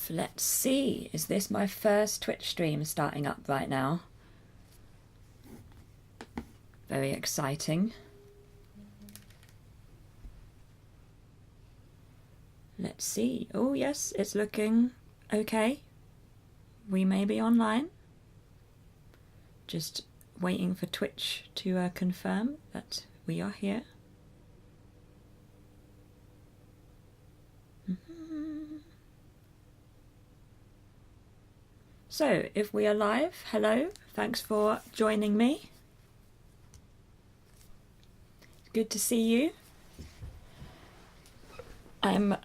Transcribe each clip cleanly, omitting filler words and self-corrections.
Let's see, is this my first Twitch stream starting up right now? Very exciting. Let's see. Oh yes, it's looking okay. We may be online. Just waiting for Twitch to confirm that we are here. So, if we are live, hello, thanks for joining me. Good to see you. I'm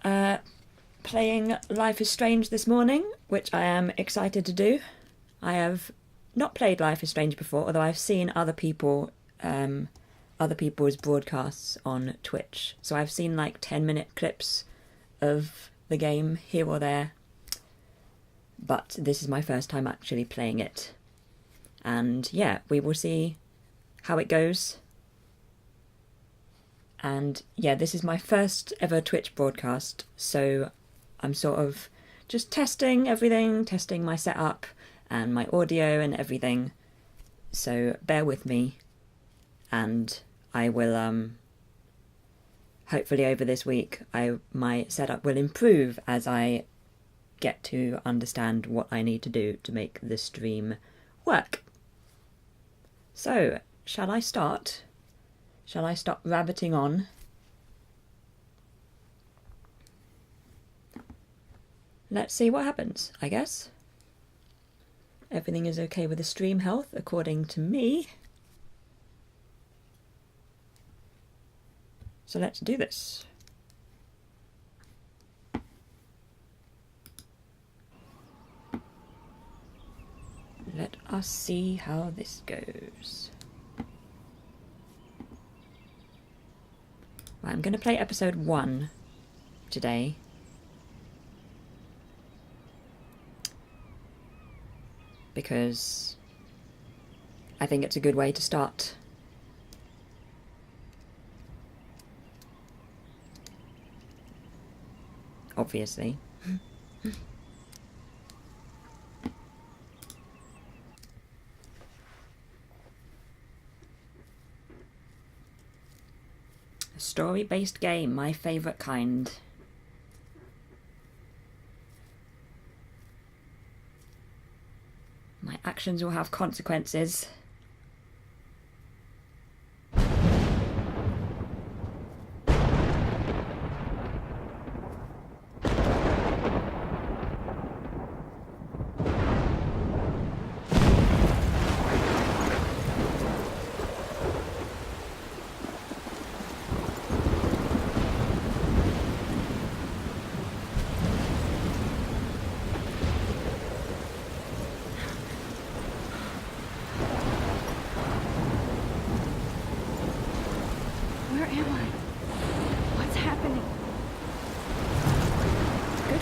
playing Life is Strange this morning, which I am excited to do. I have not played Life is Strange before, although I've seen other people's broadcasts on Twitch. So I've seen like 10-minute clips of the game here or there. But this is my first time actually playing it. And yeah, we will see how it goes. And yeah, this is my first ever Twitch broadcast, so I'm sort of just testing everything, testing my setup and my audio and everything. So bear with me, and I will hopefully over this week my setup will improve as I get to understand what I need to do to make the stream work. So, shall I start? Shall I stop rabbiting on? Let's see what happens, I guess. Everything is okay with the stream health, according to me. So let's do this. Let us see how this goes. Right, I'm going to play episode 1 today. Because I think it's a good way to start. Obviously. Story-based game, my favourite kind. My actions will have consequences.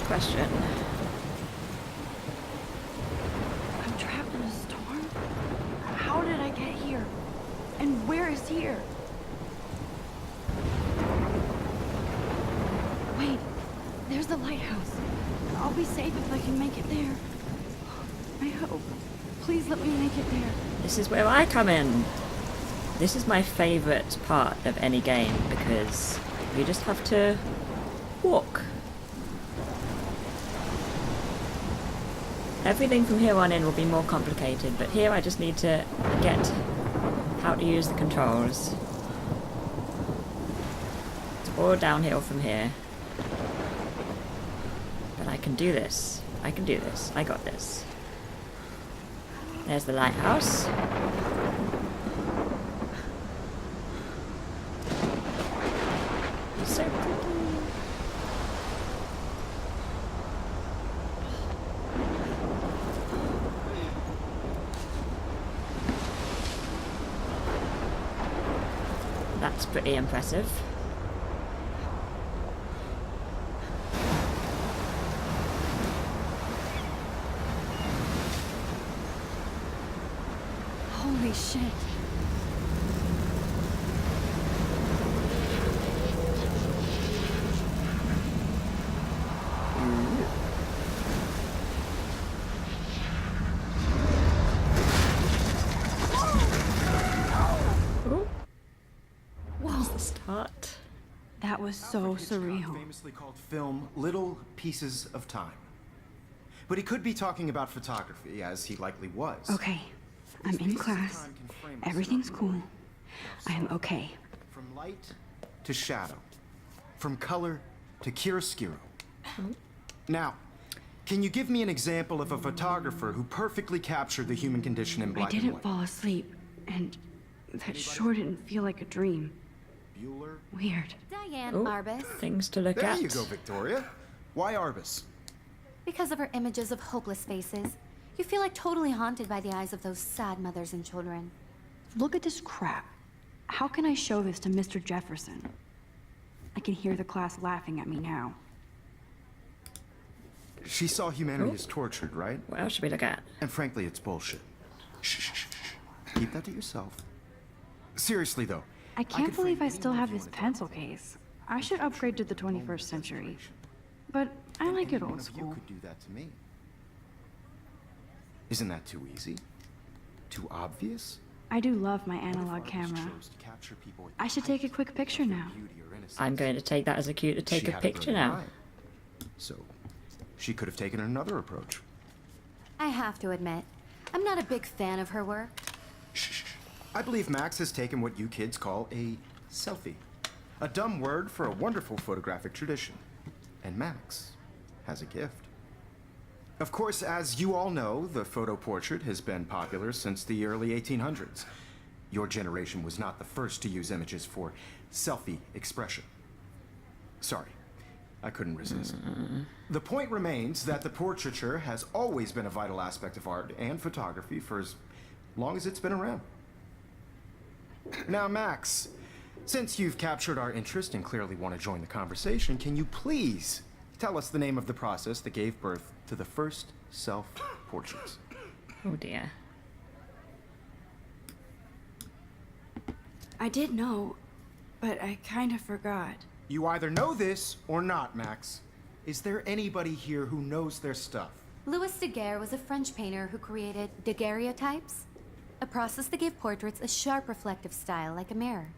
Question. I'm trapped in a storm? How did I get here? And where is here? Wait, there's the lighthouse. I'll be safe if I can make it there. I hope. Please let me make it there. This is where I come in. This is my favourite part of any game because you just have to walk. Everything from here on in will be more complicated, but here I just need to get how to use the controls. It's all downhill from here. But I can do this. I can do this. I got this. There's the lighthouse. It's so pretty. That's pretty impressive. Holy shit. That was so surreal. Famously called film Little Pieces of Time. But he could be talking about photography, as he likely was. Okay, I'm in class. Everything's cool. I'm okay. From light to shadow. From color to chiaroscuro. Now, can you give me an example of a photographer who perfectly captured the human condition in black I and didn't white? fall asleep, and that sure didn't feel like a dream. Bueller? Weird. Diane Oh, Arbus. things to look There at. you go, Victoria. Why Arbus? Because of her images of hopeless faces, you feel like totally haunted by the eyes of those sad mothers and children. Look at this crap. How can I show this to Mr. Jefferson? I can hear the class laughing at me now. She saw humanity as tortured, right? What else should we look at? And frankly, it's bullshit. Shh, shh, shh, shh. Keep that to yourself. Seriously, though. I can't could believe frame I still any have one of this you on a pencil diamond. case. I should upgrade to the 21st century. But I like it Any one old of you school. could do that to me. Isn't that too easy? Too obvious? I do love my What if analog Arbus camera. chose to capture people at I the should take a height quick picture of their now. beauty or innocence? I'm going to take that as a cue to take She a had picture brilliant now. eye. So, she could have taken another approach. I have to admit, I'm not a big fan of her work. Shh, shh, shh. I believe Max has taken what you kids call a selfie. A dumb word for a wonderful photographic tradition. And Max has a gift. Of course, as you all know, the photo portrait has been popular since the early 1800s. Your generation was not the first to use images for selfie expression. Sorry, I couldn't resist. The point remains that the portraiture has always been a vital aspect of art and photography for as long as it's been around. Now, Max, since you've captured our interest and clearly want to join the conversation, can you please tell us the name of the process that gave birth to the first self-portraits? Oh dear. I did know, but I kind of forgot. You either know this or not, Max. Is there anybody here who knows their stuff? Louis Daguerre was a French painter who created daguerreotypes, a process that gave portraits a sharp reflective style like a mirror.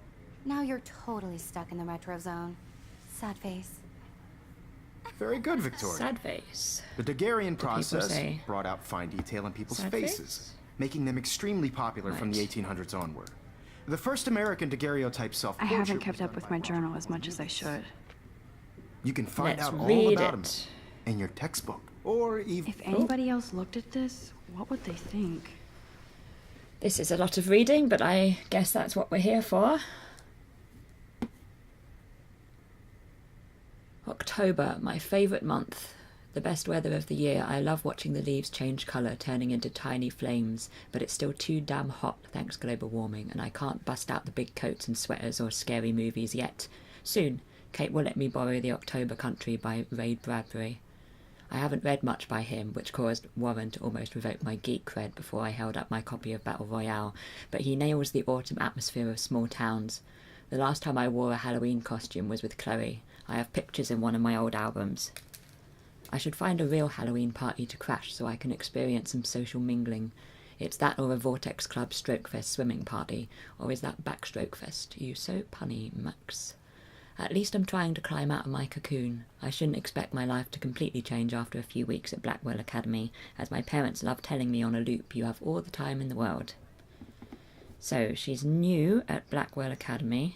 Now you're totally stuck in the retro zone. Sad face. Very good, Victoria. Sad face. The Daguerrean people process say brought out fine detail in people's sad faces, face? making them extremely popular from the Right. 1800s onward. The first American daguerreotype I self-portrait haven't was kept done up with by my Roger journal as much as I should. You can find Let's out all read about him it. in your textbook, or even. If anybody else looked at this, what would they think? This is a lot of reading, but I guess that's what we're here for. October, my favourite month. The best weather of the year. I love watching the leaves change colour, turning into tiny flames, but it's still too damn hot thanks global warming, and I can't bust out the big coats and sweaters or scary movies yet. Soon, Kate will let me borrow The October Country by Ray Bradbury. I haven't read much by him, which caused Warren to almost revoke my geek cred before I held up my copy of Battle Royale, but he nails the autumn atmosphere of small towns. The last time I wore a Halloween costume was with Chloe. I have pictures in one of my old albums. I should find a real Halloween party to crash so I can experience some social mingling. It's that or a Vortex Club Stroke Fest swimming party, or is that Backstroke Fest? You so punny, Max. At least I'm trying to climb out of my cocoon. I shouldn't expect my life to completely change after a few weeks at Blackwell Academy, as my parents love telling me on a loop, you have all the time in the world. So, she's new at Blackwell Academy.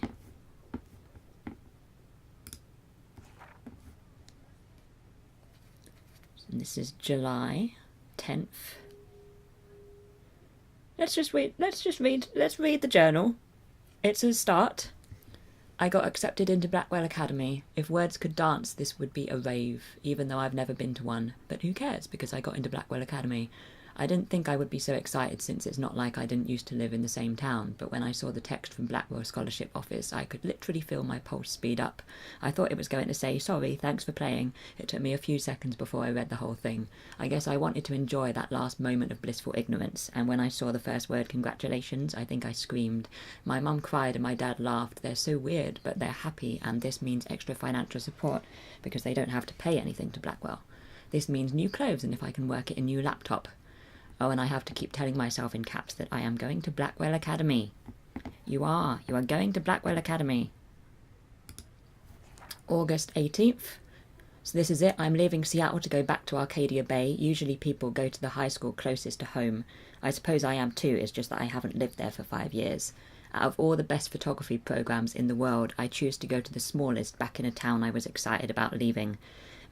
And this is July 10th. Let's read the journal. It's a start. I got accepted into Blackwell Academy. If words could dance, this would be a rave, even though I've never been to one. But who cares, because I got into Blackwell Academy. I didn't think I would be so excited since it's not like I didn't used to live in the same town, but when I saw the text from Blackwell Scholarship Office, I could literally feel my pulse speed up. I thought it was going to say, sorry, thanks for playing. It took me a few seconds before I read the whole thing. I guess I wanted to enjoy that last moment of blissful ignorance, and when I saw the first word, congratulations, I think I screamed. My mum cried and my dad laughed. They're so weird, but they're happy, and this means extra financial support, because they don't have to pay anything to Blackwell. This means new clothes, and if I can work it, a new laptop. Oh, and I have to keep telling myself in caps that I am going to Blackwell Academy. You are going to Blackwell Academy. August 18th. So this is it. I'm leaving Seattle to go back to Arcadia Bay. Usually people go to the high school closest to home. I suppose I am too, it's just that I haven't lived there for 5 years. Out of all the best photography programs in the world, I choose to go to the smallest back in a town I was excited about leaving.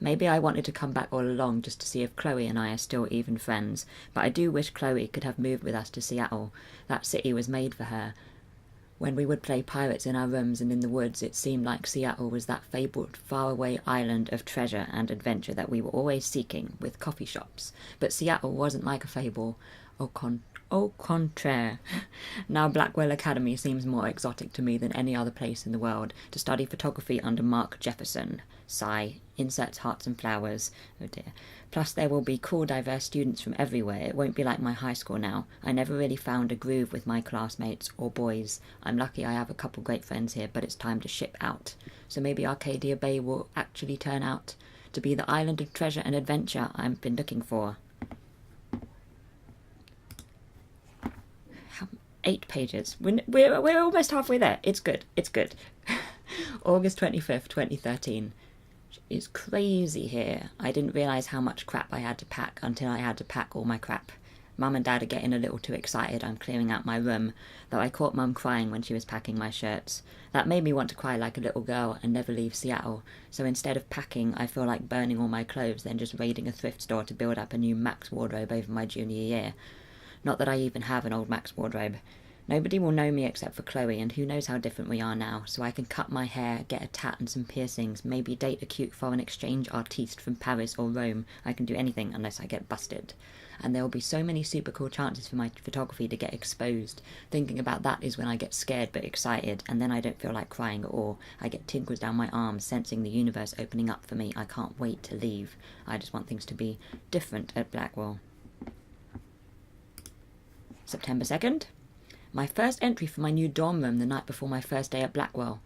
Maybe I wanted to come back all along just to see if Chloe and I are still even friends, but I do wish Chloe could have moved with us to Seattle. That city was made for her. When we would play pirates in our rooms and in the woods, it seemed like Seattle was that fabled faraway island of treasure and adventure that we were always seeking, with coffee shops. But Seattle wasn't like a fable. Au contraire. Now Blackwell Academy seems more exotic to me than any other place in the world. To study photography under Mark Jefferson. Sigh. Inserts hearts and flowers. Oh dear. Plus there will be cool, diverse students from everywhere. It won't be like my high school now. I never really found a groove with my classmates or boys. I'm lucky I have a couple great friends here, but it's time to ship out. So maybe Arcadia Bay will actually turn out to be the island of treasure and adventure I've been looking for. 8 pages. We're almost halfway there. It's good. It's good. August 25th, 2013. It's crazy here. I didn't realise how much crap I had to pack until I had to pack all my crap. Mum and Dad are getting a little too excited I'm clearing out my room, though I caught Mum crying when she was packing my shirts. That made me want to cry like a little girl and never leave Seattle, so instead of packing, I feel like burning all my clothes, then just raiding a thrift store to build up a new Max wardrobe over my junior year. Not that I even have an old Max wardrobe. Nobody will know me except for Chloe, and who knows how different we are now, so I can cut my hair, get a tat and some piercings, maybe date a cute foreign exchange artiste from Paris or Rome. I can do anything unless I get busted. And there will be so many super cool chances for my photography to get exposed. Thinking about that is when I get scared but excited, and then I don't feel like crying at all. I get tingles down my arms, sensing the universe opening up for me. I can't wait to leave. I just want things to be different at Blackwell. September 2nd. My first entry for my new dorm room the night before my first day at Blackwell.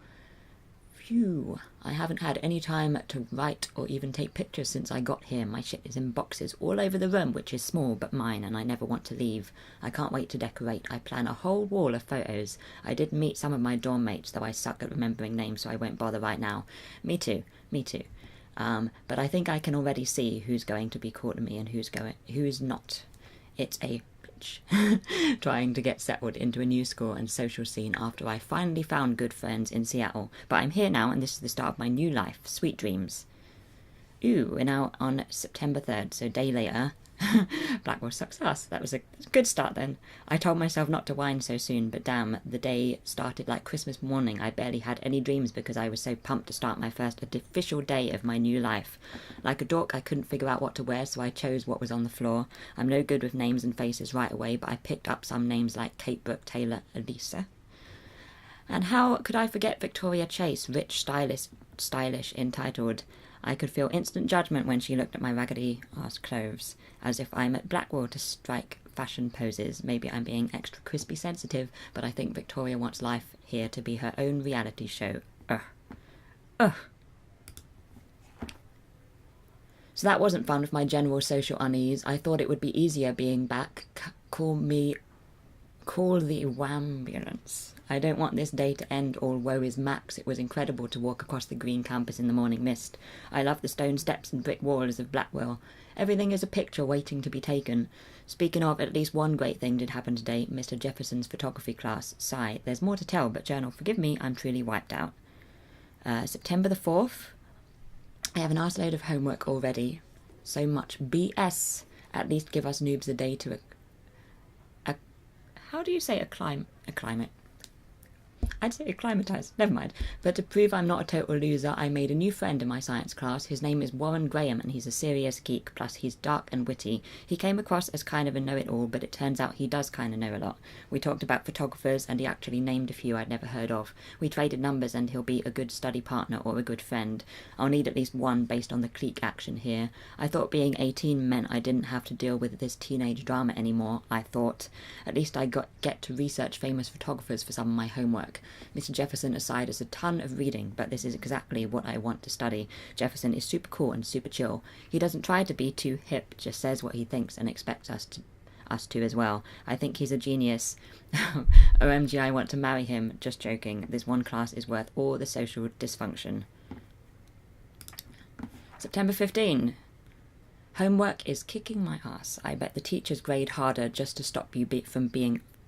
Phew, I haven't had any time to write or even take pictures since I got here. My shit is in boxes all over the room, which is small but mine, and I never want to leave. I can't wait to decorate. I plan a whole wall of photos. I did meet some of my dorm mates, though I suck at remembering names, so I won't bother right now. Me too. But I think I can already see who's going to be cool to me and who's not. It's a trying to get settled into a new school and social scene after I finally found good friends in Seattle. But I'm here now, and this is the start of my new life. Sweet dreams. Ooh, we're now on September 3rd, so a day later. Blackwell success. That was a good start then. I told myself not to whine so soon, but damn, the day started like Christmas morning. I barely had any dreams because I was so pumped to start my first official day of my new life. Like a dork, I couldn't figure out what to wear, so I chose what was on the floor. I'm no good with names and faces right away, but I picked up some names like Kate, Brooke, Taylor, Elisa. And how could I forget Victoria Chase, rich, stylish, entitled. I could feel instant judgment when she looked at my raggedy-ass clothes, as if I'm at Blackwell to strike fashion poses. Maybe I'm being extra crispy sensitive, but I think Victoria wants life here to be her own reality show. Ugh. So that wasn't fun with my general social unease. I thought it would be easier being back. Call the ambulance. I don't want this day to end all woe is Max. It was incredible to walk across the green campus in the morning mist. I love the stone steps and brick walls of Blackwell. Everything is a picture waiting to be taken. Speaking of, at least one great thing did happen today. Mr. Jefferson's photography class. Sigh. There's more to tell, but journal, forgive me, I'm truly wiped out. September the 4th. I have an arse load of homework already. So much BS. At least give us noobs a day to how do you say acclimate? I'd say acclimatise, never mind. But to prove I'm not a total loser, I made a new friend in my science class. His name is Warren Graham, and he's a serious geek, plus he's dark and witty. He came across as kind of a know-it-all, but it turns out he does kind of know a lot. We talked about photographers, and he actually named a few I'd never heard of. We traded numbers, and he'll be a good study partner or a good friend. I'll need at least one based on the clique action here. I thought being 18 meant I didn't have to deal with this teenage drama anymore, I thought. At least I get to research famous photographers for some of my homework. Mr. Jefferson aside is a ton of reading, but this is exactly what I want to study. Jefferson is super cool and super chill. He doesn't try to be too hip, just says what he thinks and expects us to as well. I think he's a genius. OMG, I want to marry him. Just joking. This one class is worth all the social dysfunction. September 15. Homework is kicking my ass. I bet the teachers grade harder just to stop you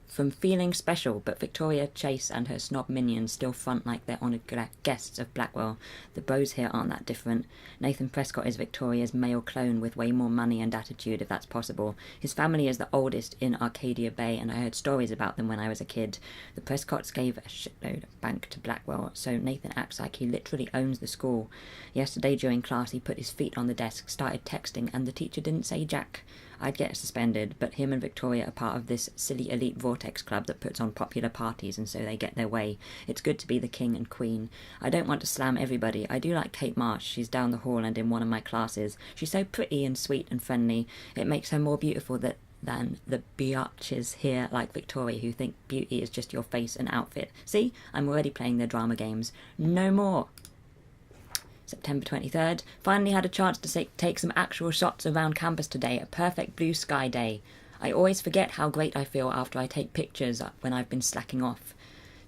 from feeling special, but Victoria Chase and her snob minions still front like they're honoured guests of Blackwell. The beaux here aren't that different. Nathan Prescott is Victoria's male clone with way more money and attitude, if that's possible. His family is the oldest in Arcadia Bay, and I heard stories about them when I was a kid. The Prescotts gave a shitload of bank to Blackwell, so Nathan acts like he literally owns the school. Yesterday during class he put his feet on the desk, started texting, and the teacher didn't say jack. I'd get suspended, but him and Victoria are part of this silly elite vortex club that puts on popular parties and so they get their way. It's good to be the king and queen. I don't want to slam everybody. I do like Kate Marsh. She's down the hall and in one of my classes. She's so pretty and sweet and friendly. It makes her more beautiful than the biatches here like Victoria who think beauty is just your face and outfit. See? I'm already playing their drama games. No more. September 23rd, finally had a chance to take some actual shots around campus today, a perfect blue sky day. I always forget how great I feel after I take pictures when I've been slacking off.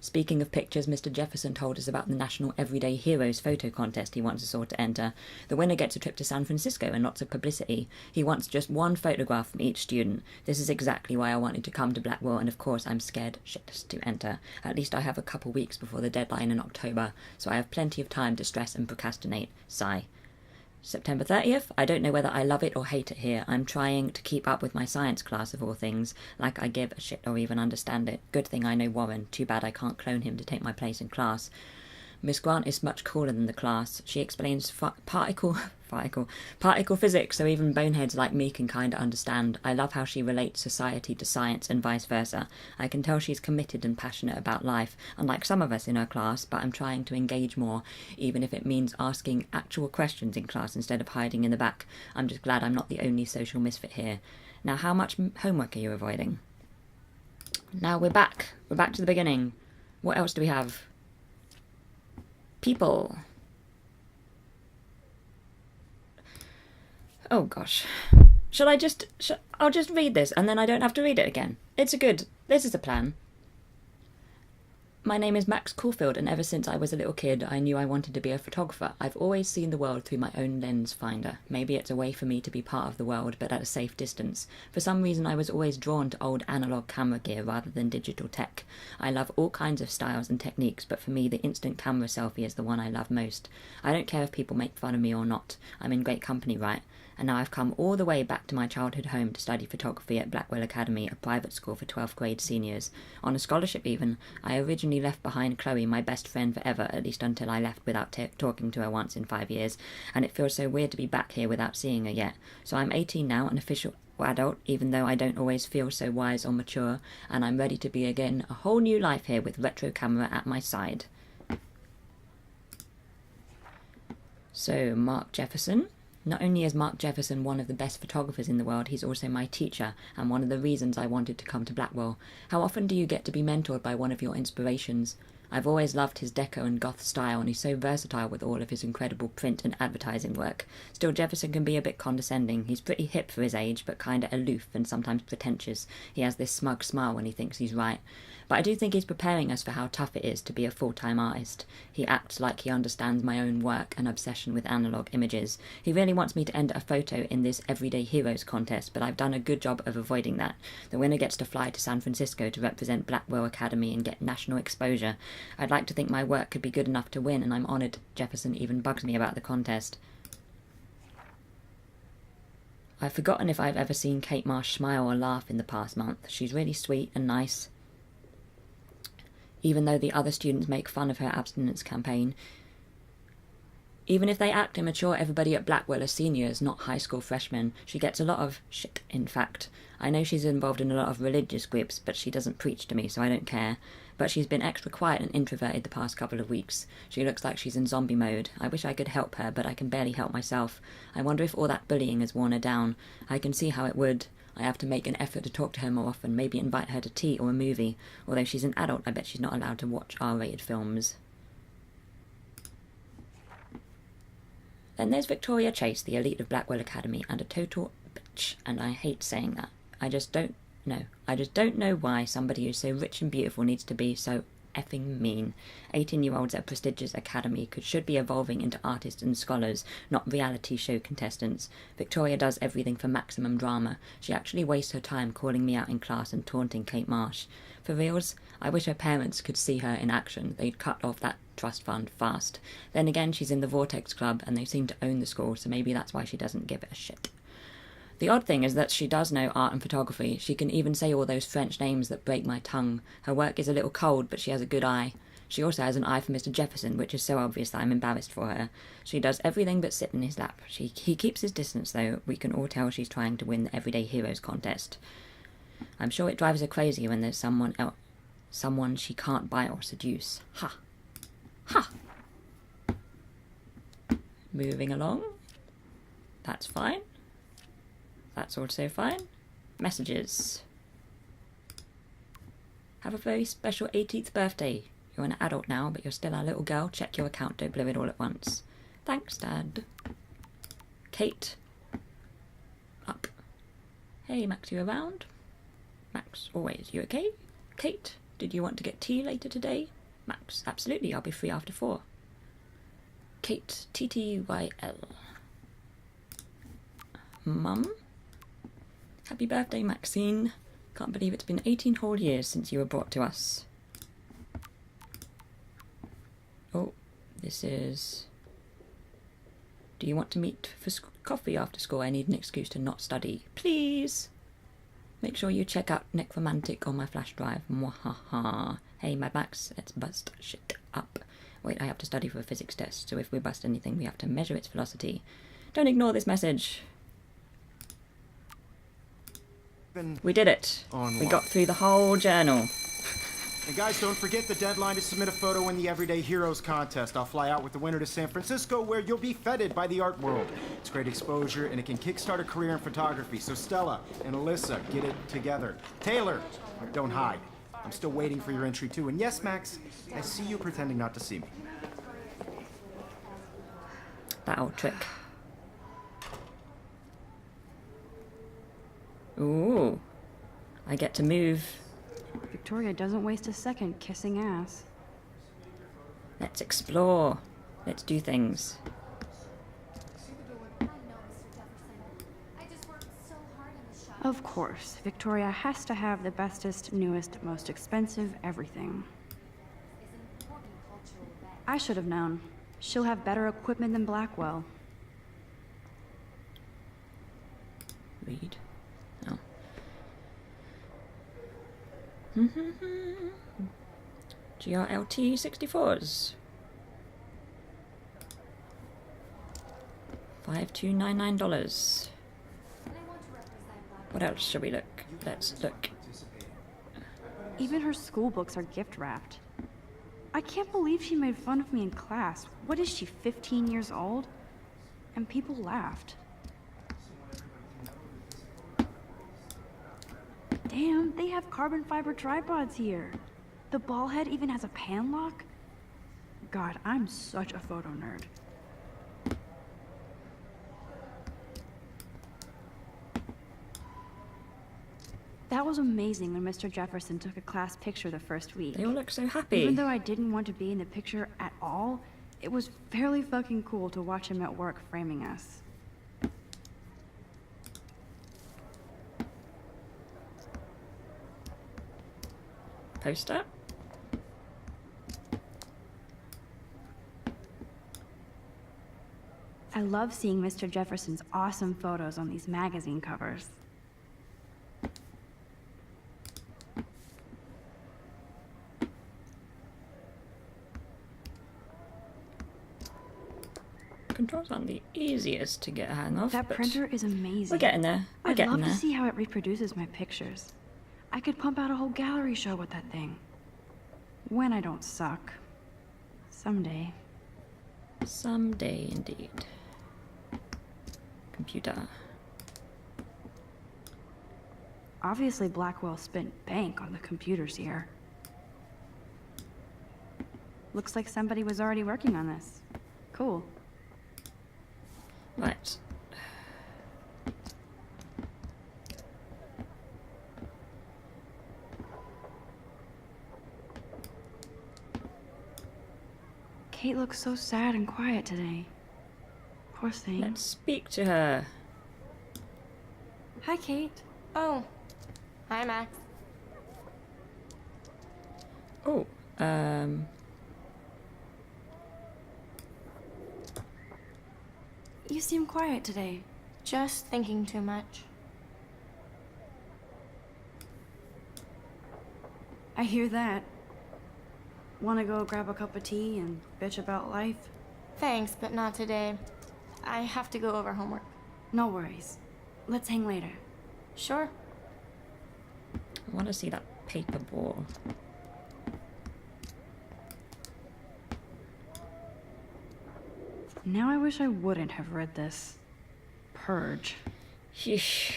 Speaking of pictures, Mr. Jefferson told us about the National Everyday Heroes photo contest he wants us all to enter. The winner gets a trip to San Francisco and lots of publicity. He wants just one photograph from each student. This is exactly why I wanted to come to Blackwell, and of course I'm scared shitless to enter. At least I have a couple weeks before the deadline in October, so I have plenty of time to stress and procrastinate. Sigh. September 30th, I don't know whether I love it or hate it here. I'm trying to keep up with my science class of all things, like I give a shit or even understand it. Good thing I know Warren. Too bad I can't clone him to take my place in class. Miss Grant is much cooler than the class. She explains particle physics, so even boneheads like me can kinda understand. I love how she relates society to science and vice versa. I can tell she's committed and passionate about life, unlike some of us in her class, but I'm trying to engage more, even if it means asking actual questions in class instead of hiding in the back. I'm just glad I'm not the only social misfit here. Now, how much homework are you avoiding? Now we're back. We're back to the beginning. What else do we have? People. Oh gosh. I'll just read this and then I don't have to read it again. This is a plan. My name is Max Caulfield, and ever since I was a little kid, I knew I wanted to be a photographer. I've always seen the world through my own lens finder. Maybe it's a way for me to be part of the world, but at a safe distance. For some reason, I was always drawn to old analog camera gear rather than digital tech. I love all kinds of styles and techniques, but for me, the instant camera selfie is the one I love most. I don't care if people make fun of me or not. I'm in great company, right? And now I've come all the way back to my childhood home to study photography at Blackwell Academy, a private school for 12th grade seniors. On a scholarship even. I originally left behind Chloe, my best friend forever, at least until I left without talking to her once in 5 years, and it feels so weird to be back here without seeing her yet. So I'm 18 now, an official adult, even though I don't always feel so wise or mature, and I'm ready to begin a whole new life here with retro camera at my side. So, Mark Jefferson. Not only is Mark Jefferson one of the best photographers in the world, he's also my teacher, and one of the reasons I wanted to come to Blackwell. How often do you get to be mentored by one of your inspirations? I've always loved his deco and goth style, and he's so versatile with all of his incredible print and advertising work. Still, Jefferson can be a bit condescending. He's pretty hip for his age, but kinda aloof and sometimes pretentious. He has this smug smile when he thinks he's right. But I do think he's preparing us for how tough it is to be a full-time artist. He acts like he understands my own work and obsession with analog images. He really wants me to enter a photo in this Everyday Heroes contest, but I've done a good job of avoiding that. The winner gets to fly to San Francisco to represent Blackwell Academy and get national exposure. I'd like to think my work could be good enough to win, and I'm honoured Jefferson even bugs me about the contest. I've forgotten if I've ever seen Kate Marsh smile or laugh in the past month. She's really sweet and nice. Even though the other students make fun of her abstinence campaign. Even if they act immature, everybody at Blackwell are seniors, not high school freshmen. She gets a lot of shit, in fact. I know she's involved in a lot of religious groups, but she doesn't preach to me, so I don't care. But she's been extra quiet and introverted the past couple of weeks. She looks like she's in zombie mode. I wish I could help her, but I can barely help myself. I wonder if all that bullying has worn her down. I can see how it would. I have to make an effort to talk to her more often, maybe invite her to tea or a movie. Although she's an adult, I bet she's not allowed to watch R-rated films. Then there's Victoria Chase, the elite of Blackwell Academy, and a total bitch, and I hate saying that. I just don't know why somebody who's so rich and beautiful needs to be so effing mean. 18-year-olds at a prestigious academy should be evolving into artists and scholars, not reality show contestants. Victoria does everything for maximum drama. She actually wastes her time calling me out in class and taunting Kate Marsh. For reals, I wish her parents could see her in action. They'd cut off that trust fund fast. Then again, she's in the Vortex Club and they seem to own the school, so maybe that's why she doesn't give a shit. The odd thing is that she does know art and photography. She can even say all those French names that break my tongue. Her work is a little cold, but she has a good eye. She also has an eye for Mr. Jefferson, which is so obvious that I'm embarrassed for her. She does everything but sit in his lap. He keeps his distance, though. We can all tell she's trying to win the Everyday Heroes contest. I'm sure it drives her crazy when there's someone she can't buy or seduce. Ha! Ha! Moving along. That's fine. That's also fine. Messages. Have a very special 18th birthday. You're an adult now, but you're still our little girl. Check your account, don't blow it all at once. Thanks, Dad. Kate. Up. Hey, Max, you around? Max, always. You okay? Kate, did you want to get tea later today? Max, absolutely. I'll be free after 4. Kate, TTYL. Mum? Happy birthday, Maxine. Can't believe it's been 18 whole years since you were brought to us. Oh, this is... Do you want to meet for coffee after school? I need an excuse to not study. Please! Make sure you check out Necromantic on my flash drive. Mwahaha. Hey, Mad Max, let's bust shit up. Wait, I have to study for a physics test, so if we bust anything, we have to measure its velocity. Don't ignore this message. We did it. We got through the whole journal. And guys, don't forget the deadline to submit a photo in the Everyday Heroes contest. I'll fly out with the winner to San Francisco, where you'll be feted by the art world. It's great exposure, and it can kickstart a career in photography. So Stella and Alyssa, get it together. Taylor, don't hide. I'm still waiting for your entry, too. And yes, Max, I see you pretending not to see me. That old trick. Ooh. I get to move. Victoria doesn't waste a second kissing ass. Let's explore. Let's do things. Of course, Victoria has to have the bestest, newest, most expensive everything. I should have known. She'll have better equipment than Blackwell. Read. Oh. GRLT 64s. $5299. What else shall we look? Let's look. Even her school books are gift wrapped. I can't believe she made fun of me in class. What is she, 15 years old? And people laughed. Damn, they have carbon fiber tripods here. The ball head even has a pan lock. God, I'm such a photo nerd. That was amazing when Mr. Jefferson took a class picture the first week. They all look so happy. Even though I didn't want to be in the picture at all, it was fairly fucking cool to watch him at work framing us. Poster. I love seeing Mr. Jefferson's awesome photos on these magazine covers. Controls aren't the easiest to get a hang of. That but printer is amazing. We're getting there. I'd love to see how it reproduces my pictures. I could pump out a whole gallery show with that thing. When I don't suck. Someday. Someday, indeed. Computer. Obviously, Blackwell spent bank on the computers here. Looks like somebody was already working on this. Cool. Right. Kate looks so sad and quiet today. Poor thing. Let's speak to her. Hi, Kate. Oh. Hi, Max. Oh, You seem quiet today. Just thinking too much. I hear that. Wanna go grab a cup of tea and bitch about life? Thanks, but not today. I have to go over homework. No worries. Let's hang later. Sure. I want to see that paper ball. Now I wish I wouldn't have read this. Purge. Yeesh.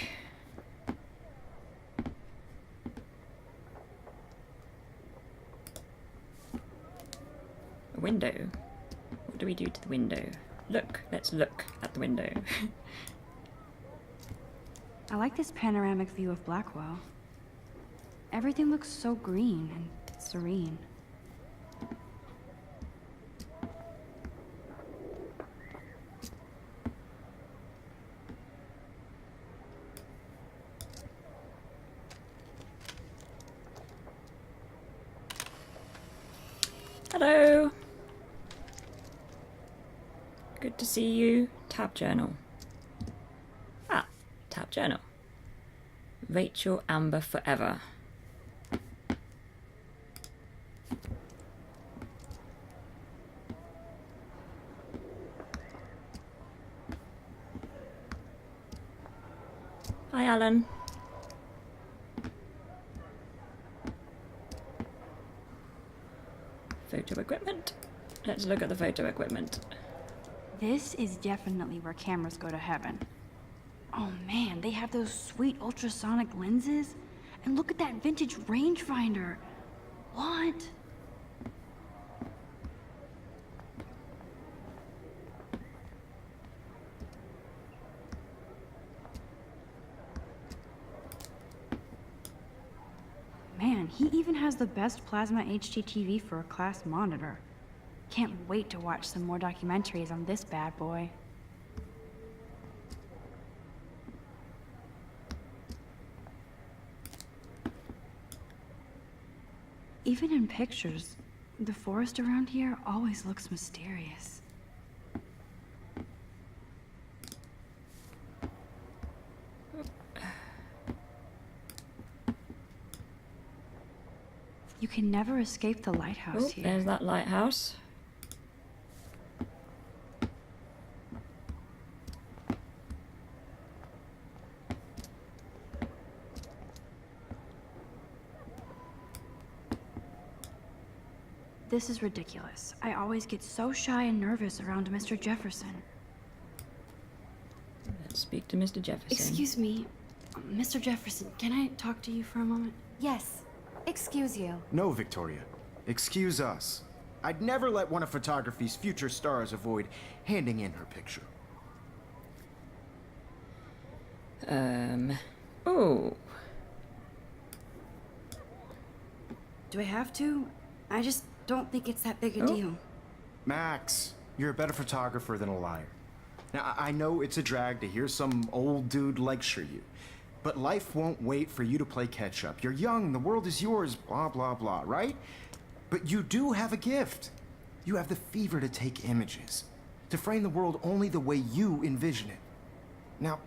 A window. What do we do to the window? Look. Let's look at the window. I like this panoramic view of Blackwell. Everything looks so green and serene. Hello. Good to see you. Tab journal. Ah, tab journal. Rachel Amber Forever. Hi, Alan. Photo equipment. Let's look at the photo equipment. This is definitely where cameras go to heaven. Oh man, they have those sweet ultrasonic lenses. And look at that vintage rangefinder. What? Man, he even has the best plasma HDTV for a class monitor. Can't wait to watch some more documentaries on this bad boy. Even in pictures, the forest around here always looks mysterious. You can never escape the lighthouse Oh, here. there's that lighthouse. This is ridiculous. I always get so shy and nervous around Mr. Jefferson. Let's speak to Mr. Jefferson. Excuse me, Mr. Jefferson, can I talk to you for a moment? Yes. Excuse you. No, Victoria. Excuse us. I'd never let one of photography's future stars avoid handing in her picture. Oh. Do I have to? I just don't think it's that big a Oh. deal. Max, you're a better photographer than a liar. Now, I know it's a drag to hear some old dude lecture you, but life won't wait for you to play catch up. You're young, the world is yours, blah, blah, blah, right? But you do have a gift. You have the fever to take images, to frame the world only the way you envision it. Now,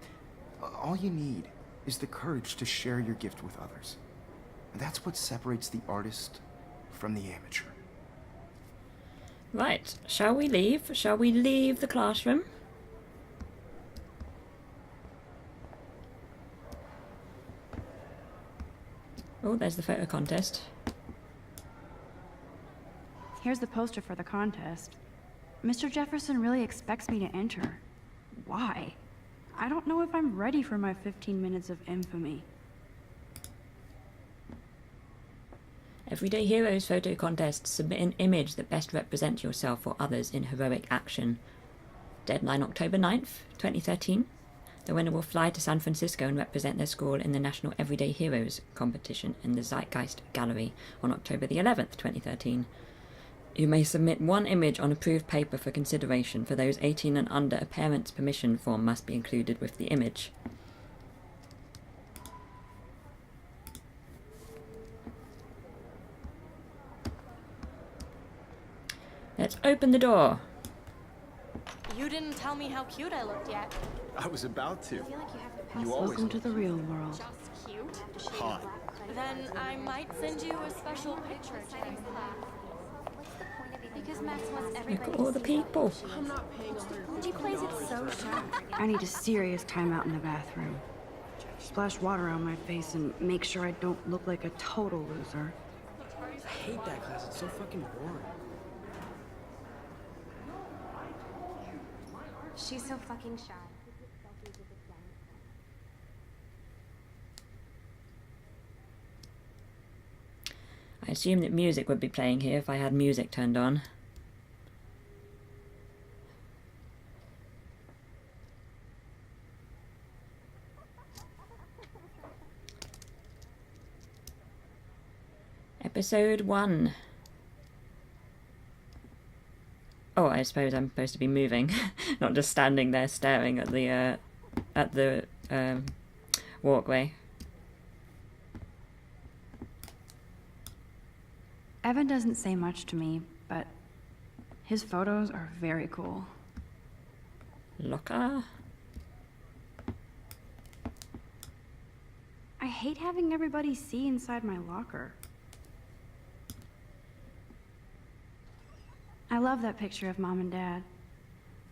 all you need is the courage to share your gift with others. And that's what separates the artist from the amateur. Right. Shall we leave? Shall we leave the classroom? Oh, there's the photo contest. Here's the poster for the contest. Mr. Jefferson really expects me to enter. Why? I don't know if I'm ready for my 15 minutes of infamy. Everyday Heroes photo contest. Submit an image that best represents yourself or others in heroic action. Deadline October 9th, 2013. The winner will fly to San Francisco and represent their school in the National Everyday Heroes competition in the Zeitgeist Gallery on October the 11th, 2013. You may submit one image on approved paper for consideration. For those 18 and under, a parent's permission form must be included with the image. Let's open the door. You didn't tell me how cute I looked yet. I was about to. I feel like you have to pass. You always Welcome to the real world. Just cute. hot. Then I might send you a special picture. Because Max wants Look everybody at all the people. He plays it so sharp. I need a serious timeout in the bathroom. Splash water on my face and make sure I don't look like a total loser. I hate that class. It's so fucking boring. She's so fucking shy. I assume that music would be playing here if I had music turned on. Episode 1. Oh, I suppose I'm supposed to be moving, not just standing there staring at the walkway. Evan doesn't say much to me, but his photos are very cool. Locker? I hate having everybody see inside my locker. I love that picture of Mom and Dad.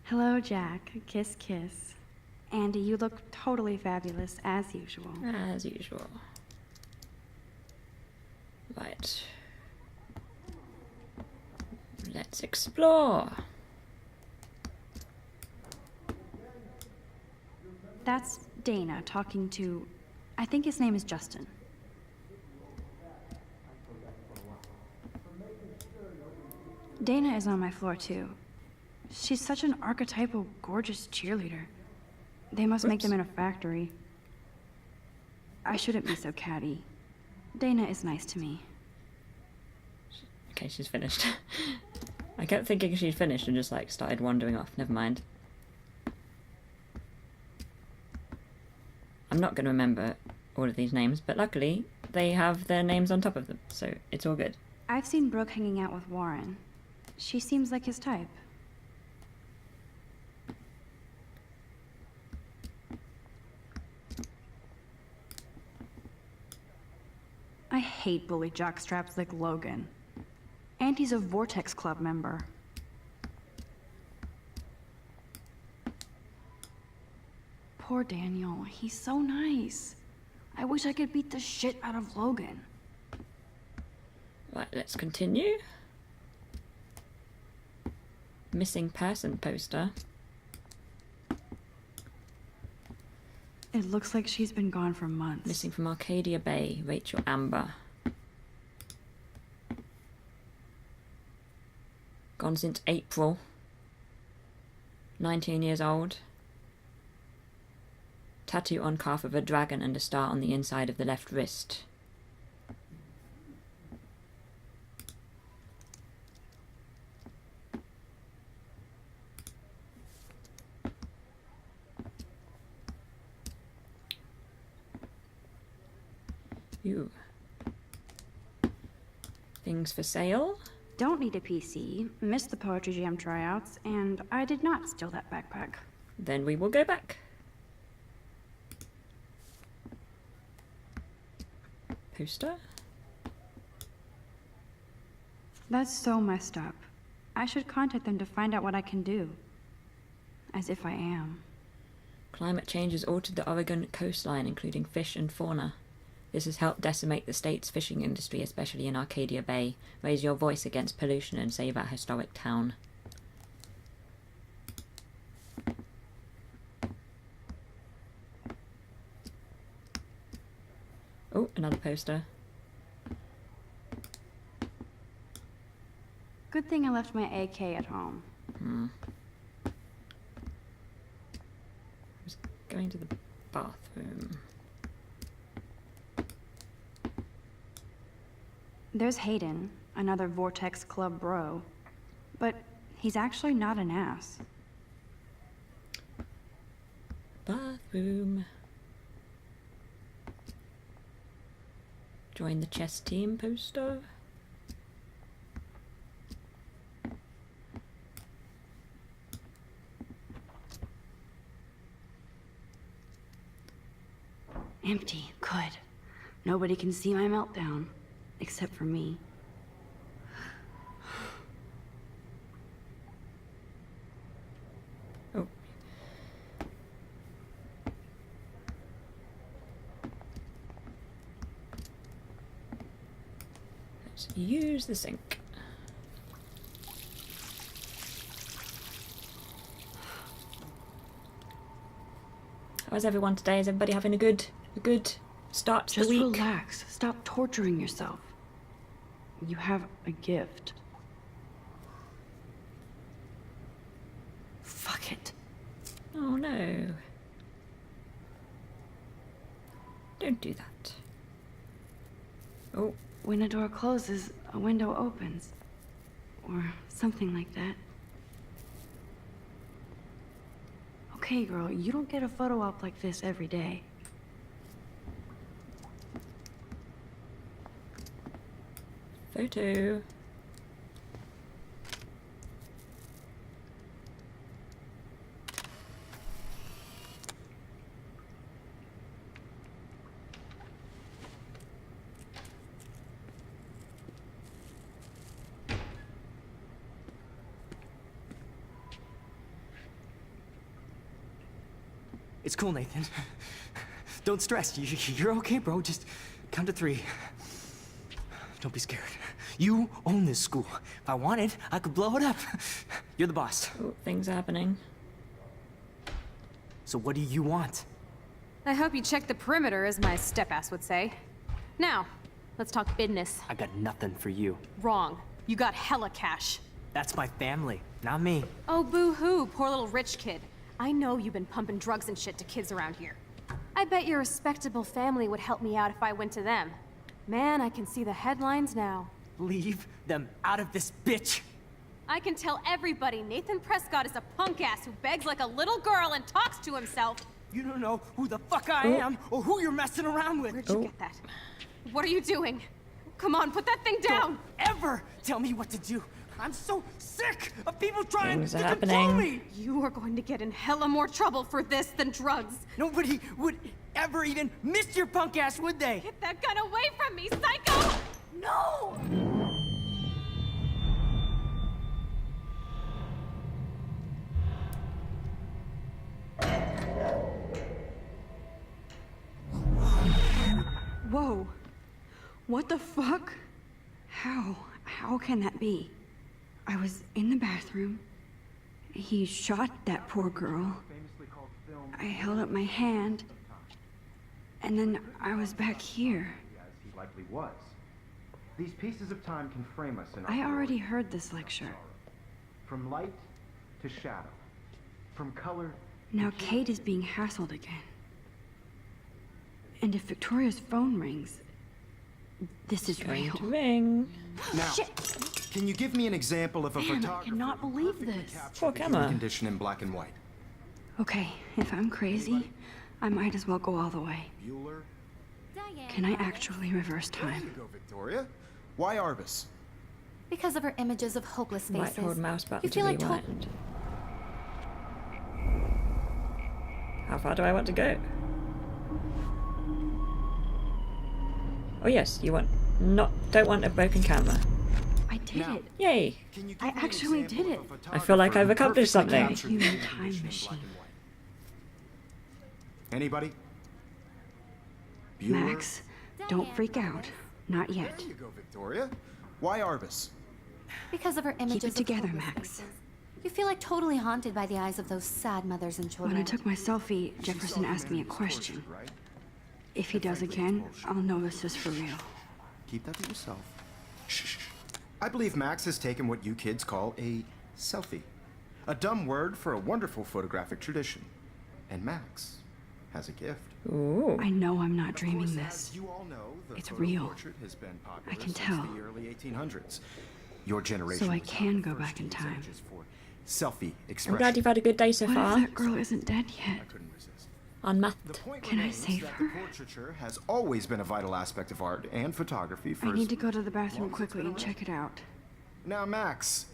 Hello, Jack. Kiss, kiss. Andy, you look totally fabulous, as usual. As usual. Right. Let's explore. That's Dana talking to... I think his name is Justin. Dana is on my floor, too. She's such an archetypal, gorgeous cheerleader. They must make them in a factory. I shouldn't be so catty. Dana is nice to me. Okay, she's finished. I kept thinking she'd finished and just like started wandering off. Never mind. I'm not going to remember all of these names, but luckily they have their names on top of them, so it's all good. I've seen Brooke hanging out with Warren. She seems like his type. I hate bully jockstraps like Logan. And he's a Vortex Club member. Poor Daniel, he's so nice. I wish I could beat the shit out of Logan. Right, let's continue. Missing person poster. It looks like she's been gone for months. Missing from Arcadia Bay, Rachel Amber. Gone since April. 19 years old. Tattoo on calf of a dragon and a star on the inside of the left wrist. Ooh. Things for sale. Don't need a PC, missed the Poetry Jam tryouts, and I did not steal that backpack. Then we will go back. Poster? That's so messed up. I should contact them to find out what I can do. As if I am. Climate change has altered the Oregon coastline, including fish and fauna. This has helped decimate the state's fishing industry, especially in Arcadia Bay. Raise your voice against pollution and save our historic town. Oh, another poster. Good thing I left my AK at home. I was going to the bathroom. There's Hayden. another Vortex Club bro. But he's actually not an ass. Bathroom. Join the chess team poster. Empty. Good. Nobody can see my meltdown. Except for me. Oh. Let's use the sink. How is everyone today? Is everybody having a good start to Just the week? relax. Stop torturing yourself. You have a gift. Fuck it. Oh no. Don't do that. Oh, When a door closes, a window opens. Or something like that. Okay, girl, you don't get a photo op like this every day. photo. It's cool, Nathan. Don't stress. You're okay, bro. Just count to 3. Don't be scared. You own this school. If I wanted, I could blow it up. You're the boss. Oh, things happening. So what do you want? I hope you check the perimeter, as my step-ass would say. Now, let's talk business. I got nothing for you. Wrong. You got hella cash. That's my family, not me. Oh, boo-hoo, poor little rich kid. I know you've been pumping drugs and shit to kids around here. I bet your respectable family would help me out if I went to them. Man, I can see the headlines now. Leave them out of this bitch. I can tell everybody Nathan Prescott is a punk ass who begs like a little girl and talks to himself. You don't know who the fuck I am or who you're messing around with. Where'd you get that? What are you doing? Come on, put that thing down! Don't ever tell me what to do. I'm so sick of people trying Things to are control happening. me. You are going to get in hella more trouble for this than drugs. Nobody would ever even miss your punk ass, would they? Get that gun away from me, psycho! No! Whoa. What the fuck? How can that be? I was in the bathroom. He shot that poor girl. I held up my hand. And then I was back here. As he likely was. These pieces of time can frame us in our I already glory. heard this lecture. From light to shadow. From color. Now Kate is being hassled again. And if Victoria's phone rings, this is Going real. to ring. Now, can you give me an example of a Damn, I photographer cannot who believe perfectly this. captured Poor the human camera. condition in black and white? Okay, if I'm crazy, I might as well go all the way. Bueller? Diane. Can I actually reverse There you time? go, Victoria. Why Arbus? Because of her images of hopeless Right, faces. hold mouse button You to feel like rewind. How far do I want to go? Oh yes, you don't want a broken camera. I did Now- it. Yay! Can you give I me an actually example did of a it. I feel like photographer I've who accomplished perfectly something. captured the Human human time condition in machine. black and white? Anybody? Bueller? Max, don't freak out. Not yet. There you go, Victoria. Why Arbus? Because of her images it together, of hopeless Max. faces. You feel like totally haunted by the eyes of those sad mothers and children. When I took my selfie, Jefferson asked me a question. Right? If he does again, I'll know this is for real. Keep that to yourself. Shh. I believe Max has taken what you kids call a selfie. A dumb word for a wonderful photographic tradition. And Max has a gift. Ooh. I know I'm not Of dreaming course, this. as you all know, the It's photo real. portrait has been popular I can since tell. the early 1800s. Your generation So I was can not the go first back to in use time. images for selfie I'm expression. glad you've had a good day so What far. if that girl isn't dead yet? I couldn't resist. The Unmatched. point Can I remains save that her? the portraiture has always been a vital aspect of art and photography for I need as to go to the bathroom long as it's quickly been and around. check it out. Now, Max,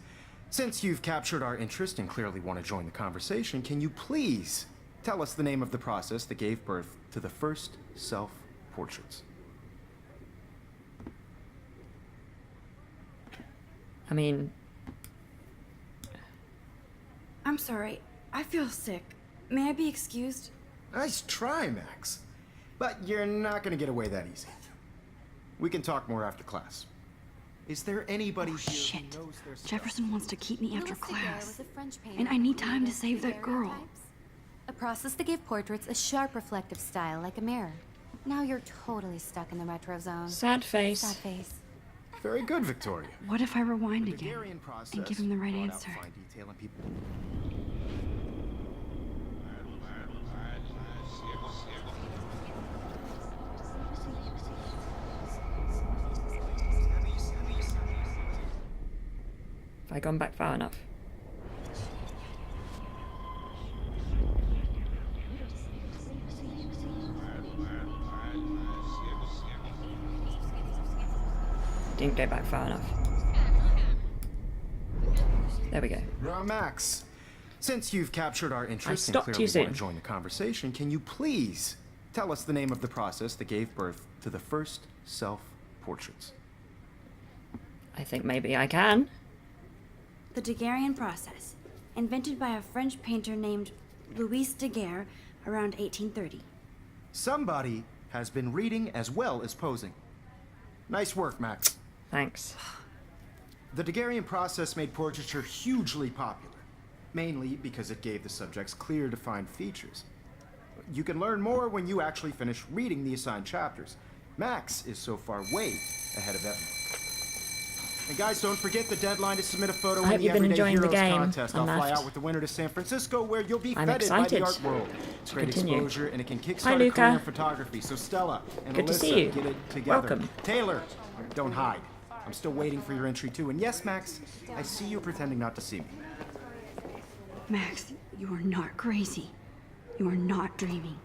since you've captured our interest and clearly want to join the conversation, can you please tell us the name of the process that gave birth to the first self-portraits? I mean, I'm sorry. I feel sick. May I be excused? Nice try, Max. But you're not going to get away that easy. We can talk more after class. Is there anybody Oh, here shit. who knows their stuff? Jefferson wants to keep me after Louis Daguerre class. was a French painter And I who need time to created save that girl. daguerreotypes, a process that gave portraits a sharp reflective style like a mirror. Now you're totally stuck in the retro zone. sad face. Sad face. Very good, Victoria. What if I rewind The again Daguerrean process and give him the right brought out answer? fine detail in people. Have I gone back far enough? Didn't go back far enough. There we go. Now, Max, since you've captured our interest and stopped clearly too want soon. to join the conversation, can you please tell us the name of the process that gave birth to the first self-portraits? I think maybe I can. The Daguerrean process, invented by a French painter named Louis Daguerre around 1830. Somebody has been reading as well as posing. Nice work, Max. Thanks. The Daguerrean process made portraiture hugely popular, mainly because it gave the subjects clear, defined features. You can learn more when you actually finish reading the assigned chapters. Max is so far way ahead of everyone. And guys, don't forget the deadline to submit a photo I in hope the you've been Everyday enjoying the Heroes game. contest. I'll I'm fly left. out with the winner to San Francisco, where you'll be I'm feted by the excited art world. It's to great continue. exposure, and it can Hi, kickstart a Luca. career in photography. So Stella and Good to Alyssa, see you. get it together. Welcome. Taylor, don't hide. I'm still waiting for your entry too. And yes, Max, I see you pretending not to see me. Max, you are not crazy. You are not dreaming.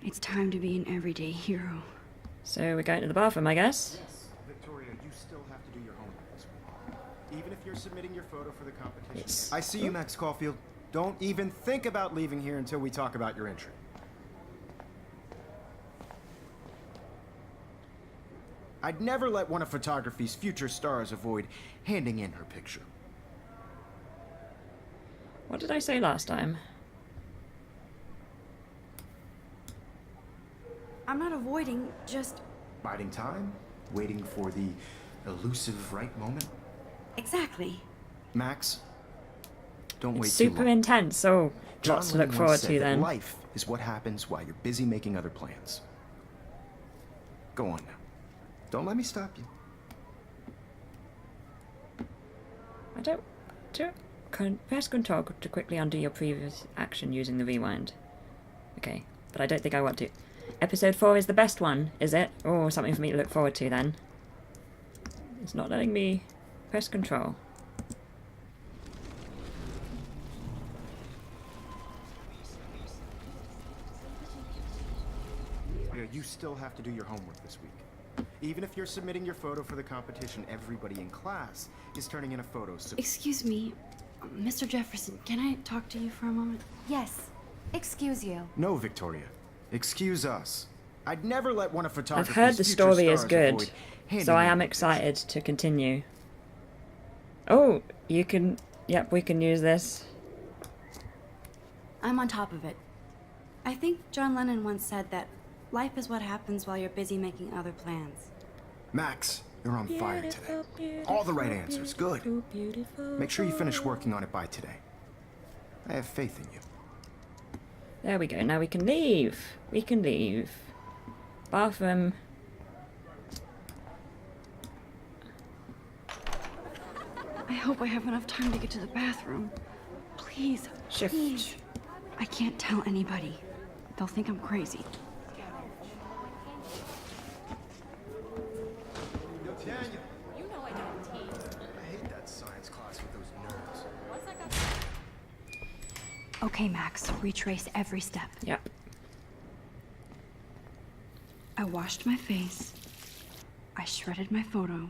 It's time to be an everyday hero. So we're going to the bathroom, I guess. Victoria, you still have to do your homework this week. Even if you're submitting your photo for the competition. Yes. I see you, Max Caulfield. Don't even think about leaving here until we talk about your entry. I'd never let one of photography's future stars avoid handing in her picture. What did I say last time? I'm not avoiding, just Biding time, waiting for the elusive right moment. exactly. Max, don't wait It's too super long. intense. Oh, John lots to Lennon look once forward said to that then. life is what happens while you're busy making other plans. Go on now. Don't let me stop you. I don't. Press Control to quickly undo your previous action using the rewind. Okay, but I don't think I want to. Episode 4 is the best one, is it? Or something for me to look forward to then. It's not letting me press Control. Yeah, you still have to do your homework this week. Even if you're submitting your photo for the competition, everybody in class is turning in a photo. So Excuse me, Mr. Jefferson, can I talk to you for a moment? Yes. Excuse you. no, Victoria. Excuse us. I'd never let one of I've photography's heard the future story is stars good, avoid handing so I in am her excited to continue. Oh, you can. Yep, we can use this. I'm on top of it. I think John Lennon once said that life is what happens while you're busy making other plans. Max, you're on fire today. All the right answers. Good. Make sure you finish working on it by today. I have faith in you. There we go. Now we can leave. We can leave. Bathroom. I hope I have enough time to get to the bathroom. Please, Shift. please. I can't tell anybody. They'll think I'm crazy. Daniel. You know I don't teach. I hate that science class with those nerds. Okay, Max, retrace every step. Yep. I washed my face. I shredded my photo.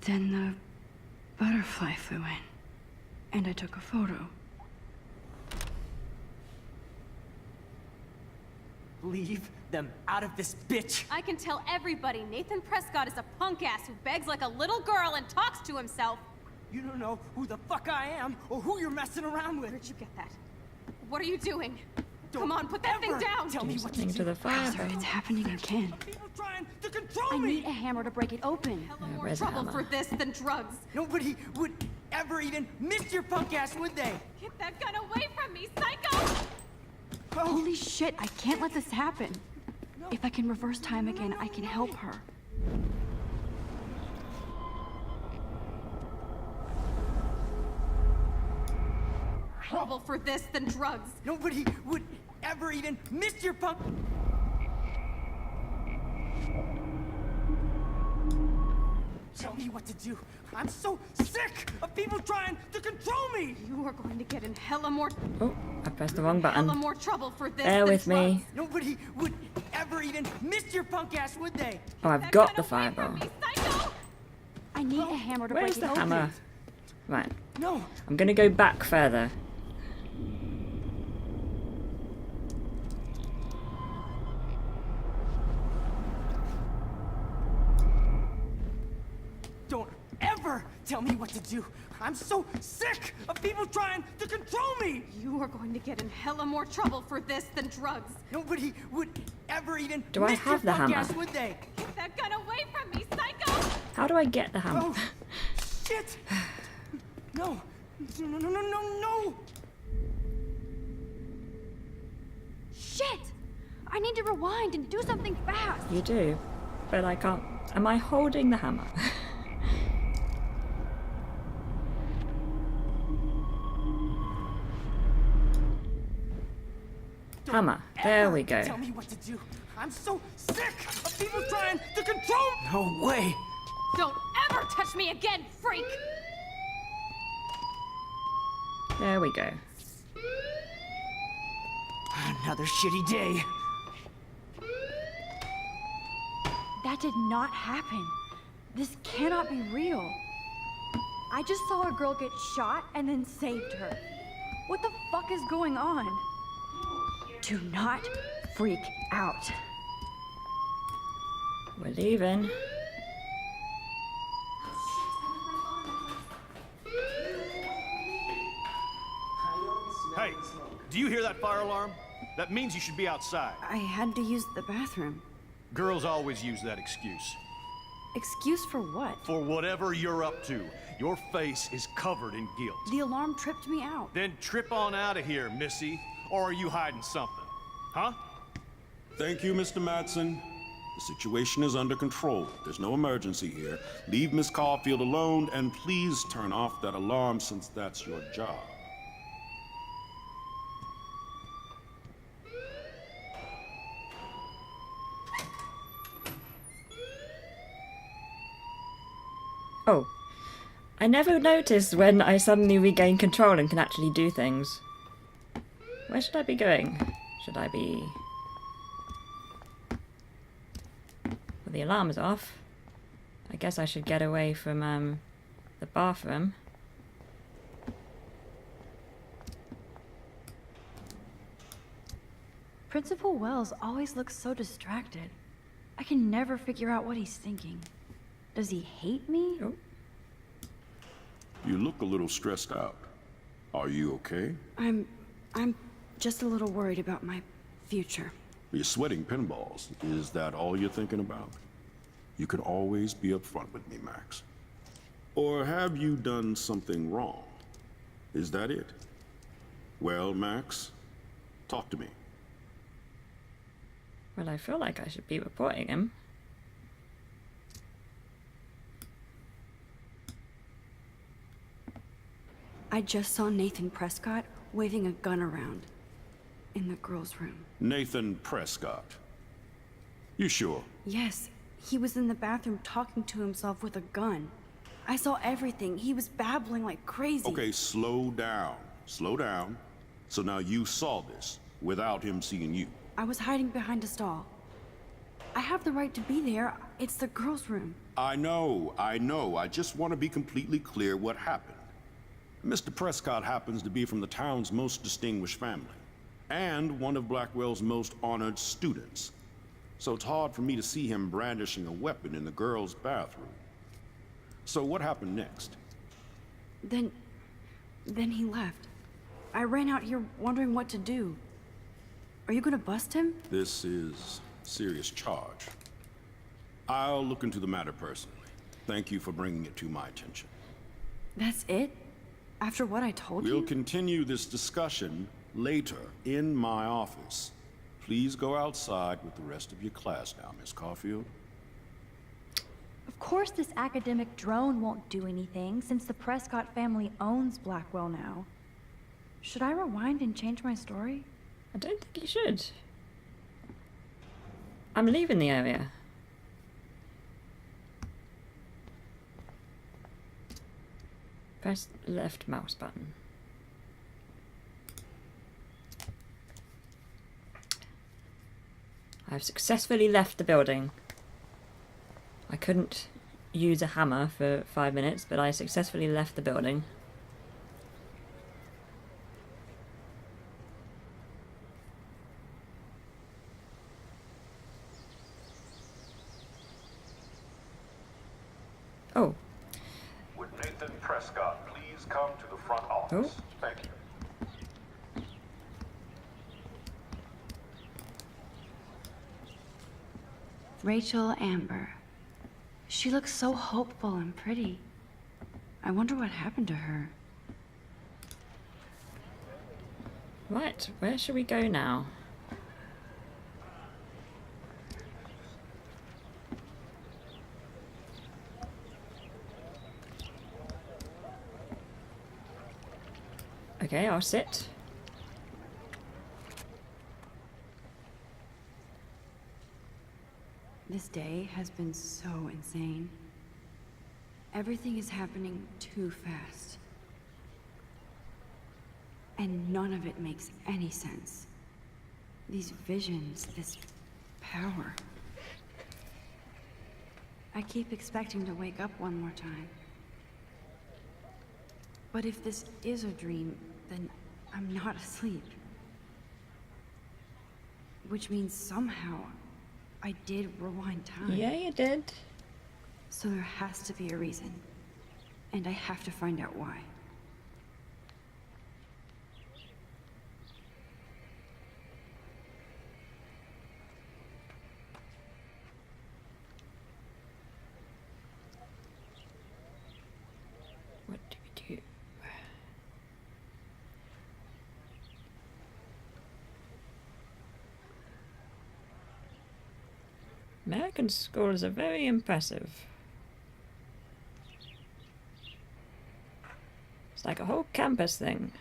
Then the butterfly flew in. And I took a photo. Leave them out of this bitch! I can tell everybody Nathan Prescott is a punk ass who begs like a little girl and talks to himself. You don't know who the fuck I am or who you're messing around with. Where'd you get that? What are you doing? Come on, put that thing ever down! Tell me Do what to something do. to the fire. It's happening again. People trying to control I me. need a hammer to break it open. Hella more where's the trouble hammer? for this than drugs. Nobody would ever even miss your punk ass, would they? Get that gun away from me, psycho! Holy shit, I can't let this happen. If I can reverse time again, I can help her. Trouble for this than drugs. Nobody would ever even miss your punk. Tell me what to do. I'm so sick of people trying to control me. You are going to get in hella more Oh, I pressed the wrong button. hella more trouble for this Bear than with drugs. me. Nobody would ever even miss your punk ass, would they? Oh, I've That got the gun away from fireball. me, psycho! I need a hammer to Where's break the it open. hammer? Right. No. I'm gonna go back further. Don't ever tell me what to do. I'm so sick of people trying to control me. You are going to get in hella more trouble for this than drugs. Nobody would ever even Do I miss have your the punk hammer? ass, would they? Get that gun away from me, psycho! How do I get the hammer? Oh, shit! No. No, no, no, no, no, no! Shit! I need to rewind and do something fast. You do, but I can't. Am I holding the hammer? Hammer. There we go. Tell me what to do. I'm so sick of people trying to control. No way. Don't ever touch me again, freak! There we go. Another shitty day. That did not happen. This cannot be real. I just saw a girl get shot and then saved her. What the fuck is going on? Do not freak out. We're leaving. Hey, do you hear that fire alarm? That means you should be outside. I had to use the bathroom. Girls always use that excuse. Excuse for what? For whatever you're up to, your face is covered in guilt. The alarm tripped me out. Then trip on out of here, Missy. Or are you hiding something? Huh? Thank you, Mr. Madsen. The situation is under control. There's no emergency here. Leave Miss Caulfield alone, and please turn off that alarm since that's your job. Oh. I never noticed when I suddenly regain control and can actually do things. Where should I be going? Should I be... Well, the alarm's off. I guess I should get away from, the bathroom. Principal Wells always looks so distracted. I can never figure out what he's thinking. Does he hate me? Oh. You look a little stressed out. Are you okay? I'm just a little worried about my future. You're sweating pinballs. Is that all you're thinking about? You can always be upfront with me, Max. Or have you done something wrong? Is that it? Well, Max, talk to me. Well, I feel like I should be reporting him. I just saw Nathan Prescott waving a gun around. in the girls' room. Nathan Prescott. You sure? Yes, he was in the bathroom talking to himself with a gun. I saw everything. He was babbling like crazy. Okay, slow down. Slow down. So now you saw this without him seeing you. I was hiding behind a stall. I have the right to be there. It's the girls' room. I know. I just want to be completely clear what happened. Mr. Prescott happens to be from the town's most distinguished family, and one of Blackwell's most honored students. So it's hard for me to see him brandishing a weapon in the girls' bathroom. So what happened next? Then he left. I ran out here wondering what to do. Are you gonna bust him? This is a serious charge. I'll look into the matter personally. Thank you for bringing it to my attention. That's it? After what I told you? We'll continue this discussion later in my office. Please go outside with the rest of your class now, Miss Caulfield. Of course this academic drone won't do anything, since the Prescott family owns Blackwell now. Should I rewind and change my story? I don't think you should. I'm leaving the area. Press left mouse button. I've successfully left the building. I couldn't use a hammer for 5 minutes, but I successfully left the building. Oh. Would Nathan Prescott please come to the front office? Oh. Thank you. Rachel Amber. She looks so hopeful and pretty. I wonder what happened to her. Right, where should we go now? Okay, I'll sit. This day has been so insane. Everything is happening too fast. And none of it makes any sense. These visions, this power. I keep expecting to wake up one more time. But if this is a dream, then I'm not asleep. Which means somehow I did rewind time. Yeah, you did. So there has to be a reason. And I have to find out why. What do we do? American schools are very impressive. It's like a whole campus thing.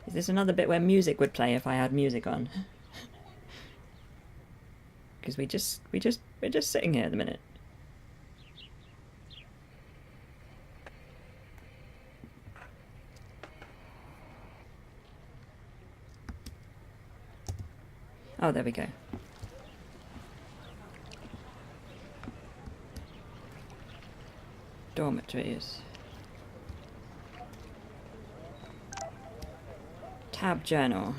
Is this another bit where music would play if I had music on? Because we're just sitting here at the minute. Oh, there we go. Dormitories. Tab journal.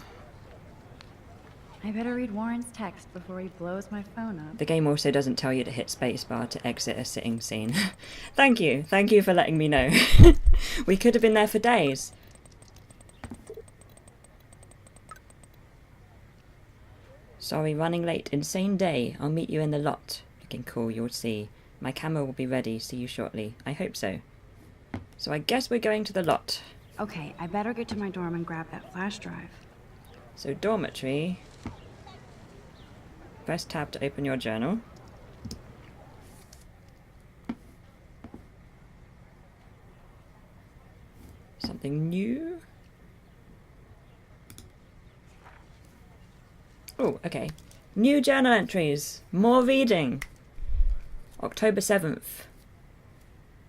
I better read Warren's text before he blows my phone up. The game also doesn't tell you to hit spacebar to exit a sitting scene. Thank you for letting me know. We could have been there for days. Sorry, running late. Insane day. I'll meet you in the lot. Looking cool, you'll see. My camera will be ready. See you shortly. I hope so. So I guess we're going to the lot. Okay, I better get to my dorm and grab that flash drive. So dormitory. Press tab to open your journal. Something new. Oh, okay. New journal entries. More reading. October 7th.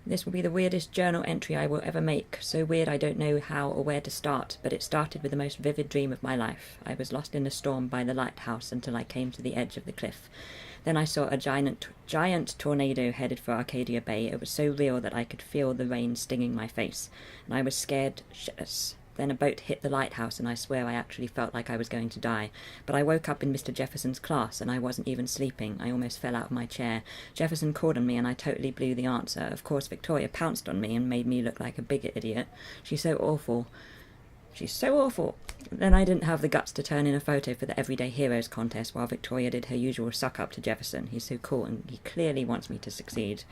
This will be the weirdest journal entry I will ever make. So weird I don't know how or where to start, but it started with the most vivid dream of my life. I was lost in a storm by the lighthouse until I came to the edge of the cliff. Then I saw a giant tornado headed for Arcadia Bay. It was so real that I could feel the rain stinging my face, and I was scared shitless. Then a boat hit the lighthouse, and I swear I actually felt like I was going to die. But I woke up in Mr. Jefferson's class, and I wasn't even sleeping. I almost fell out of my chair. Jefferson called on me, and I totally blew the answer. Of course, Victoria pounced on me and made me look like a big idiot. She's so awful. She's so awful. Then I didn't have the guts to turn in a photo for the Everyday Heroes contest while Victoria did her usual suck-up to Jefferson. He's so cool, and he clearly wants me to succeed.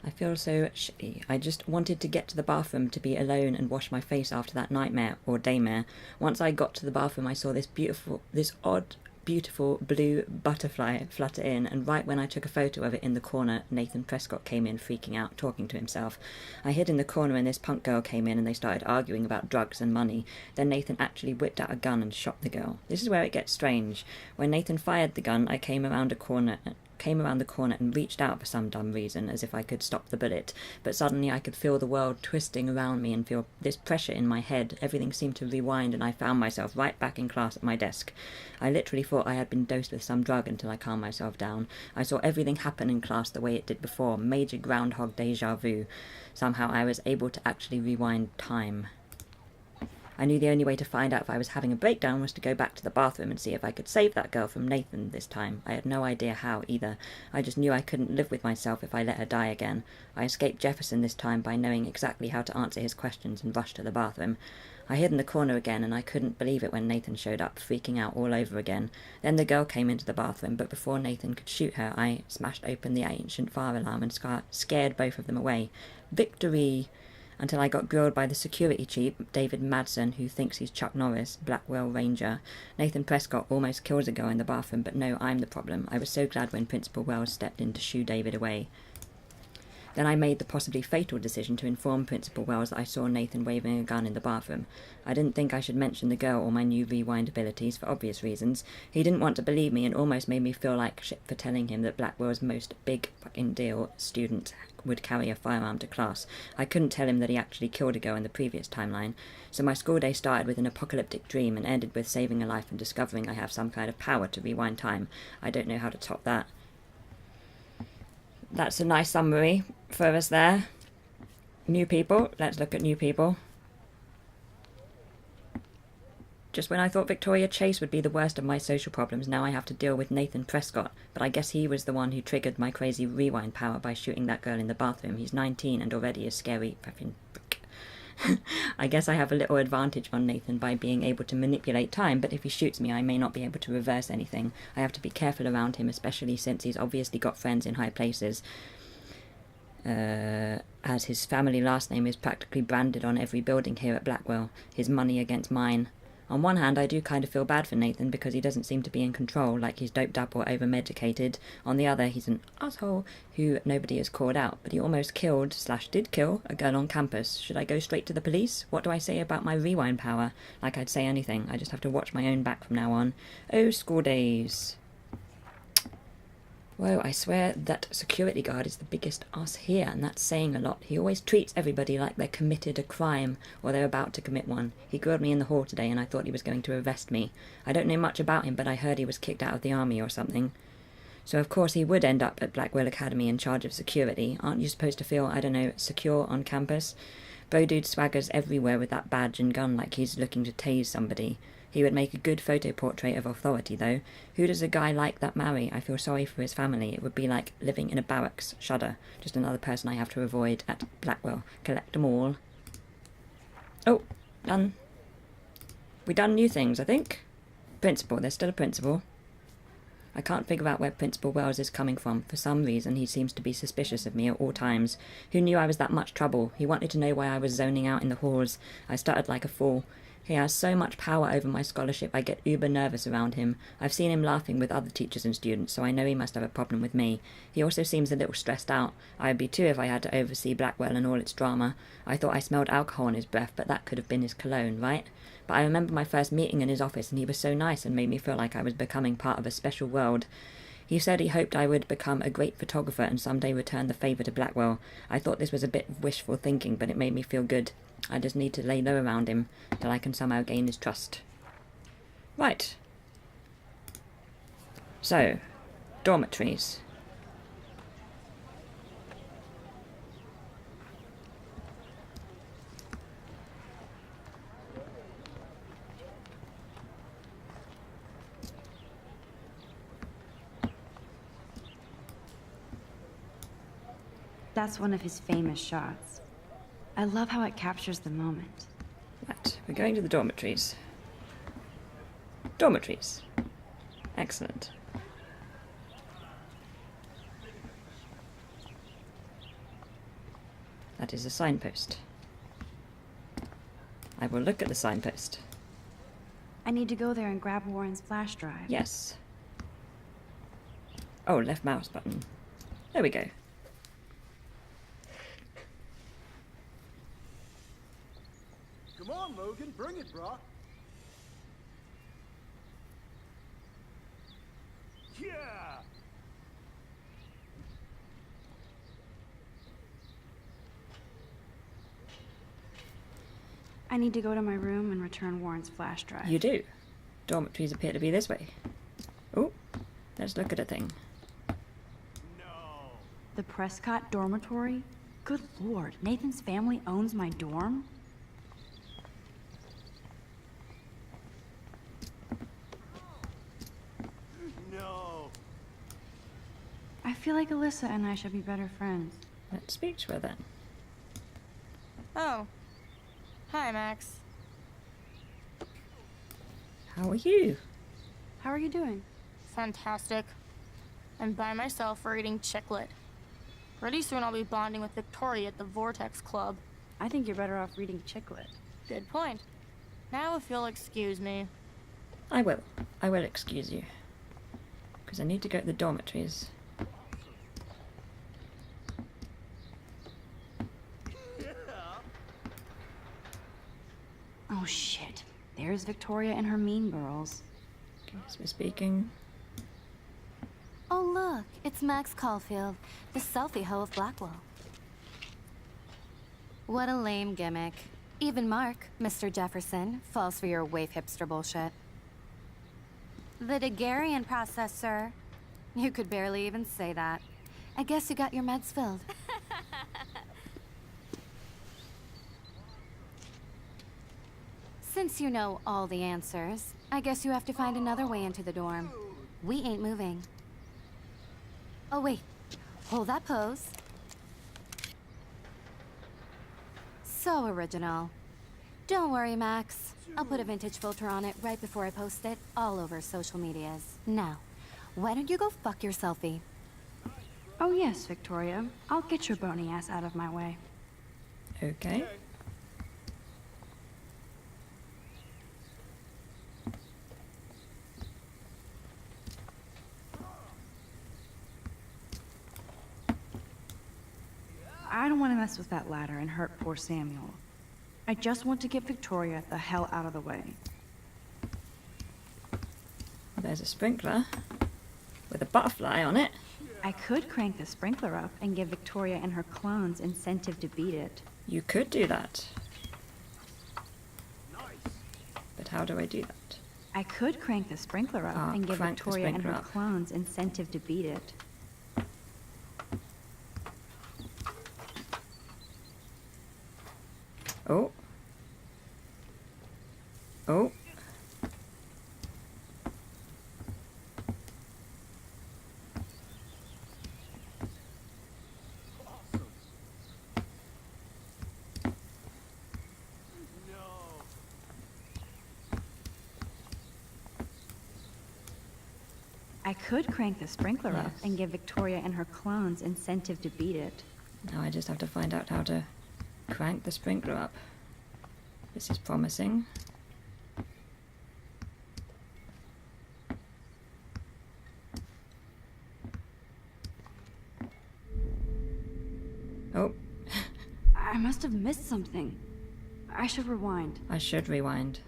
I feel so shitty. I just wanted to get to the bathroom to be alone and wash my face after that nightmare, or daymare. Once I got to the bathroom, I saw this odd, beautiful blue butterfly flutter in, and right when I took a photo of it in the corner, Nathan Prescott came in freaking out, talking to himself. I hid in the corner and this punk girl came in and they started arguing about drugs and money. Then Nathan actually whipped out a gun and shot the girl. This is where it gets strange. When Nathan fired the gun, I came around the corner and reached out for some dumb reason, as if I could stop the bullet. But suddenly I could feel the world twisting around me and feel this pressure in my head. Everything seemed to rewind and I found myself right back in class at my desk. I literally thought I had been dosed with some drug until I calmed myself down. I saw everything happen in class the way it did before. Major groundhog deja vu. Somehow I was able to actually rewind time. I knew the only way to find out if I was having a breakdown was to go back to the bathroom and see if I could save that girl from Nathan this time. I had no idea how either. I just knew I couldn't live with myself if I let her die again. I escaped Jefferson this time by knowing exactly how to answer his questions and rushed to the bathroom. I hid in the corner again and I couldn't believe it when Nathan showed up, freaking out all over again. Then the girl came into the bathroom, but before Nathan could shoot her, I smashed open the ancient fire alarm and scared both of them away. Victory! Until I got grilled by the security chief, David Madsen, who thinks he's Chuck Norris, Blackwell Ranger. Nathan Prescott almost kills a girl in the bathroom, but no, I'm the problem. I was so glad when Principal Wells stepped in to shoo David away. Then I made the possibly fatal decision to inform Principal Wells that I saw Nathan waving a gun in the bathroom. I didn't think I should mention the girl or my new rewind abilities for obvious reasons. He didn't want to believe me and almost made me feel like shit for telling him that Blackwell's most big fucking deal student would carry a firearm to class. I couldn't tell him that he actually killed a girl in the previous timeline. So my school day started with an apocalyptic dream and ended with saving a life and discovering I have some kind of power to rewind time. I don't know how to top that. That's a nice summary for us there. New people. Let's look at new people. Just when I thought Victoria Chase would be the worst of my social problems, now I have to deal with Nathan Prescott. But I guess he was the one who triggered my crazy rewind power by shooting that girl in the bathroom. He's 19 and already a scary fucking prick. I guess I have a little advantage on Nathan by being able to manipulate time, but if he shoots me I may not be able to reverse anything. I have to be careful around him, especially since he's obviously got friends in high places. As his family last name is practically branded on every building here at Blackwell. His money against mine. On one hand, I do kind of feel bad for Nathan because he doesn't seem to be in control, like he's doped up or over-medicated. On the other, he's an asshole who nobody has called out, but he almost did kill a girl on campus. Should I go straight to the police? What do I say about my rewind power? Like I'd say anything. I just have to watch my own back from now on. Oh, school days. Whoa, I swear that security guard is the biggest ass here, and that's saying a lot. He always treats everybody like they're committed a crime, or they're about to commit one. He grilled me in the hall today, and I thought he was going to arrest me. I don't know much about him, but I heard he was kicked out of the army or something. So of course he would end up at Blackwell Academy in charge of security. Aren't you supposed to feel, I don't know, secure on campus? Bro dude swaggers everywhere with that badge and gun like he's looking to tase somebody. He would make a good photo portrait of authority, though. Who does a guy like that marry? I feel sorry for his family. It would be like living in a barracks. Shudder. Just another person I have to avoid at Blackwell. Collect them all. Oh, done. We done new things, I think. Principal. There's still a principal. I can't figure out where Principal Wells is coming from. For some reason, he seems to be suspicious of me at all times. Who knew I was that much trouble? He wanted to know why I was zoning out in the halls. I stuttered like a fool. He has so much power over my scholarship, I get uber nervous around him. I've seen him laughing with other teachers and students, so I know he must have a problem with me. He also seems a little stressed out. I would be too if I had to oversee Blackwell and all its drama. I thought I smelled alcohol in his breath, but that could have been his cologne, right? But I remember my first meeting in his office, and he was so nice and made me feel like I was becoming part of a special world. He said he hoped I would become a great photographer and someday return the favour to Blackwell. I thought this was a bit of wishful thinking, but it made me feel good. I just need to lay low around him till I can somehow gain his trust. Right. So, dormitories. That's one of his famous shots. I love how it captures the moment. Right, we're going to the dormitories. Dormitories. Excellent. That is a signpost. I will look at the signpost. I need to go there and grab Warren's flash drive. Yes. Oh, left mouse button. There we go. Come on, Logan, bring it, brah. Yeah! I need to go to my room and return Warren's flash drive. You do. Dormitories appear to be this way. Oh, let's look at a thing. No! The Prescott dormitory? Good lord, Nathan's family owns my dorm? No! I feel like Alyssa and I should be better friends. Let's speak to her then. Oh. Hi, Max. How are you? How are you doing? Fantastic. I'm by myself reading Chicklet. Pretty soon I'll be bonding with Victoria at the Vortex Club. I think you're better off reading Chicklet. Good point. Now if you'll excuse me. I will. I will excuse you. Because I need to go to the dormitories. Oh shit. There's Victoria and her mean girls. Guess we're speaking. Oh, look, it's Max Caulfield, the selfie hoe of Blackwell. What a lame gimmick. Even Mark, Mr. Jefferson, falls for your wave hipster bullshit. The Daguerrean process, sir. You could barely even say that. I guess you got your meds filled. Since you know all the answers, I guess you have to find another way into the dorm. We ain't moving. Oh, wait. Hold that pose. So original. Don't worry, Max. I'll put a vintage filter on it right before I post it all over social medias. Now, why don't you go fuck your selfie? Oh yes, Victoria. I'll get your bony ass out of my way. Okay. I don't want to mess with that ladder and hurt poor Samuel. I just want to get Victoria the hell out of the way. There's a sprinkler with a butterfly on it. I could crank the sprinkler up and give Victoria and her clones incentive to beat it. You could do that. But how do I do that? I could crank the sprinkler up and give crank the Victoria and her sprinkler up. clones incentive to beat it. Oh. Oh. I could crank the sprinkler up Yes. and give Victoria and her clones incentive to beat it. Now I just have to find out how to crank the sprinkler up. This is promising. Oh. I must have missed something. I should rewind. I should rewind.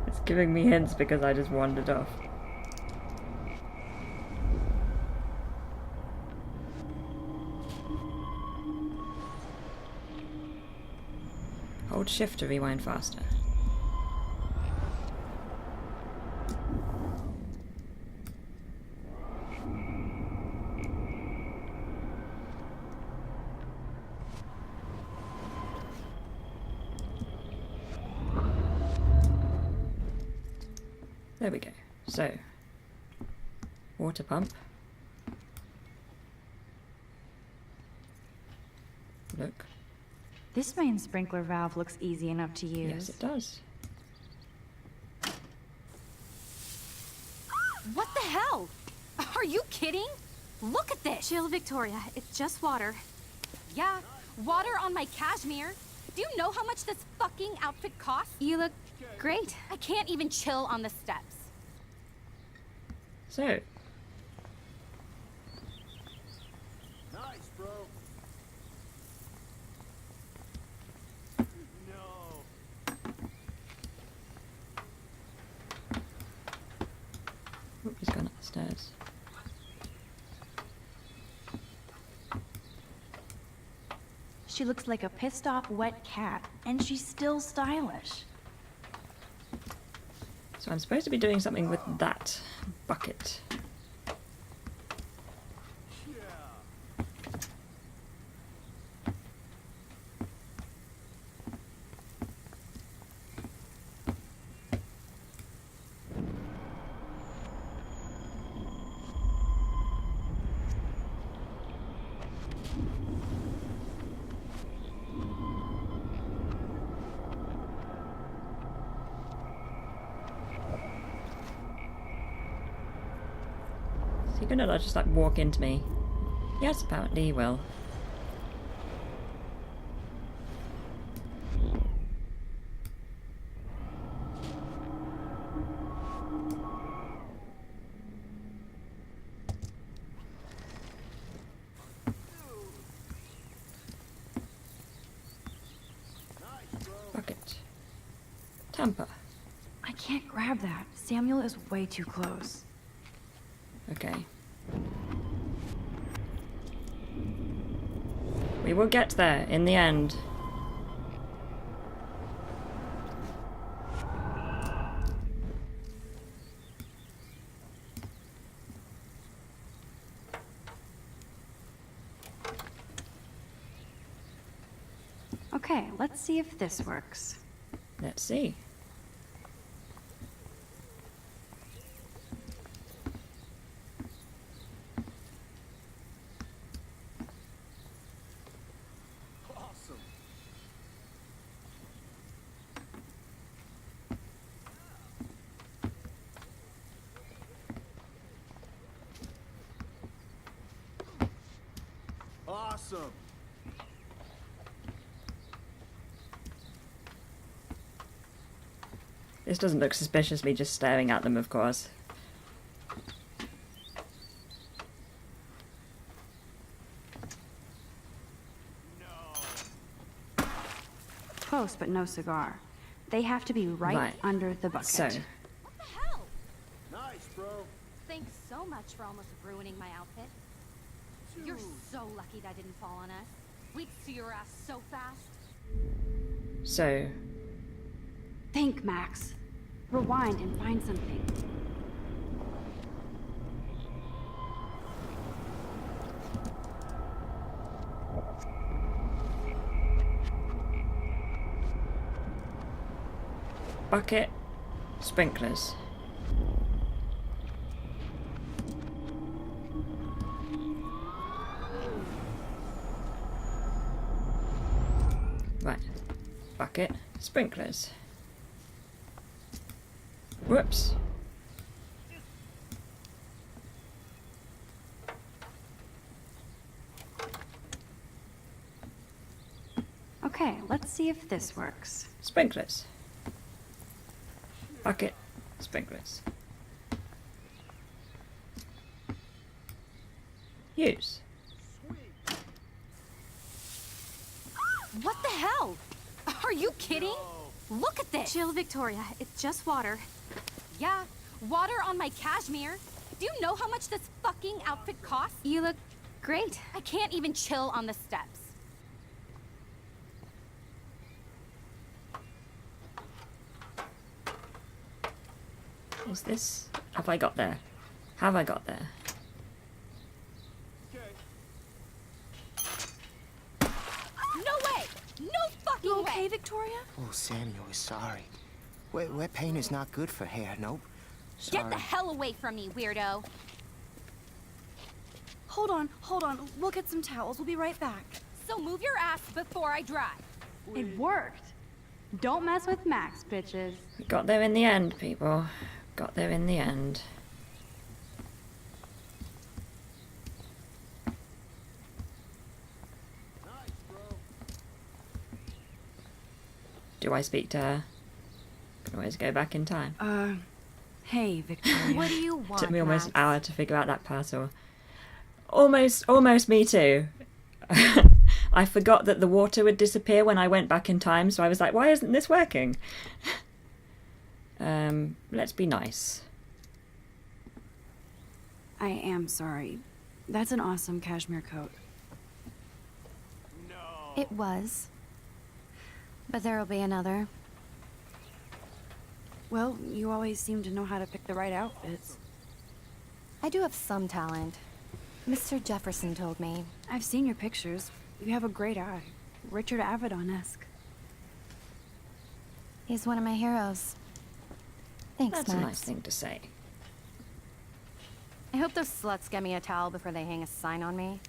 It's giving me hints because I just wandered off. Hold shift to rewind faster. There we go. So, water pump. Look. This main sprinkler valve looks easy enough to use. Yes, it does. What the hell? Are you kidding? Look at this! Chill, Victoria. It's just water. Yeah, water on my cashmere. Do you know how much this fucking outfit costs? You look great. I can't even chill on the steps. So. Nice, bro. No. Oh, he's gone upstairs. She looks like a pissed off wet cat, and she's still stylish. So I'm supposed to be doing something with that bucket. Is he gonna just like walk into me? Yes, apparently he will. Bucket. Tamper. I can't grab that. Samuel is way too close. Okay. We will get there in the end. Okay, let's see if this works. Let's see. Awesome. Awesome. This doesn't look suspicious, me just staring at them, of course. Close, but no cigar. They have to be right under the bucket. So, What the hell? Nice, bro. Thanks so much for almost ruining my outfit. You're so lucky that didn't fall on us. We'd see your ass so fast. so, Think, Max. Rewind and find something. bucket, sprinklers. Right, bucket, sprinklers. Whoops. Okay, let's see if this works. Sprinklers. Bucket, sprinklers. Use. What the hell? Are you kidding? Look at this! Chill, Victoria. It's just water. Yeah, water on my cashmere. Do you know how much this fucking outfit costs? You look great. I can't even chill on the steps. Is this... Have I got there? Have I got there? No way! No fucking You way! okay, Victoria? Oh, Samuel is sorry. Wet paint is not good for hair, nope. Sorry. Get the hell away from me, weirdo! Hold on. We'll get some towels. We'll be right back. So move your ass before I drive. It worked. Don't mess with Max, bitches. We got there in the end, people. Got there in the end. Do I speak to her? Can always go back in time. Hey, Victoria. What do you want, Took me almost an Max? hour to figure out that parcel. Almost me too. I forgot that the water would disappear when I went back in time, so I was like, why isn't this working? Let's be nice. I am sorry. That's an awesome cashmere coat. It was. But there'll be another. Well, you always seem to know how to pick the right outfits. I do have some talent. Mr. Jefferson told me. I've seen your pictures. You have a great eye. Richard Avedon-esque. He's one of my heroes. Thanks, That's Max. a nice thing to say. I hope those sluts get me a towel before they hang a sign on me.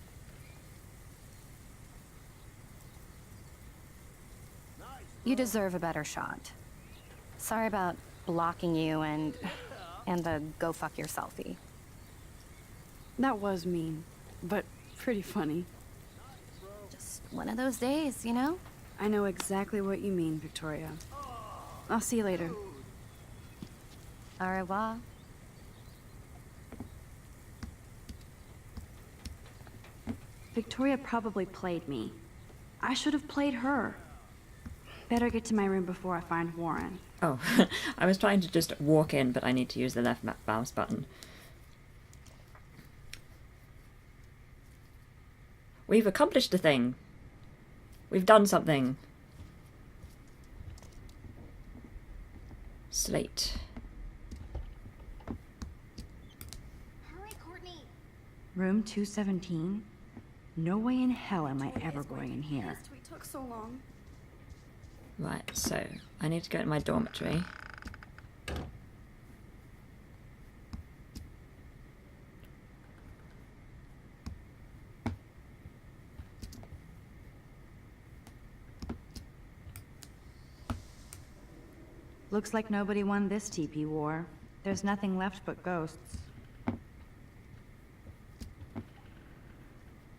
You deserve a better shot. Sorry about blocking you and the go fuck your selfie. That was mean, but pretty funny. Just one of those days, you know? I know exactly what you mean, Victoria. I'll see you later. Au revoir. Victoria probably played me. I should have played her. Better get to my room before I find Warren. Oh, I was trying to just walk in, but I need to use the left mouse button. We've accomplished a thing. We've done something. Slate. Hurry, Courtney! Room 217? No way in hell am I ever going in here. We took so long. Right, so I need to go to my dormitory. Looks like nobody won this TP war. There's nothing left but ghosts.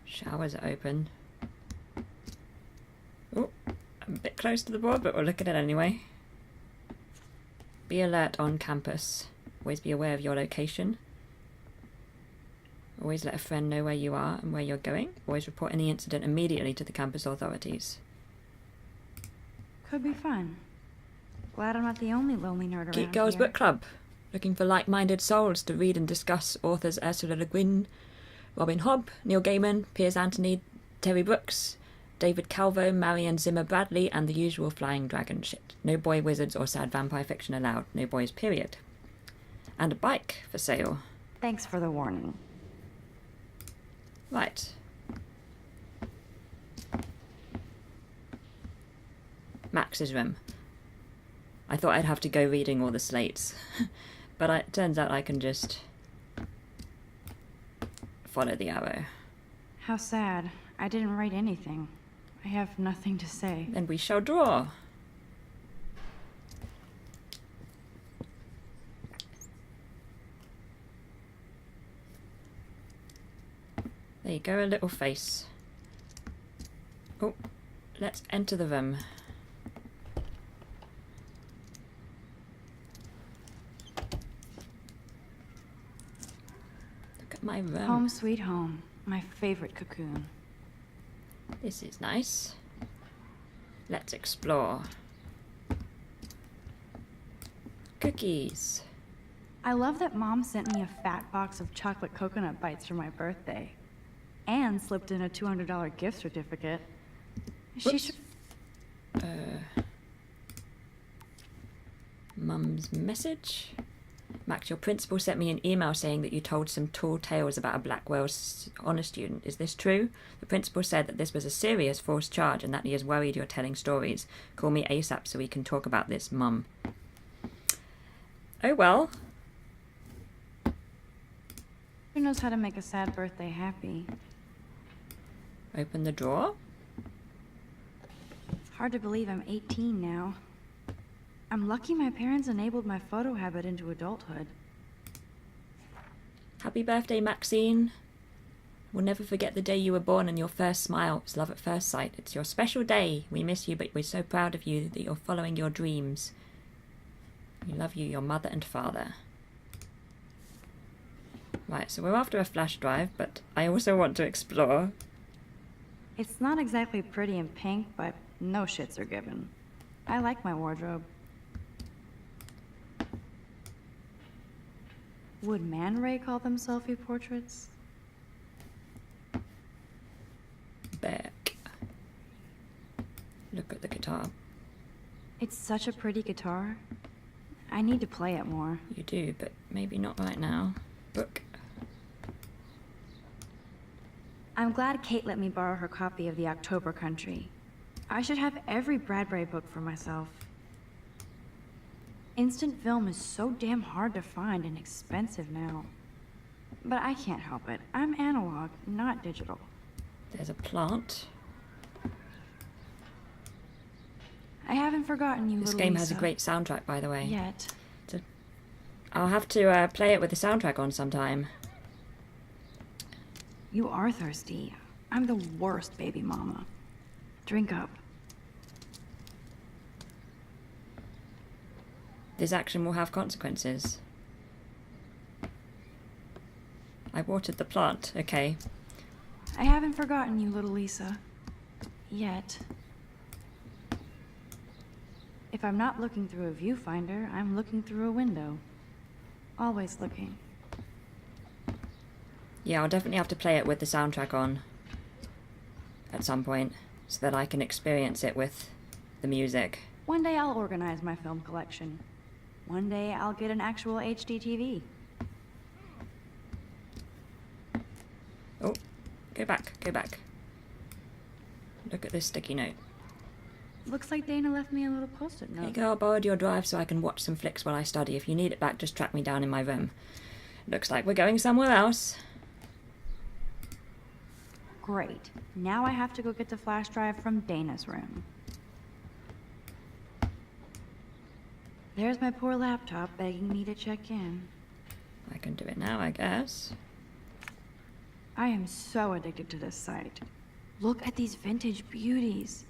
Showers are open. Oh, I'm a bit close to the board, but we'll look at it anyway. Be alert on campus. Always be aware of your location. Always let a friend know where you are and where you're going. Always report any incident immediately to the campus authorities. Could be fun. Glad I'm not the only lonely nerd around Geek Girls here. Book Club. Looking for like-minded souls to read and discuss authors Ursula Le Guin, Robin Hobb, Neil Gaiman, Piers Anthony, Terry Brooks, David Calvo, Marion Zimmer Bradley, and the usual flying dragon shit. No boy wizards or sad vampire fiction allowed. No boys, period. And a bike for sale. Thanks for the warning. Right. Max's room. I thought I'd have to go reading all the slates, but it turns out I can just follow the arrow. How sad. I didn't write anything. I have nothing to say. Then we shall draw. There you go, a little face. Oh, let's enter the room. Look at my room. Home sweet home. My favorite cocoon. This is nice. Let's explore. Cookies. I love that Mom sent me a fat box of chocolate coconut bites for my birthday. And slipped in a $200 gift certificate. She should... Mum's message. Max, your principal sent me an email saying that you told some tall tales about a Blackwell honor student. Is this true? The principal said that this was a serious false charge and that he is worried you're telling stories. Call me ASAP so we can talk about this, Mum. Oh well. Who knows how to make a sad birthday happy? Open the drawer. Hard to believe I'm 18 now. I'm lucky my parents enabled my photo habit into adulthood. Happy birthday, Maxine. We'll never forget the day you were born and your first smile. It's love at first sight. It's your special day. We miss you, but we're so proud of you that you're following your dreams. We love you, your mother and father. Right, so we're after a flash drive, but I also want to explore. It's not exactly pretty and pink, but no shits are given. I like my wardrobe. Would Man Ray call them selfie portraits? Back. Look at the guitar. It's such a pretty guitar. I need to play it more. You do, but maybe not right now. Book. I'm glad Kate let me borrow her copy of The October Country. I should have every Bradbury book for myself. Instant film is so damn hard to find and expensive now. But I can't help it. I'm analog, not digital. There's a plant. I haven't forgotten you, This little game Lisa. has a great soundtrack, by the way. Yet. I'll have to play it with the soundtrack on sometime. You are thirsty. I'm the worst baby mama. Drink up. This action will have consequences. I watered the plant, okay. I haven't forgotten you, little Lisa. Yet. If I'm not looking through a viewfinder, I'm looking through a window. Always looking. Yeah, I'll definitely have to play it with the soundtrack on at some point so that I can experience it with the music. One day I'll organize my film collection. One day I'll get an actual HD TV. Oh, go back, go back. Look at this sticky note. Looks like Dana left me a little post-it note. Hey girl, borrowed your drive so I can watch some flicks while I study. If you need it back, just track me down in my room. Looks like we're going somewhere else. Great. Now I have to go get the flash drive from Dana's room. There's my poor laptop begging me to check in. I can do it now, I guess. I am so addicted to this site. Look at these vintage beauties.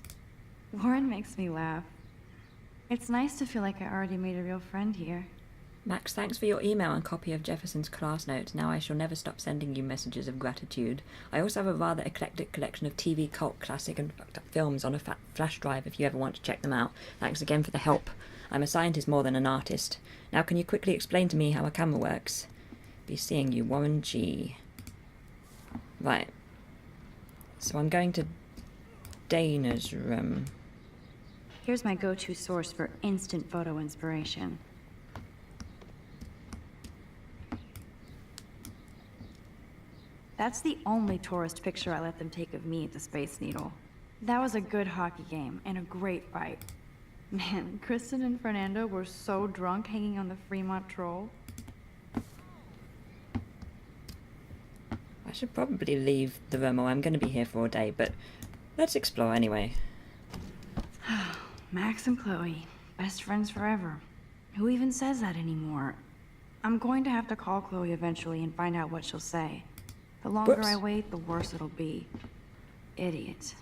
Warren makes me laugh. It's nice to feel like I already made a real friend here. Max, thanks for your email and copy of Jefferson's class notes. Now I shall never stop sending you messages of gratitude. I also have a rather eclectic collection of TV, cult, classic and fucked up films on a flash drive if you ever want to check them out. Thanks again for the help. I'm a scientist more than an artist. Now can you quickly explain to me how a camera works? Be seeing you, Warren G. Right. So I'm going to Dana's room. Here's my go-to source for instant photo inspiration. That's the only tourist picture I let them take of me at the Space Needle. That was a good hockey game and a great fight. Man, Kristen and Fernando were so drunk hanging on the Fremont Troll. I should probably leave the room or I'm going to be here for a day, but let's explore anyway. Max and Chloe, best friends forever. Who even says that anymore? I'm going to have to call Chloe eventually and find out what she'll say. The longer Whoops. I wait, the worse it'll be. Idiot.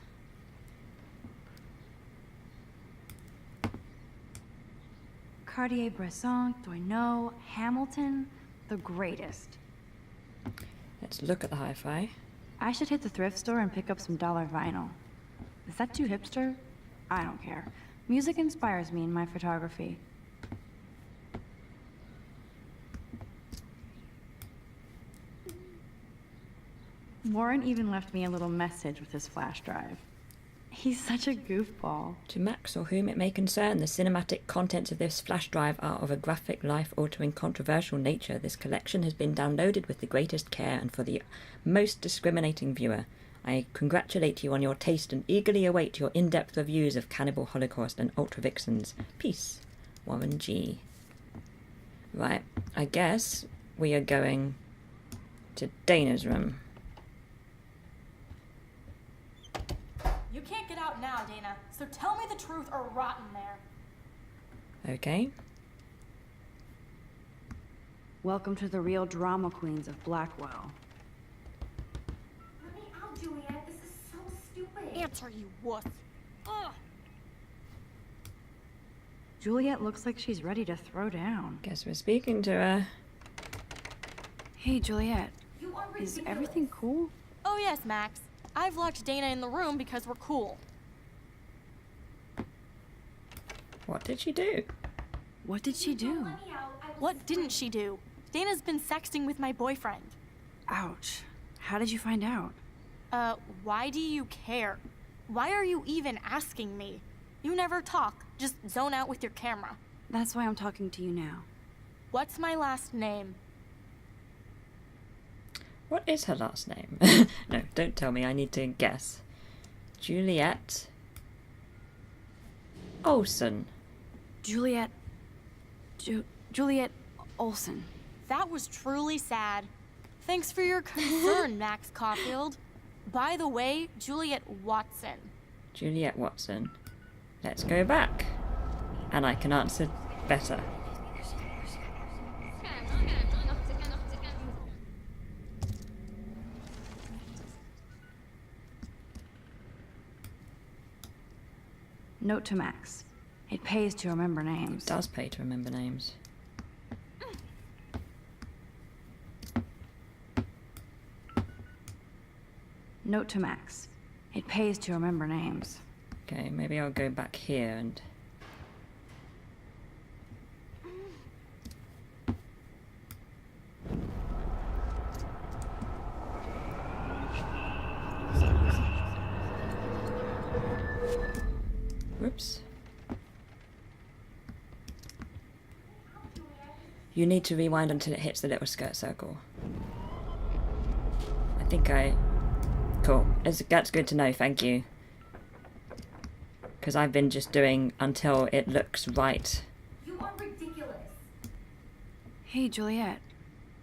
Cartier-Bresson, Doisneau, Hamilton, the greatest. Let's look at the hi-fi. I should hit the thrift store and pick up some dollar vinyl. Is that too hipster? I don't care. Music inspires me in my photography. Warren even left me a little message with his flash drive. He's such a goofball. To Max or whom it may concern, the cinematic contents of this flash drive are of a graphic, life-altering, controversial nature. This collection has been downloaded with the greatest care and for the most discriminating viewer. I congratulate you on your taste and eagerly await your in-depth reviews of Cannibal Holocaust and Ultra Vixens. Peace. Warren G. Right, I guess we are going to Dana's room. You can't get out now, Dana, so tell me the truth or rot in there. Okay. Welcome to the real drama queens of Blackwell. Let me out, Juliet. This is so stupid. Answer, you wuss. Ugh. Juliet looks like she's ready to throw down. Guess we're speaking to her. Hey, Juliet. You are Is ridiculous. everything cool? Oh yes, Max. I've locked Dana in the room because we're cool. What did she do? What did she do? Let me out. I will What didn't she do? Dana's been sexting with my boyfriend. Ouch. How did you find out? Why do you care? Why are you even asking me? You never talk, just zone out with your camera. That's why I'm talking to you now. What's my last name? What is her last name? No, don't tell me. I need to guess. Juliet Olsen. Juliet... Juliet Olsen. That was truly sad. Thanks for your concern, Max Caulfield. By the way, Juliet Watson. Juliet Watson. Let's go back. And I can answer better. Note to Max. It pays to remember names. It does pay to remember names. Note to Max. It pays to remember names. Okay, maybe I'll go back here and... Whoops. You need to rewind until it hits the little skirt circle. I think I... Cool. That's good to know, thank you. Because I've been just doing until it looks right. You are ridiculous. Hey, Juliet.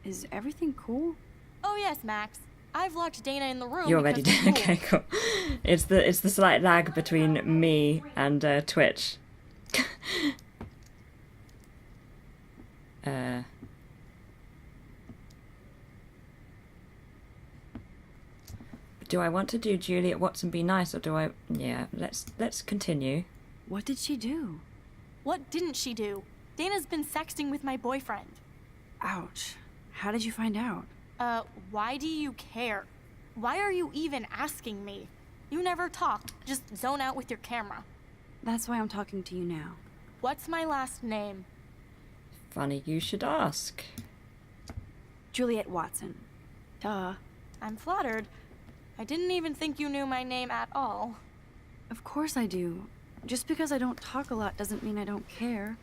Is everything cool? Oh yes, Max. I've locked Dana in the room. You're ready because to... we're cool. Okay, cool. It's the slight lag between me and Twitch. Do I want to do Juliet Watson Be Nice, or do I... Yeah, let's continue. What did she do? What didn't she do? Dana's been sexting with my boyfriend. Ouch. How did you find out? Why do you care? Why are you even asking me? You never talk, just zone out with your camera. That's why I'm talking to you now. What's my last name? Funny you should ask. Juliet Watson. Duh. I'm flattered. I didn't even think you knew my name at all. Of course I do. Just because I don't talk a lot doesn't mean I don't care.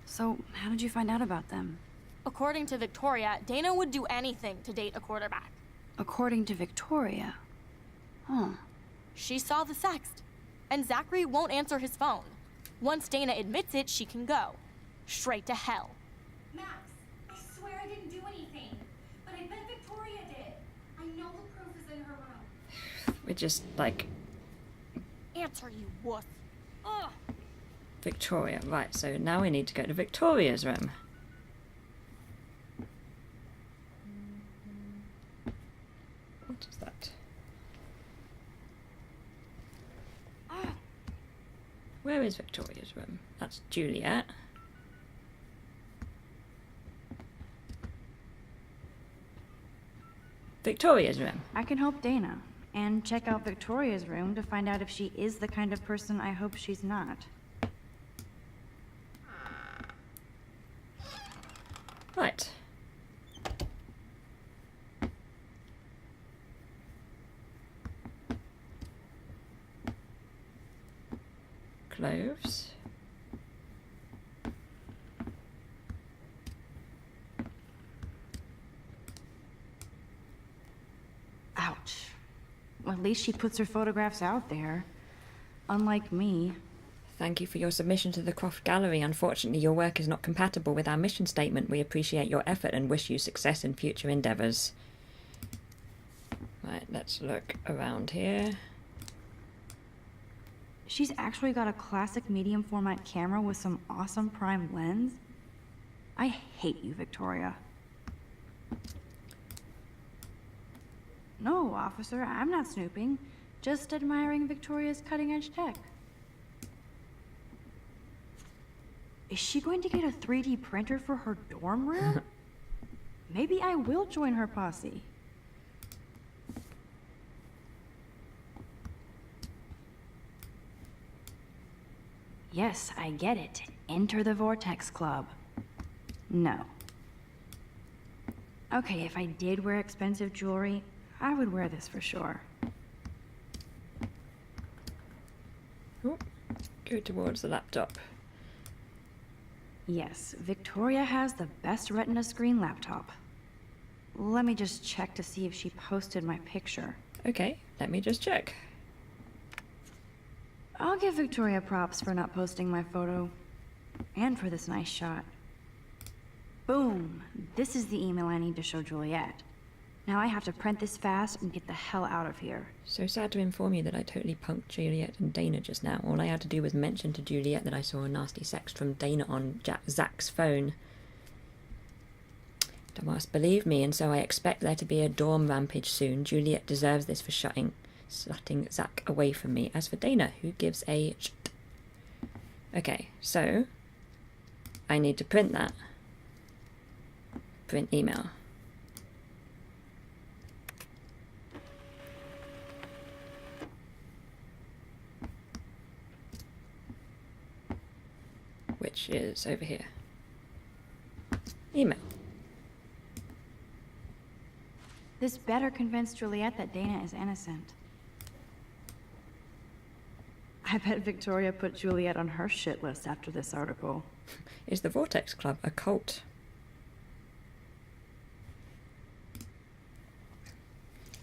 So, how did you find out about them? According to Victoria, Dana would do anything to date a quarterback. According to Victoria. Huh. She saw the sext, and Zachary won't answer his phone. Once Dana admits it, she can go. Straight to hell. Max, I swear I didn't do anything. But I bet Victoria did. I know the proof is in her room. We're just, like... Answer, you wuss. Ugh. Victoria. Right, so now we need to go to Victoria's room. What is that? Where is Victoria's room? That's Juliet. Victoria's room. I can help Dana. and check out Victoria's room to find out if she is the kind of person I hope she's not. Right. Cloves. Ouch. Well, at least she puts her photographs out there. Unlike me. Thank you for your submission to the Croft Gallery. Unfortunately, your work is not compatible with our mission statement. We appreciate your effort and wish you success in future endeavours. Right, let's look around here. She's actually got a classic medium format camera with some awesome prime lens. I hate you, Victoria. No, officer, I'm not snooping. Just admiring Victoria's cutting-edge tech. Is she going to get a 3D printer for her dorm room? Maybe I will join her posse. Yes, I get it. Enter the Vortex Club. No. Okay, if I did wear expensive jewelry, I would wear this for sure. Ooh, go towards the laptop. Yes, Victoria has the best Retina screen laptop. Let me just check to see if she posted my picture. Okay, let me just check. I'll give Victoria props for not posting my photo. And for this nice shot. Boom! This is the email I need to show Juliet. Now I have to print this fast and get the hell out of here. So sad to inform you that I totally punked Juliet and Dana just now. All I had to do was mention to Juliet that I saw a nasty sext from Dana on Zach's phone. Dumbass believed me, and so I expect there to be a dorm rampage soon. Juliet deserves this for slutting Zach away from me. As for Dana, who gives a shit? Okay, so I need to print that. Print email. Which is over here. Email. This better convince Juliet that Dana is innocent. I bet Victoria put Juliet on her shit list after this article. Is the Vortex Club a cult?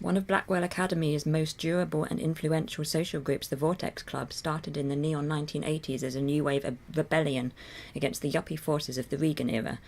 One of Blackwell Academy's most durable and influential social groups, the Vortex Club, started in the neon 1980s as a new wave of rebellion against the yuppie forces of the Reagan era.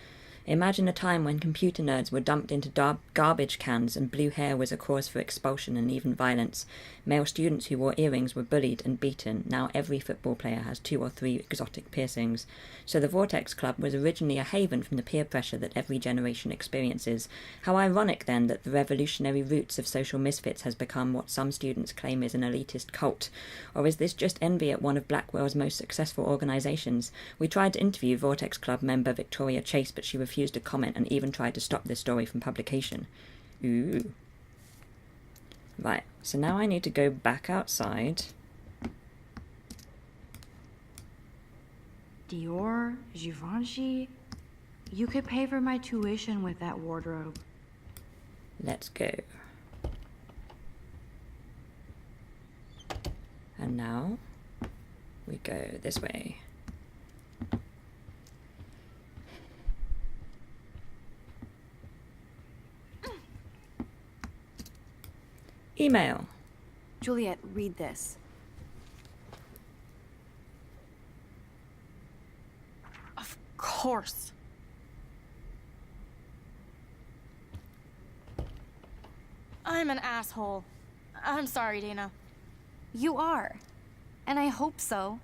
Imagine a time when computer nerds were dumped into garbage cans and blue hair was a cause for expulsion and even violence. Male students who wore earrings were bullied and beaten. Now every football player has 2 or 3 exotic piercings. So the Vortex Club was originally a haven from the peer pressure that every generation experiences. How ironic, then, that the revolutionary roots of social misfits has become what some students claim is an elitist cult. Or is this just envy at one of Blackwell's most successful organisations? We tried to interview Vortex Club member Victoria Chase, but she refused to comment and even tried to stop the story from publication. Ooh. Right, so now I need to go back outside. Dior, Givenchy. You could pay for my tuition with that wardrobe. Let's go. And now we go this way. Email. Juliet, read this. Of course. I'm an asshole. I'm sorry, Dana. You are. And I hope so.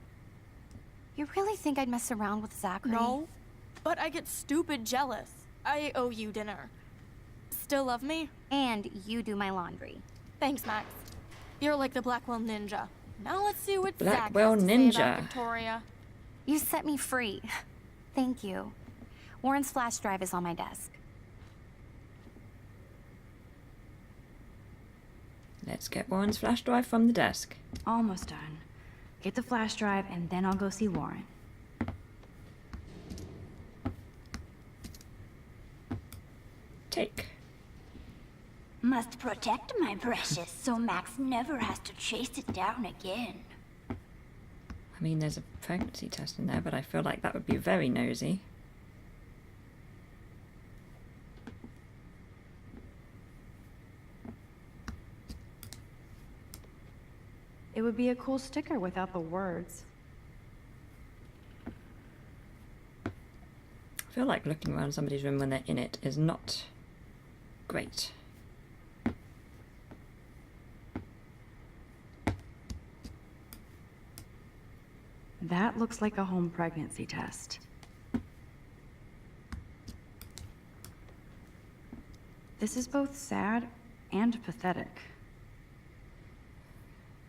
You really think I'd mess around with Zachary? No, but I get stupid jealous. I owe you dinner. Still love me? And you do my laundry. Thanks, Max. You're like the Blackwell Ninja. Now let's see what Blackwell Zach has to say Ninja. about Victoria. You set me free. Thank you. Warren's flash drive is on my desk. Let's get Warren's flash drive from the desk. Almost done. Get the flash drive, and then I'll go see Warren. Take. Must protect my precious so Max never has to chase it down again. I mean, there's a pregnancy test in there, but I feel like that would be very nosy. It would be a cool sticker without the words. I feel like looking around somebody's room when they're in it is not great. That looks like a home pregnancy test. This is both sad and pathetic.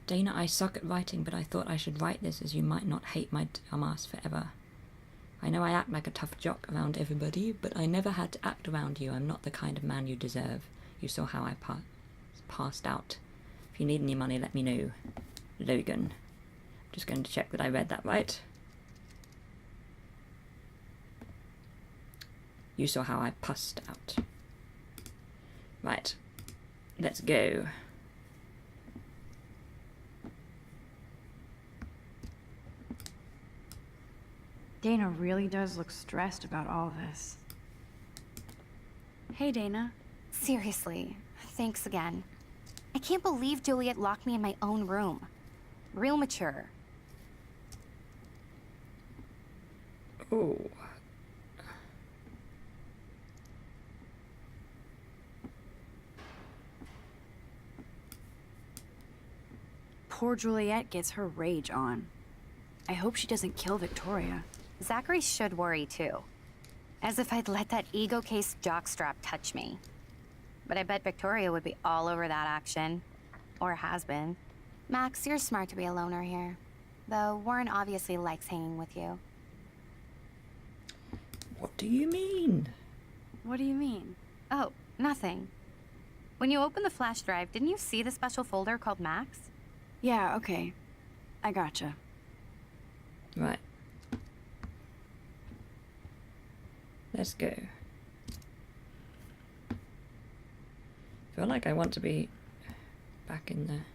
Dana, I suck at writing, but I thought I should write this as you might not hate my dumbass forever. I know I act like a tough jock around everybody, but I never had to act around you. I'm not the kind of man you deserve. You saw how I passed out. If you need any money, let me know. Logan. Just going to check that I read that right. You saw how I passed out. Right. Let's go. Dana really does look stressed about all this. Hey, Dana. Seriously, thanks again. I can't believe Juliet locked me in my own room. Real mature. Oh. Poor Juliet gets her rage on. I hope she doesn't kill Victoria. Zachary should worry too. As if I'd let that ego-cased jockstrap touch me. But I bet Victoria would be all over that action. Or has been. Max, you're smart to be a loner here. Though Warren obviously likes hanging with you. What do you mean? What do you mean? Oh, nothing. When you opened the flash drive, didn't you see the special folder called Max? Yeah, okay. I gotcha. Right. Let's go. Feel like I want to be back in there.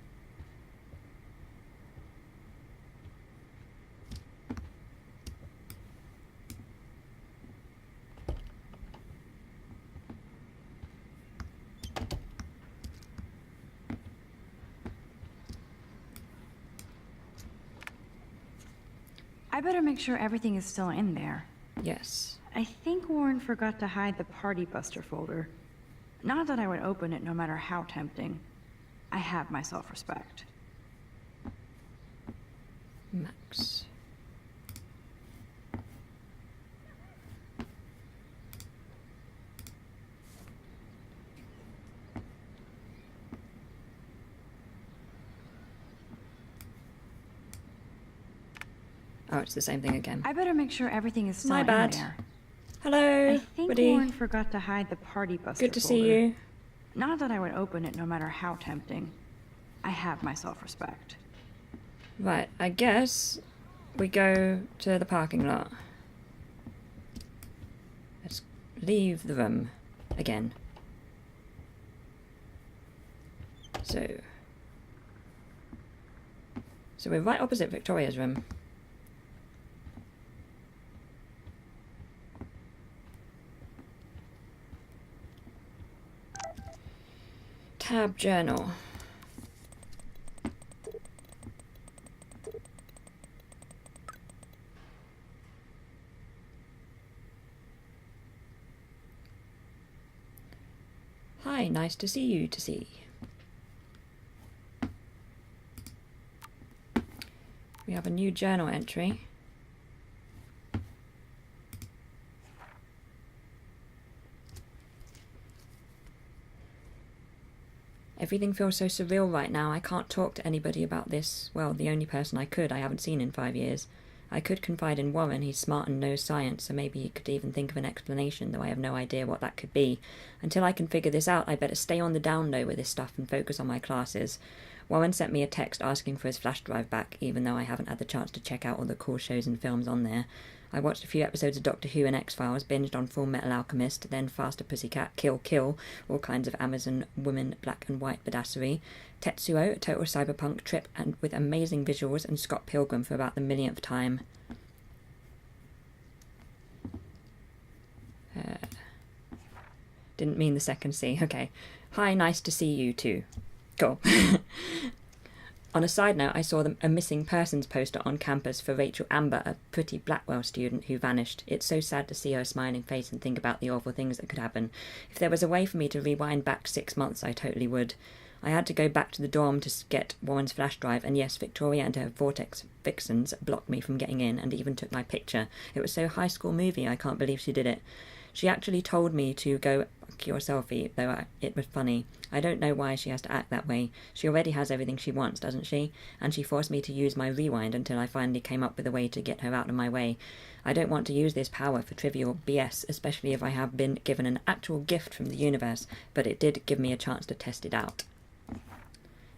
I better make sure everything is still in there. Yes. I think Warren forgot to hide the Party Buster folder. Not that I would open it no matter how tempting. I have my self-respect. Max. Oh, it's the same thing again. I better make sure everything is still My in bad. there. Hello, I think buddy. Warren forgot to hide the Party Buster Good to folder. see you. Not that I would open it no matter how tempting. I have my self-respect. Right, I guess we go to the parking lot. Let's leave the room again. So we're right opposite Victoria's room. Tab journal. Hi, nice to see you, We have a new journal entry. Everything feels so surreal right now. I can't talk to anybody about this. Well, the only person I could I haven't seen in 5 years. I could confide in Warren, he's smart and knows science, so maybe he could even think of an explanation, though I have no idea what that could be. Until I can figure this out, I better stay on the down low with this stuff and focus on my classes. Warren sent me a text asking for his flash drive back, even though I haven't had the chance to check out all the cool shows and films on there. I watched a few episodes of Doctor Who and X-Files, binged on Full Metal Alchemist, then Faster Pussycat, Kill Kill, all kinds of Amazon women black and white badassery, Tetsuo, a total cyberpunk trip and with amazing visuals, and Scott Pilgrim for about the millionth time. Didn't mean the second C. Okay. Hi, nice to see you too. Cool. On a side note, I saw a missing persons poster on campus for Rachel Amber, a pretty Blackwell student who vanished. It's so sad to see her smiling face and think about the awful things that could happen. If there was a way for me to rewind back 6 months, I totally would. I had to go back to the dorm to get Warren's flash drive, and yes, Victoria and her Vortex vixens blocked me from getting in and even took my picture. It was so High School Movie, I can't believe she did it. She actually told me to go fuck your selfie, though it was funny. I don't know why she has to act that way. She already has everything she wants, doesn't she? And she forced me to use my rewind until I finally came up with a way to get her out of my way. I don't want to use this power for trivial BS, especially if I have been given an actual gift from the universe, but it did give me a chance to test it out.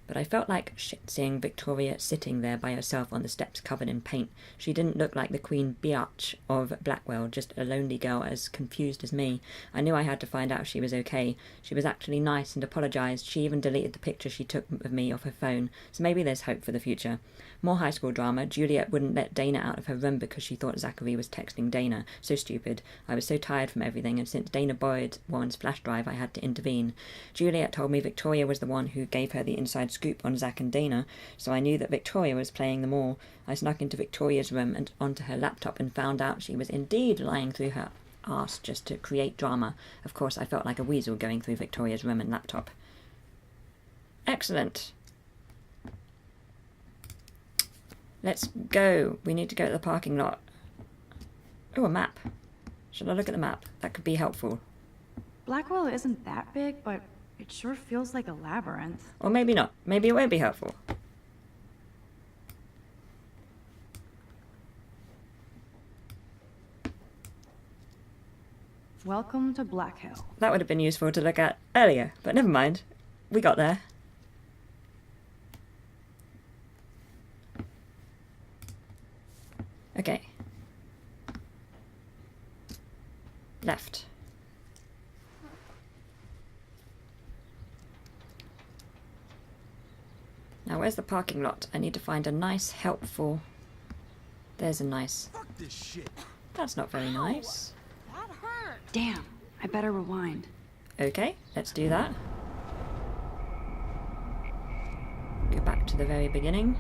But I felt like shit seeing Victoria sitting there by herself on the steps covered in paint. She didn't look like the Queen Biatch of Blackwell, just a lonely girl as confused as me. I knew I had to find out if she was okay. She was actually nice and apologised. She even deleted the picture she took of me off her phone, so maybe there's hope for the future. More high school drama. Juliet wouldn't let Dana out of her room because she thought Zachary was texting Dana. So stupid. I was so tired from everything, and since Dana borrowed Warren's flash drive, I had to intervene. Juliet told me Victoria was the one who gave her the inside scoop on Zach and Dana, so I knew that Victoria was playing them all. I snuck into Victoria's room and onto her laptop and found out she was indeed lying through her arse just to create drama. Of course, I felt like a weasel going through Victoria's room and laptop. Excellent. Let's go. We need to go to the parking lot. Oh, a map. Should I look at the map? That could be helpful. Blackwell isn't that big, but it sure feels like a labyrinth. Or maybe not. Maybe it won't be helpful. Welcome to Black Hill. That would have been useful to look at earlier, but never mind. We got there. Okay. Left. Now where's the parking lot? I need to find a nice, helpful... There's a nice... Fuck this shit. That's not very nice. That hurt. Damn, I better rewind. Okay, let's do that. Go back to the very beginning.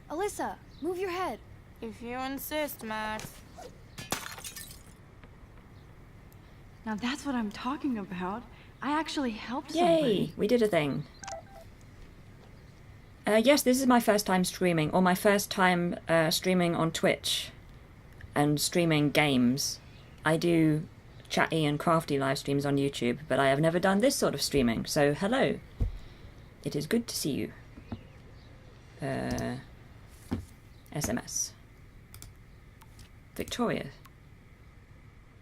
Alyssa, move your head. If you insist, Max. Now that's what I'm talking about. I actually helped Yay! somebody. We did a thing. Yes, this is my first time streaming, or my first time streaming on Twitch and streaming games. I do chatty and crafty live streams on YouTube, but I have never done this sort of streaming, so hello. It is good to see you. SMS. Victoria.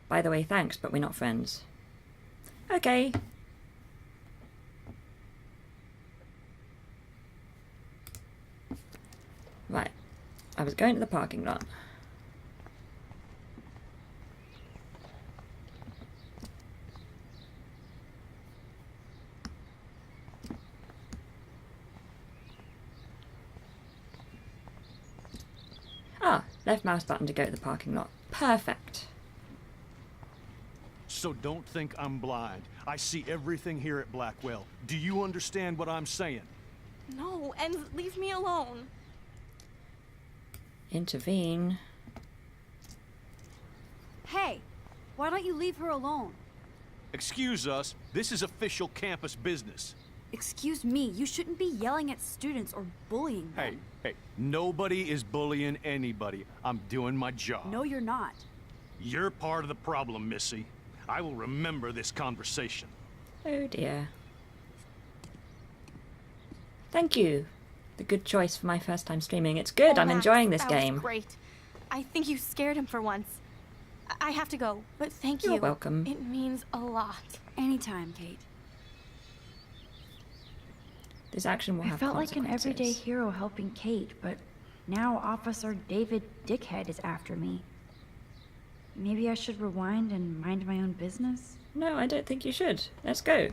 By the way, thanks, but we're not friends. Okay. Right. I was going to the parking lot. Ah, left mouse button to go to the parking lot. Perfect. So don't think I'm blind. I see everything here at Blackwell. Do you understand what I'm saying? No, and leave me alone. Intervene. Hey, why don't you leave her alone? Excuse us, this is official campus business. Excuse me, you shouldn't be yelling at students or bullying them. Hey, nobody is bullying anybody. I'm doing my job. No, you're not. You're part of the problem, Missy. I will remember this conversation. Oh dear. Thank you. The good choice for my first time streaming. It's good. Oh, I'm Max, enjoying this that game. Was great. I think you scared him for once. I have to go, but thank you. You're welcome. It means a lot. Anytime, Kate. This action will I have felt like an consequences. everyday hero helping Kate, but now Officer David Dickhead is after me. Maybe I should rewind and mind my own business? No, I don't think you should. Let's go.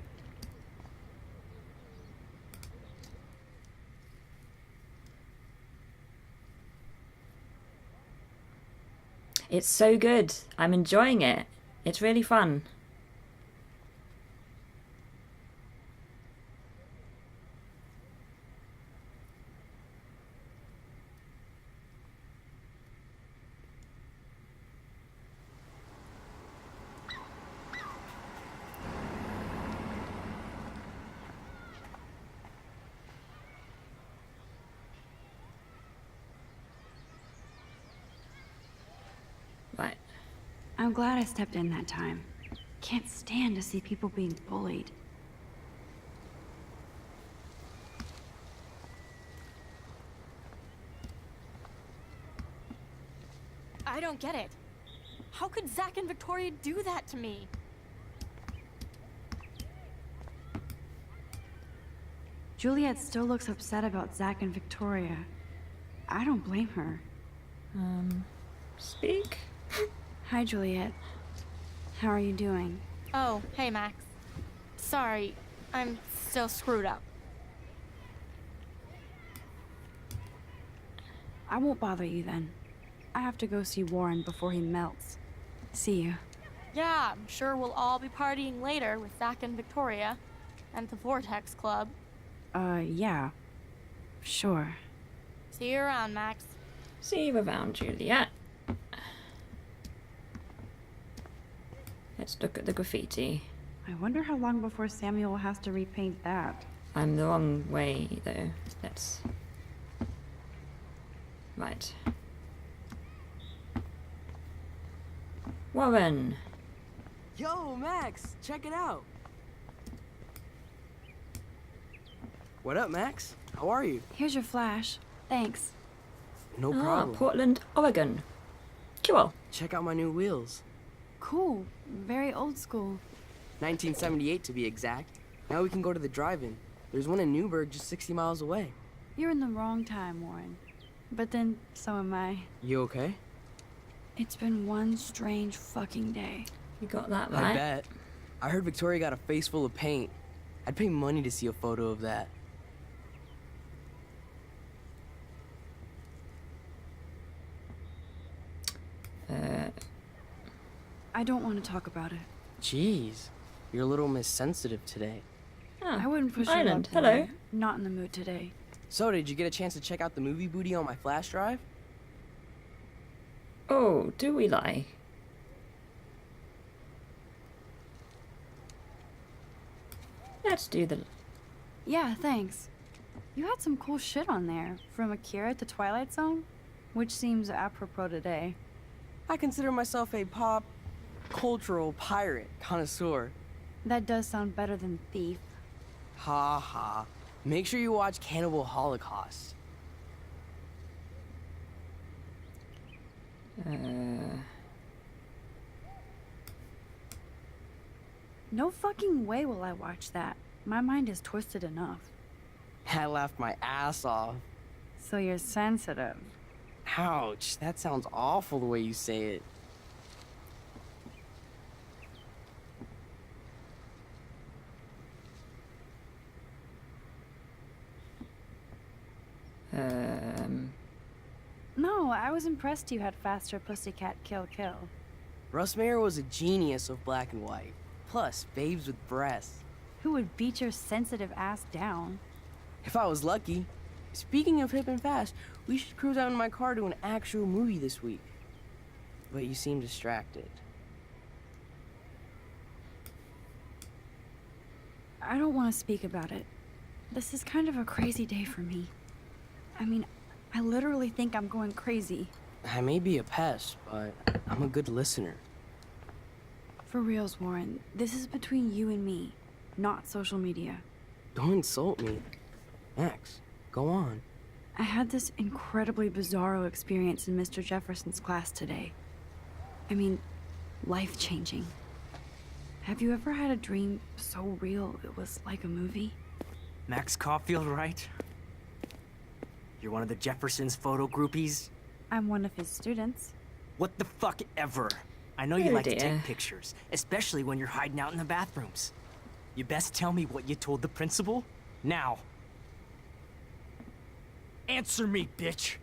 It's so good. I'm enjoying it. It's really fun. Right. I'm glad I stepped in that time. Can't stand to see people being bullied. I don't get it. How could Zach and Victoria do that to me? Juliet still looks upset about Zach and Victoria. I don't blame her. Speak? Hi, Juliet. How are you doing? Oh, hey, Max. Sorry, I'm still screwed up. I won't bother you then. I have to go see Warren before he melts. See you. Yeah, I'm sure we'll all be partying later with Zach and Victoria and the Vortex Club. Yeah. Sure. See you around, Max. See you around, Juliet. Let's look at the graffiti. I wonder how long before Samuel has to repaint that. I'm the wrong way, though. Let's... Right. Warren! Yo, Max, check it out. What up, Max? How are you? Here's your flash. Thanks. No Ah, problem. Portland, Oregon. Cool. Check out my new wheels. Cool. Very old school. 1978 to be exact. Now we can go to the drive-in. There's one in Newburgh just 60 miles away. You're in the wrong time, Warren. But then, so am I. You okay? It's been one strange fucking day. You got that right. I bet. I heard Victoria got a face full of paint. I'd pay money to see a photo of that. I don't want to talk about it. Jeez, you're a little missensitive today. Ah, I wouldn't push Island. you up, Hello. Warren. Not in the mood today. So, did you get a chance to check out the movie booty on my flash drive? Oh, do we lie? Let's do the... Yeah, thanks. You had some cool shit on there, from Akira to Twilight Zone, which seems apropos today. I consider myself a pop cultural pirate connoisseur. That does sound better than thief. Ha ha. Make sure you watch Cannibal Holocaust. No fucking way will I watch that. My mind is twisted enough. I laughed my ass off. So you're sensitive. Ouch, that sounds awful the way you say it. No, I was impressed you had faster pussycat kill kill. Russ Meyer was a genius of black and white. Plus, babes with breasts. Who would beat your sensitive ass down? If I was lucky. Speaking of hip and fast, we should cruise out in my car to an actual movie this week. But you seem distracted. I don't want to speak about it. This is kind of a crazy day for me. I mean, I literally think I'm going crazy. I may be a pest, but I'm a good listener. For reals, Warren, this is between you and me, not social media. Don't insult me. Max, go on. I had this incredibly bizarro experience in Mr. Jefferson's class today. I mean, life-changing. Have you ever had a dream so real it was like a movie? Max Caulfield, right? You're one of the Jefferson's photo groupies? I'm one of his students. What the fuck ever? I know you Oh, like to dear. take pictures, especially when you're hiding out in the bathrooms. You best tell me what you told the principal, now. Answer me, bitch!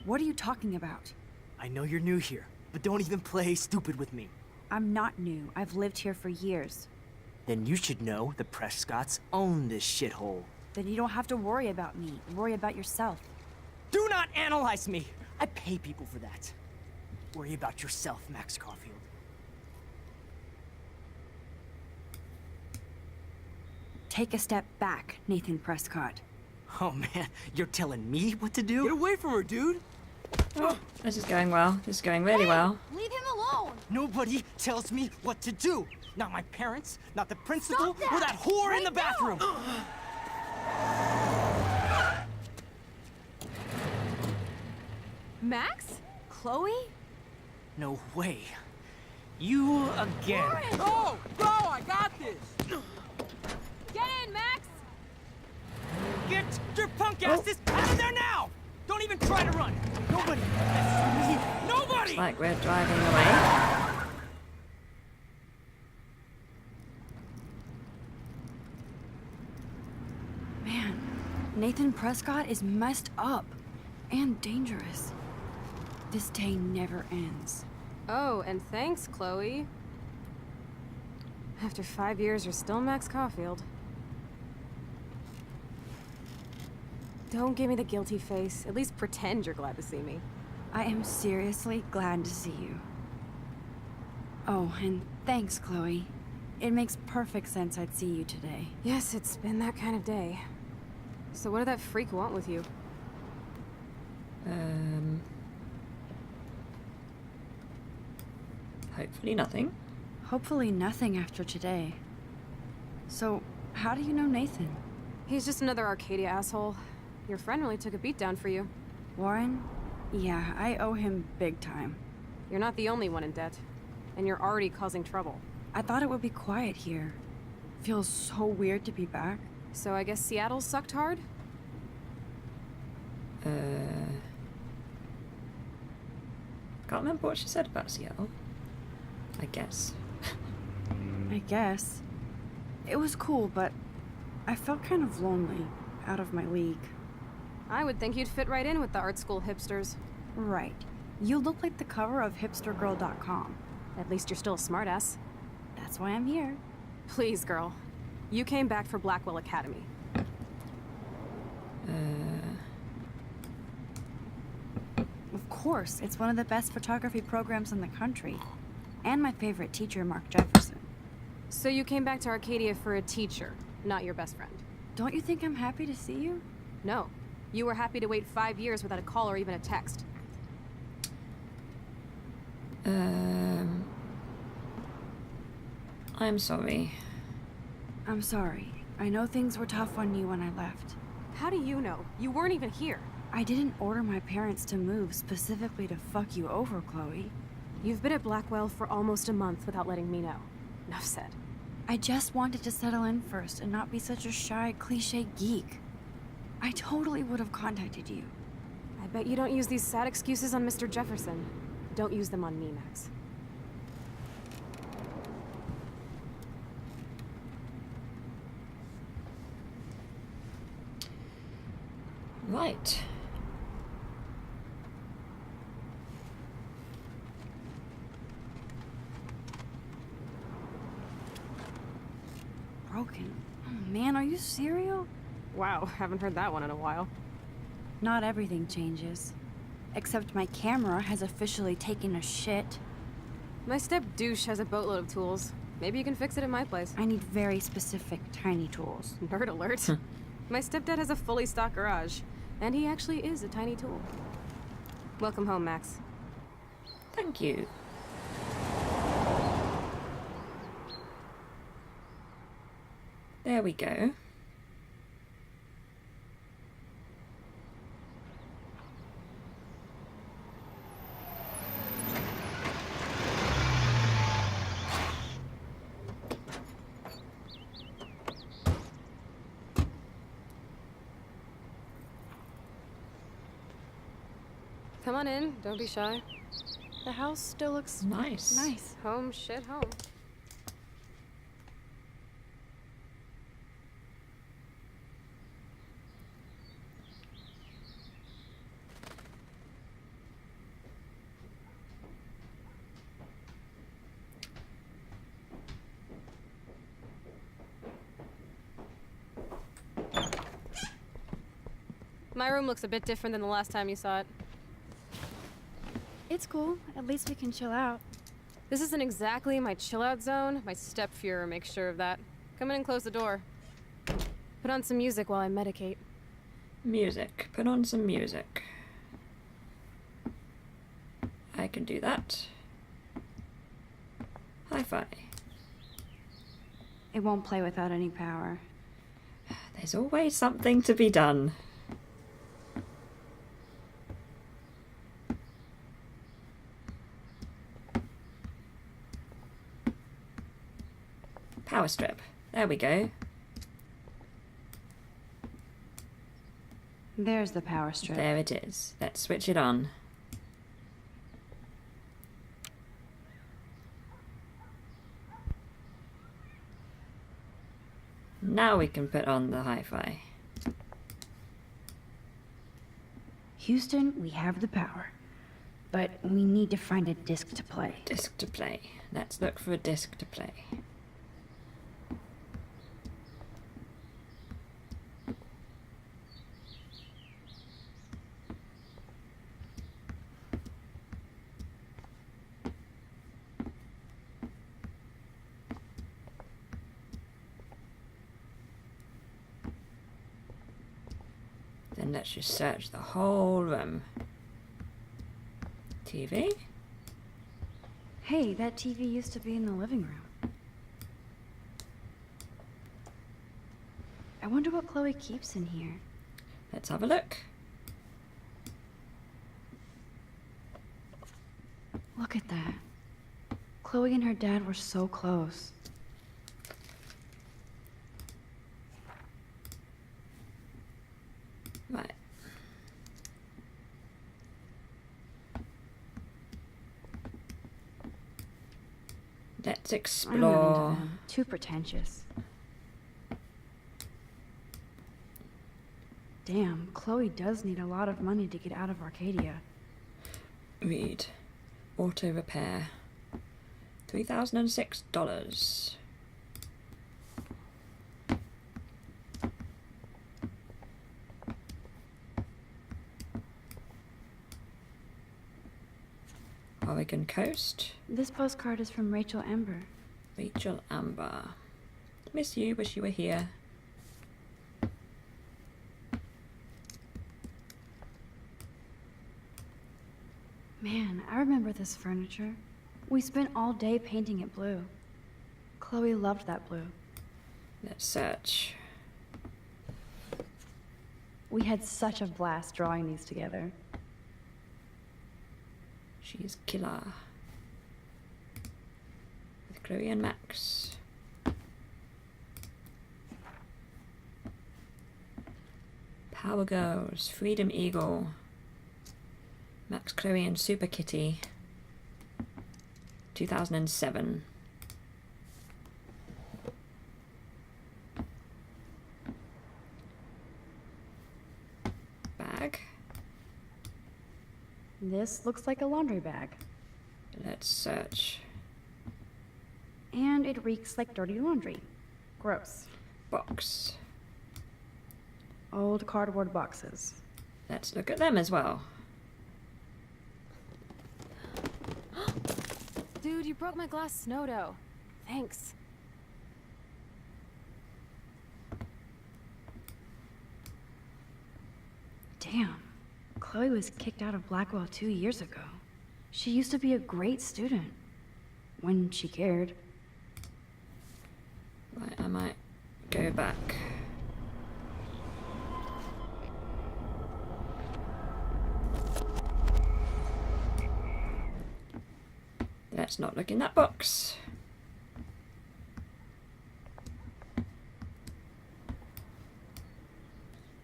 What are you talking about? I know you're new here, but don't even play stupid with me. I'm not new. I've lived here for years. Then you should know the Prescotts own this shithole. Then you don't have to worry about me. Worry about yourself. Do not analyze me! I pay people for that. Worry about yourself, Max Caulfield. Take a step back, Nathan Prescott. Oh man, you're telling me what to do? Get away from her, dude! This is going well. This is going really well. Leave him alone! Nobody tells me what to do. Not my parents, not the principal, Stop that! or that whore in Right the bathroom. Max? Chloe? No way. You again. Go! Go! I got this! Get in, Max! Get your punk asses out of there now! Don't even try to run. Nobody. Nobody. It's like we're driving away. Man, Nathan Prescott is messed up and dangerous. This day never ends. Oh, and thanks, Chloe. After 5 years, you're still Max Caulfield. Don't give me the guilty face. At least pretend you're glad to see me. I am seriously glad to see you. Oh, and thanks, Chloe. It makes perfect sense I'd see you today. Yes, it's been that kind of day. So what did that freak want with you? Hopefully nothing. Hopefully nothing after today. So, how do you know Nathan? He's just another Arcadia asshole. Your friend really took a beat down for you. Warren? Yeah, I owe him big time. You're not the only one in debt. And you're already causing trouble. I thought it would be quiet here. Feels so weird to be back. So I guess Seattle sucked hard? Can't remember what she said about Seattle. I guess. I guess. It was cool, but I felt kind of lonely, out of my league. I would think you'd fit right in with the art school hipsters. Right. You look like the cover of hipstergirl.com. At least you're still a smartass. That's why I'm here. Please, girl. You came back for Blackwell Academy. Of course, it's one of the best photography programs in the country. And my favorite teacher, Mark Jefferson. So you came back to Arcadia for a teacher, not your best friend. Don't you think I'm happy to see you? No. You were happy to wait 5 years without a call or even a text. I'm sorry. I'm sorry. I know things were tough on you when I left. How do you know? You weren't even here. I didn't order my parents to move specifically to fuck you over, Chloe. You've been at Blackwell for almost a month without letting me know. Enough said. I just wanted to settle in first and not be such a shy, cliche geek. I totally would have contacted you. I bet you don't use these sad excuses on Mr. Jefferson. Don't use them on me, Max. Right. Broken. Oh man, are you serial? Wow, haven't heard that one in a while. Not everything changes. Except my camera has officially taken a shit. My step-douche has a boatload of tools. Maybe you can fix it at my place. I need very specific, tiny tools. Nerd alert. My stepdad has a fully stocked garage. And he actually is a tiny tool. Welcome home, Max. Thank you. There we go. Come on in, don't be shy. The house still looks nice. Home shit home. My room looks a bit different than the last time you saw it. It's cool. At least we can chill out. This isn't exactly my chill-out zone. My step-Fuhrer makes sure of that. Come in and close the door. Put on some music while I medicate. Music. Put on some music. I can do that. Hi-fi. It won't play without any power. There's always something to be done. Power strip. There we go. There's the power strip. There it is. Let's switch it on. Now we can put on the hi-fi. Houston, we have the power. But we need to find a disc to play. Disc to play. Let's look for a disc to play. Then let's just search the whole room. TV? Hey, that TV used to be in the living room. I wonder what Chloe keeps in here. Let's have a look. Look at that. Chloe and her dad were so close. Right. Let's I'm not into explore. them. Too pretentious. Damn, Chloe does need a lot of money to get out of Arcadia. Read. Auto repair. $3,006. Oregon coast. This postcard is from Rachel Amber. Rachel Amber. Miss you, wish you were here. Man, I remember this furniture. We spent all day painting it blue. Chloe loved that blue. Let's search. We had such a blast drawing these together. She's killer. With Chloe and Max. Power Girls. Freedom Eagle. Max, Chloe and Super Kitty. 2007. Bag. This looks like a laundry bag. Let's search. And it reeks like dirty laundry. Gross. Box. Old cardboard boxes. Let's look at them as well. Dude, you broke my glass snow dough. Thanks. Damn. Chloe was kicked out of Blackwell 2 years ago. She used to be a great student. When she cared. Right, I might go back. Let's not look in that box.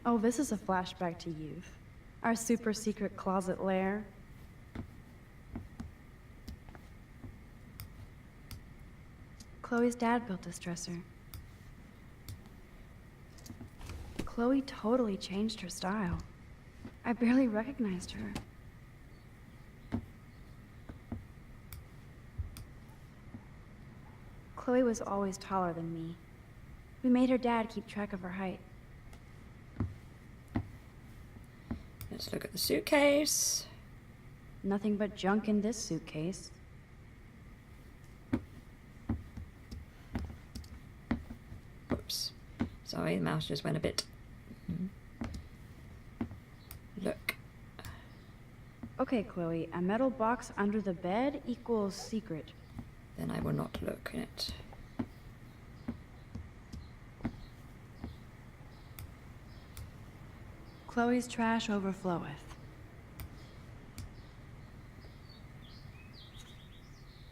Oh, this is a flashback to youth. Our super secret closet lair. Chloe's dad built this dresser. Chloe totally changed her style. I barely recognized her. Chloe was always taller than me. We made her dad keep track of her height. Let's look at the suitcase. Nothing but junk in this suitcase. Whoops. Sorry, the mouse just went a bit. Look. Okay, Chloe, a metal box under the bed equals secret. Then I will not look in it. Chloe's trash overfloweth.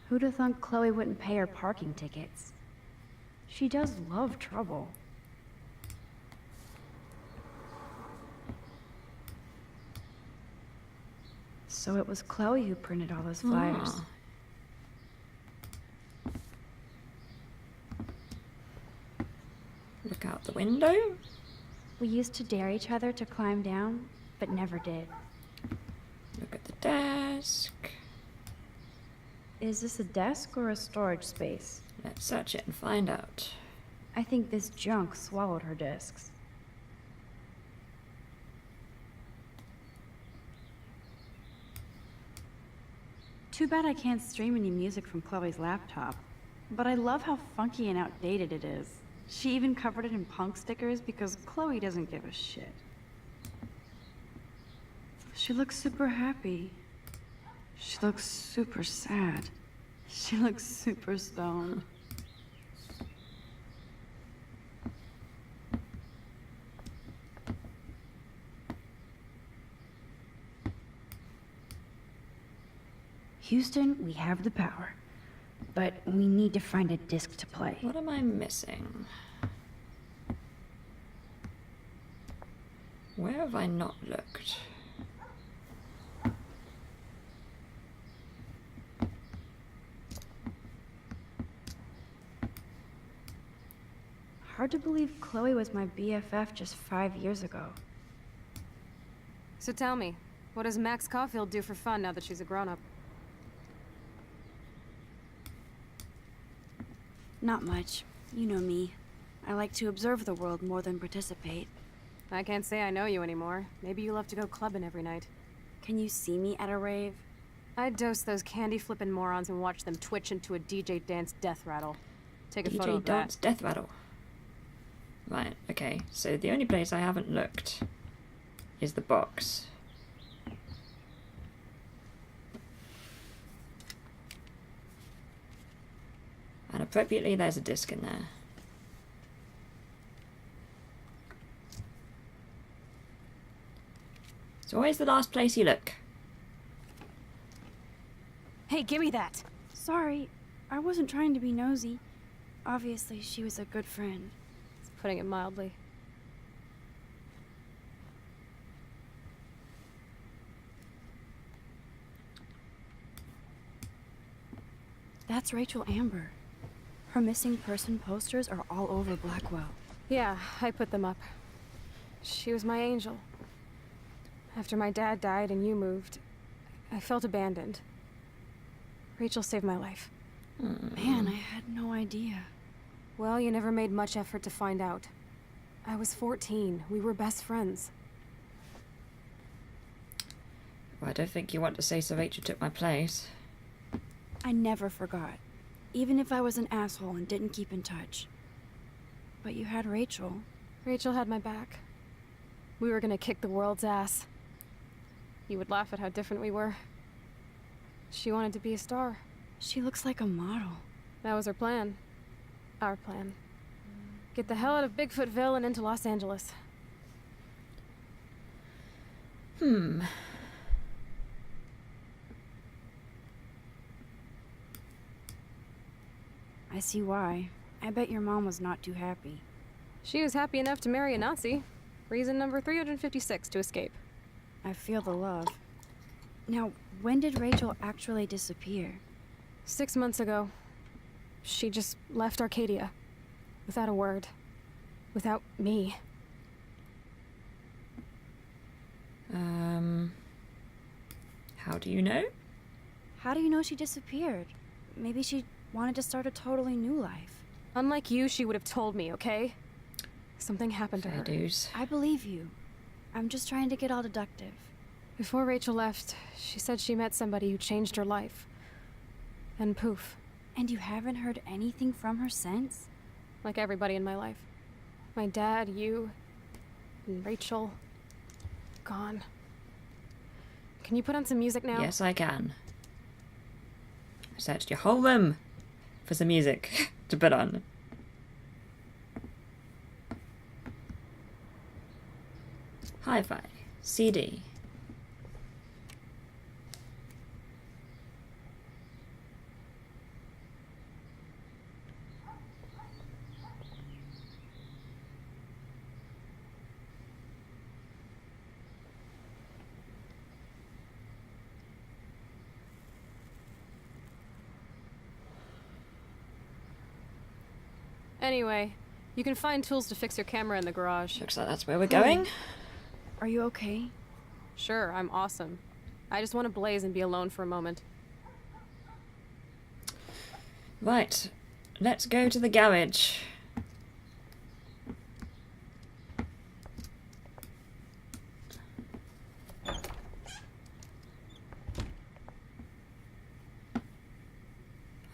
Who'd have thunk Chloe wouldn't pay her parking tickets? She does love trouble. So it was Chloe who printed all those flyers. Ah. Look out the window. We used to dare each other to climb down, but never did. Look at the desk. Is this a desk or a storage space? Let's search it and find out. I think this junk swallowed her discs. Too bad I can't stream any music from Chloe's laptop. But I love how funky and outdated it is. She even covered it in punk stickers because Chloe doesn't give a shit. She looks super happy. She looks super sad. She looks super stoned. Houston, we have the power. But we need to find a disc to play. What am I missing? Where have I not looked? Hard to believe Chloe was my BFF just 5 years ago. So tell me, what does Max Caulfield do for fun now that she's a grown-up? Not much. You know me. I like to observe the world more than participate. I can't say I know you anymore. Maybe you love to go clubbing every night. Can you see me at a rave? I'd dose those candy-flipping morons and watch them twitch into a DJ dance death rattle. Take a photo DJ of dance that. death rattle. Right, okay. So the only place I haven't looked is the box. And appropriately, there's a disc in there. It's always the last place you look. Hey, give me that! Sorry, I wasn't trying to be nosy. Obviously, she was a good friend. It's putting it mildly. That's Rachel Amber. Her missing person posters are all over Blackwell. Yeah, I put them up. She was my angel. After my dad died and you moved, I felt abandoned. Rachel saved my life. Man, I had no idea. Well, you never made much effort to find out. I was 14. We were best friends. Well, I don't think you want to say so Rachel took my place. I never forgot. Even if I was an asshole and didn't keep in touch. But you had Rachel. Rachel had my back. We were gonna kick the world's ass. You would laugh at how different we were. She wanted to be a star. She looks like a model. That was her plan. Our plan. Get the hell out of Bigfootville and into Los Angeles. I see why. I bet your mom was not too happy. She was happy enough to marry a Nazi. Reason number 356 to escape. I feel the love. Now, when did Rachel actually disappear? 6 months ago. She just left Arcadia. Without a word. Without me. How do you know? How do you know she disappeared? Maybe she wanted to start a totally new life. Unlike you, she would have told me, okay? Something happened to her. I believe you. I'm just trying to get all deductive. Before Rachel left, she said she met somebody who changed her life. Then poof. And you haven't heard anything from her since? Like everybody in my life. My dad, you, and Rachel. Gone. Can you put on some music now? Yes, I can. I searched your whole room for some music to put on. Hi-Fi. CD. Anyway, you can find tools to fix your camera in the garage. Looks like that's where we're going. Are you okay? Sure, I'm awesome. I just want to blaze and be alone for a moment. Right, let's go to the garage.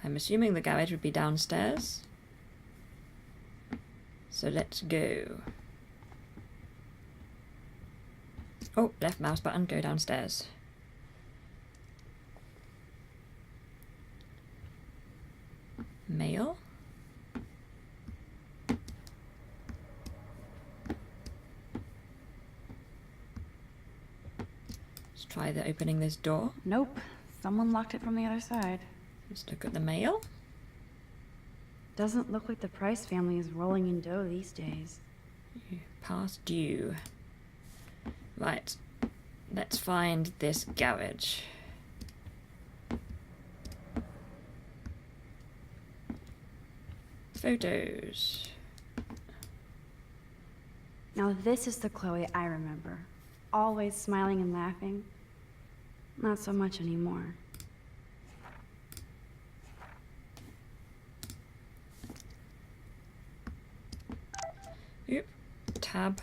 I'm assuming the garage would be downstairs. So let's go. Oh, left mouse button, go downstairs. Mail. Let's try opening this door. Nope. Someone locked it from the other side. Let's look at the mail. Doesn't look like the Price family is rolling in dough these days. Past due. Right. Let's find this garage. Photos. Now this is the Chloe I remember. Always smiling and laughing. Not so much anymore. Oop. Tab.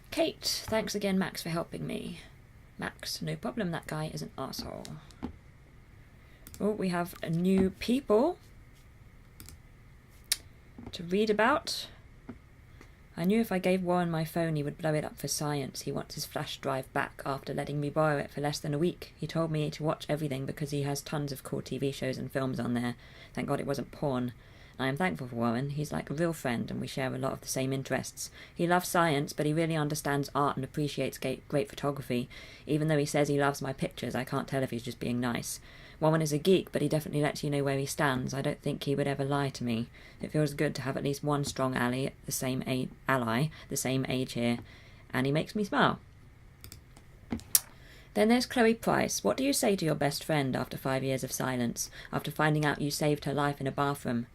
Kate, thanks again, Max, for helping me. Max, no problem, that guy is an asshole. Oh, we have new people to read about. I knew if I gave Warren my phone, he would blow it up for science. He wants his flash drive back after letting me borrow it for less than a week. He told me to watch everything because he has tons of cool TV shows and films on there. Thank God it wasn't porn. I am thankful for Warren. He's like a real friend and we share a lot of the same interests. He loves science, but he really understands art and appreciates great photography. Even though he says he loves my pictures, I can't tell if he's just being nice. Warren is a geek, but he definitely lets you know where he stands. I don't think he would ever lie to me. It feels good to have at least one strong ally, the same age here, and he makes me smile. Then there's Chloe Price. What do you say to your best friend after 5 years of silence, after finding out you saved her life in a bathroom?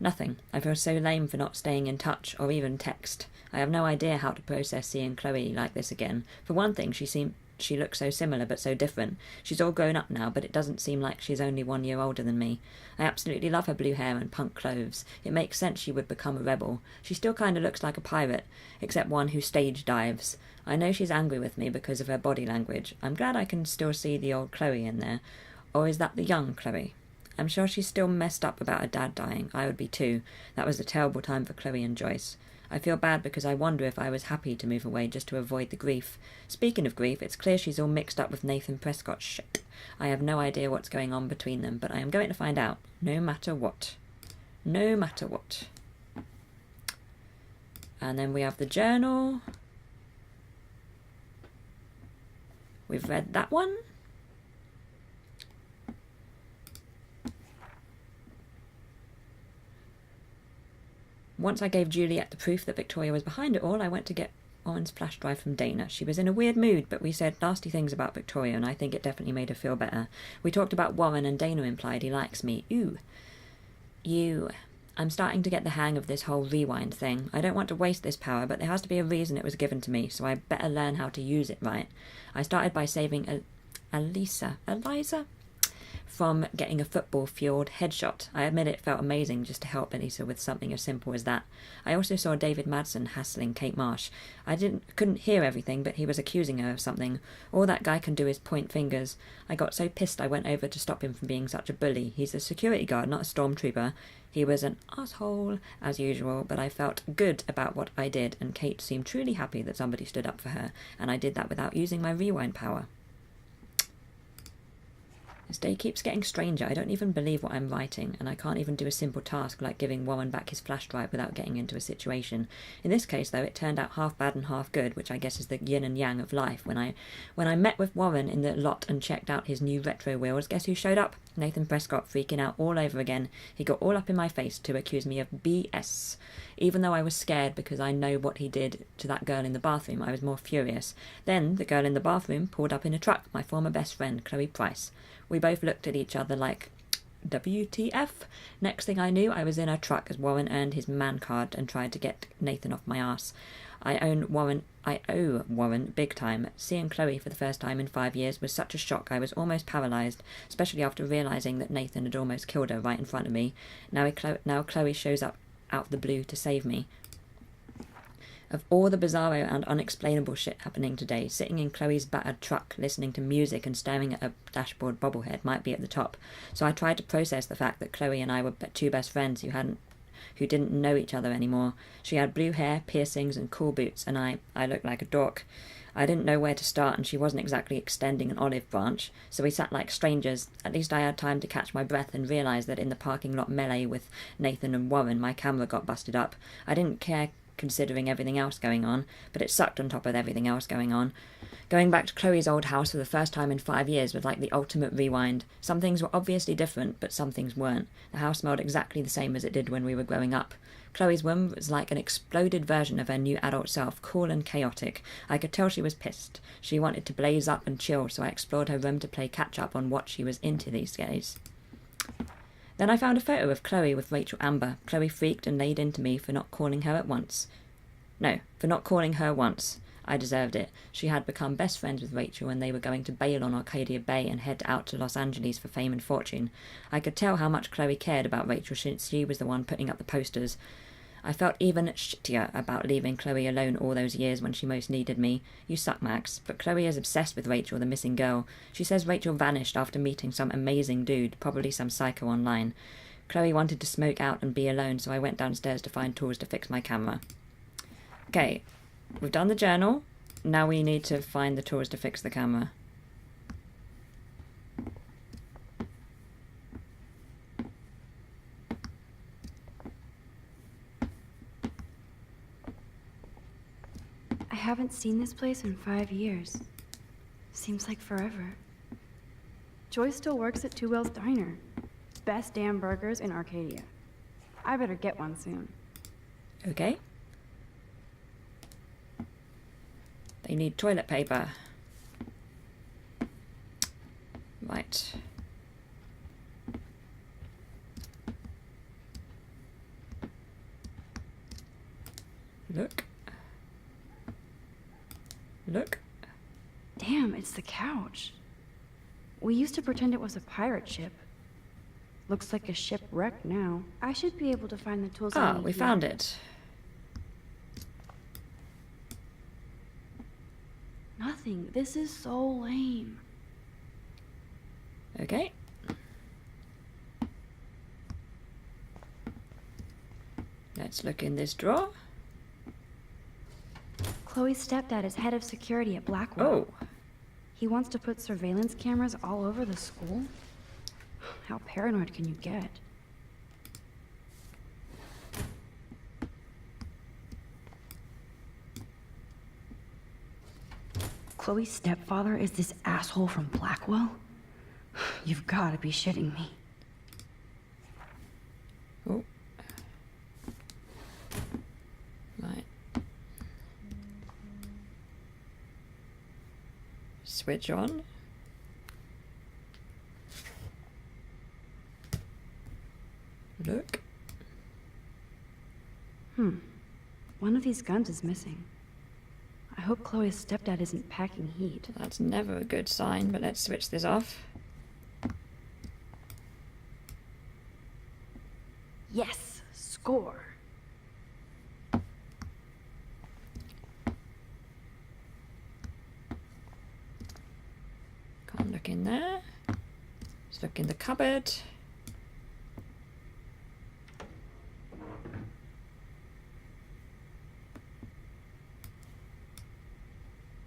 Nothing. I feel so lame for not staying in touch, or even text. I have no idea how to process seeing Chloe like this again. For one thing, she looks so similar but so different. She's all grown up now, but it doesn't seem like she's only 1 year older than me. I absolutely love her blue hair and punk clothes. It makes sense she would become a rebel. She still kind of looks like a pirate, except one who stage dives. I know she's angry with me because of her body language. I'm glad I can still see the old Chloe in there. Or is that the young Chloe? I'm sure she's still messed up about her dad dying. I would be too. That was a terrible time for Chloe and Joyce. I feel bad because I wonder if I was happy to move away just to avoid the grief. Speaking of grief, it's clear she's all mixed up with Nathan Prescott's shit. I have no idea what's going on between them, but I am going to find out, no matter what. No matter what. And then we have the journal. We've read that one. Once I gave Juliet the proof that Victoria was behind it all, I went to get Warren's flash drive from Dana. She was in a weird mood, but we said nasty things about Victoria, and I think it definitely made her feel better. We talked about Warren, and Dana implied he likes me. Ooh. You. I'm starting to get the hang of this whole rewind thing. I don't want to waste this power, but there has to be a reason it was given to me, so I better learn how to use it right. I started by saving Eliza from getting a football-fueled headshot. I admit it felt amazing just to help Elisa with something as simple as that. I also saw David Madsen hassling Kate Marsh. I couldn't hear everything, but he was accusing her of something. All that guy can do is point fingers. I got so pissed I went over to stop him from being such a bully. He's a security guard, not a stormtrooper. He was an asshole, as usual, but I felt good about what I did, and Kate seemed truly happy that somebody stood up for her, and I did that without using my rewind power. This day keeps getting stranger. I don't even believe what I'm writing, and I can't even do a simple task like giving Warren back his flash drive without getting into a situation. In this case, though, it turned out half bad and half good, which I guess is the yin and yang of life. When I met with Warren in the lot and checked out his new retro wheels, guess who showed up? Nathan Prescott, freaking out all over again. He got all up in my face to accuse me of BS. Even though I was scared because I know what he did to that girl in the bathroom, I was more furious. Then the girl in the bathroom pulled up in a truck, my former best friend, Chloe Price. We both looked at each other like, WTF? Next thing I knew, I was in a truck as Warren earned his man card and tried to get Nathan off my ass. I owe Warren big time. Seeing Chloe for the first time in 5 years was such a shock I was almost paralysed, especially after realising that Nathan had almost killed her right in front of me. Now Chloe shows up out of the blue to save me. Of all the bizarro and unexplainable shit happening today, sitting in Chloe's battered truck, listening to music and staring at a dashboard bobblehead might be at the top. So I tried to process the fact that Chloe and I were two best friends who didn't know each other anymore. She had blue hair, piercings and cool boots, and I looked like a dork. I didn't know where to start, and she wasn't exactly extending an olive branch, so we sat like strangers. At least I had time to catch my breath and realise that in the parking lot melee with Nathan and Warren, my camera got busted up. I didn't care considering everything else going on, but it sucked on top of everything else going on. Going back to Chloe's old house for the first time in 5 years was like the ultimate rewind. Some things were obviously different, but some things weren't. The house smelled exactly the same as it did when we were growing up. Chloe's room was like an exploded version of her new adult self, cool and chaotic. I could tell she was pissed. She wanted to blaze up and chill, so I explored her room to play catch-up on what she was into these days. Then I found a photo of Chloe with Rachel Amber. Chloe freaked and laid into me for not calling her once. I deserved it. She had become best friends with Rachel and they were going to bail on Arcadia Bay and head out to Los Angeles for fame and fortune. I could tell how much Chloe cared about Rachel since she was the one putting up the posters. I felt even shittier about leaving Chloe alone all those years when she most needed me. You suck, Max. But Chloe is obsessed with Rachel, the missing girl. She says Rachel vanished after meeting some amazing dude, probably some psycho online. Chloe wanted to smoke out and be alone, so I went downstairs to find tools to fix my camera. Okay, we've done the journal. Now we need to find the tools to fix the camera. I haven't seen this place in 5 years. Seems like forever. Joy still works at Two Whales Diner. Best damn burgers in Arcadia. I better get one soon. Okay. They need toilet paper. Right. Look. Look. Damn, it's the couch. We used to pretend it was a pirate ship. Looks like a shipwreck now. I should be able to find the tools I need. We found it. Nothing. This is so lame. Okay. Let's look in this drawer. Chloe's stepdad is head of security at Blackwell. Oh. He wants to put surveillance cameras all over the school? How paranoid can you get? Chloe's stepfather is this asshole from Blackwell? You've got to be shitting me. Oh. switch on. Look. One of these guns is missing. I hope Chloe's stepdad isn't packing heat. That's never a good sign, but let's switch this off. Yes! Score! Can't look in there. Let's look in the cupboard.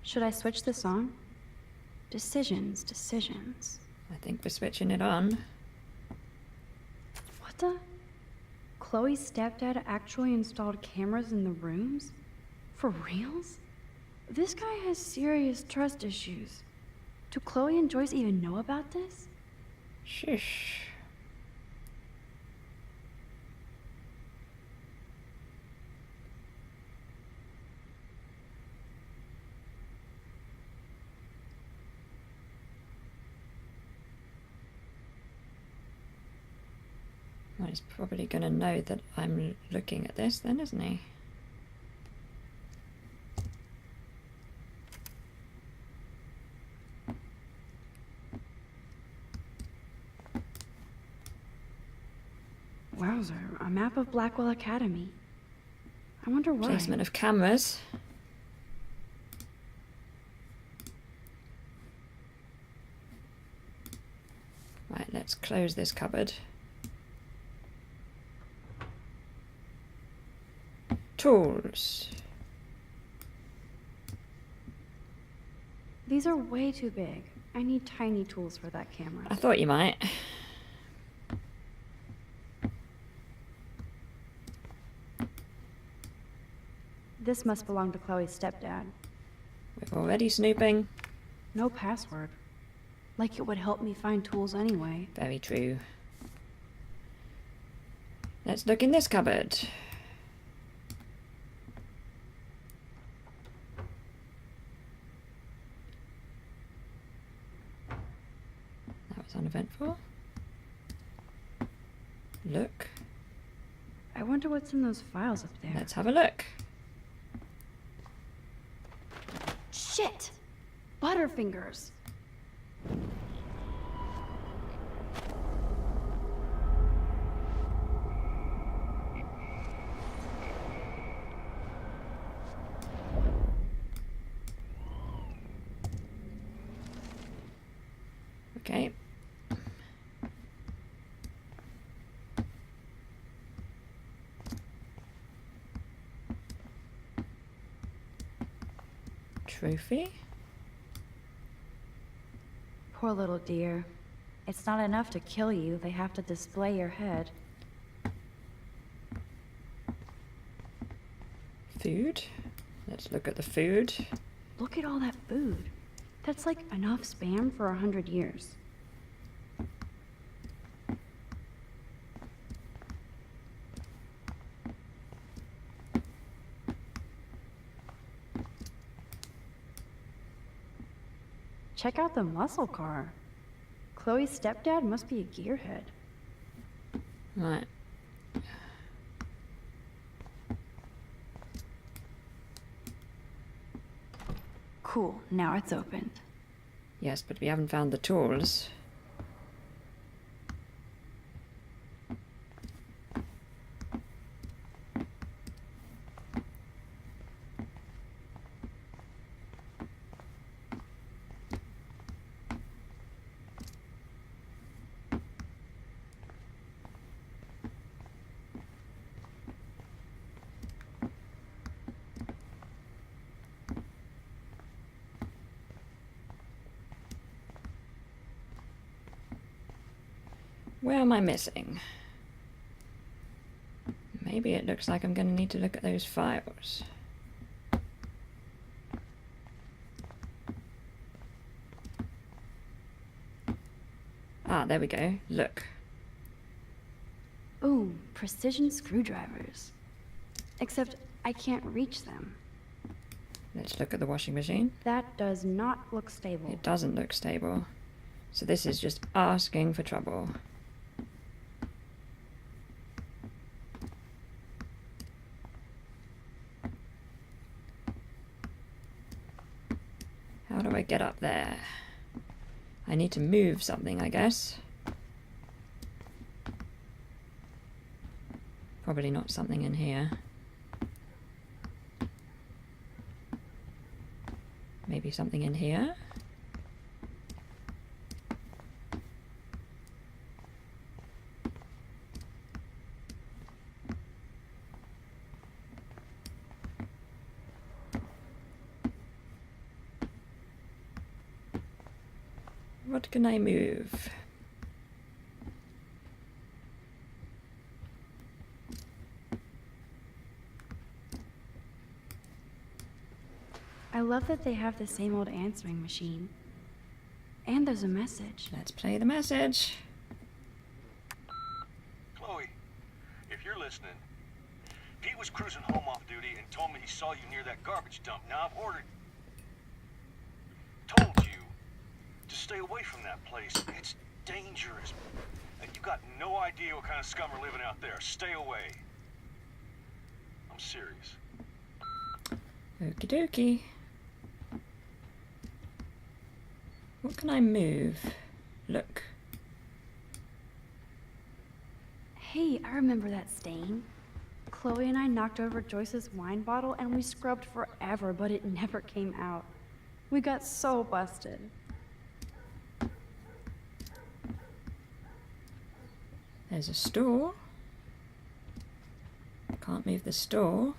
Should I switch this on? Decisions, decisions. I think we're switching it on. What the? Chloe's stepdad actually installed cameras in the rooms? For reals? This guy has serious trust issues. Do Chloe and Joyce even know about this? Shush. Well, he's probably going to know that I'm looking at this then, isn't he? Wowzer, a map of Blackwell Academy. I wonder why. Placement of cameras. Right, let's close this cupboard. Tools. These are way too big. I need tiny tools for that camera. I thought you might. This must belong to Chloe's stepdad. We're already snooping. No password. Like it would help me find tools anyway. Very true. Let's look in this cupboard. That was uneventful. Look. I wonder what's in those files up there. Let's have a look. Shit! Butterfingers! Okay. Trophy. Poor little dear. It's not enough to kill you, they have to display your head. Food. Let's look at the food. Look at all that food. That's like enough spam for 100 years. Check out the muscle car. Chloe's stepdad must be a gearhead. Right. Cool, now it's opened. Yes, but we haven't found the tools. Where am I missing? Maybe it looks like I'm going to need to look at those files. Ah, there we go. Look. Ooh, precision screwdrivers. Except I can't reach them. Let's look at the washing machine. That does not look stable. It doesn't look stable. So this is just asking for trouble. How do I get up there? I need to move something, I guess. Probably not something in here. Maybe something in here? What can I move? I love that they have the same old answering machine. And there's a message. Let's play the message. Chloe, if you're listening, Pete was cruising home off duty and told me he saw you near that garbage dump. Now I've told you to stay away from that place. It's dangerous. And you got no idea what kind of scum are living out there. Stay away. I'm serious. Okie dokie. What can I move? Look. Hey, I remember that stain. Chloe and I knocked over Joyce's wine bottle and we scrubbed forever, but it never came out. We got so busted. There's a store. Can't move the store.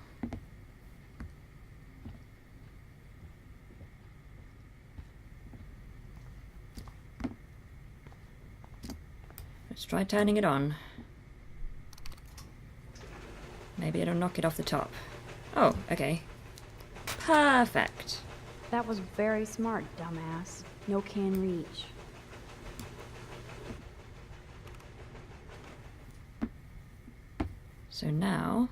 Let's try turning it on. Maybe it'll knock it off the top. Oh, okay. Perfect. That was very smart, dumbass. No can reach. So now...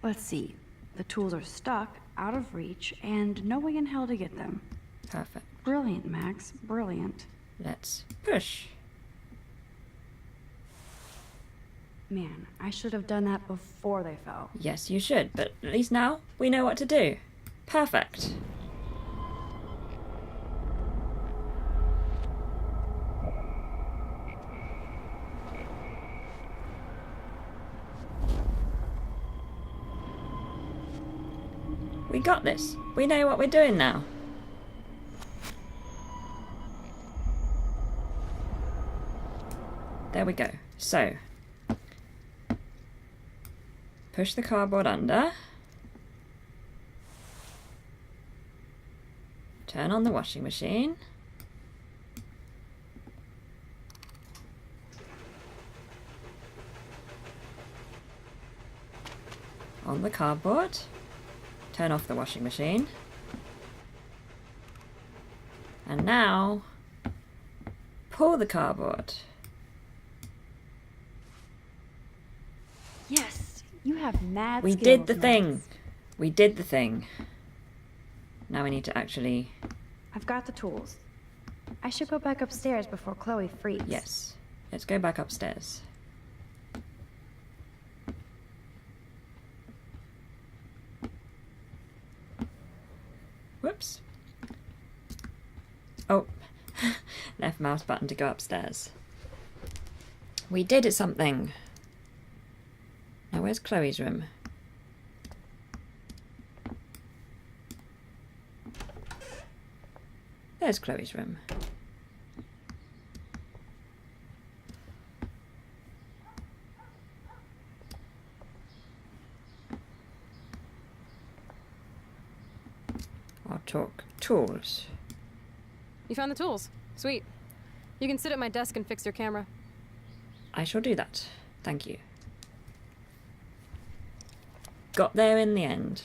Let's see. The tools are stuck, out of reach, and no way in hell to get them. Perfect. Brilliant, Max. Brilliant. Let's push. Man, I should have done that before they fell. Yes, you should, but at least now we know what to do. Perfect. We got this. We know what we're doing now. There we go. So, push the cardboard under. Turn on the washing machine. On the cardboard. Turn off the washing machine. And now, pull the cardboard. Yes, you have mad We skills, did the Max. thing. We did the thing. Now we need to actually... I've got the tools. I should go back upstairs before Chloe freaks. Yes. Let's go back upstairs. Whoops. Oh. Left mouse button to go upstairs. We did something. Now where's Chloe's room? There's Chloe's room. I'll talk tools. You found the tools. Sweet. You can sit at my desk and fix your camera. I shall do that. Thank you. Got there in the end.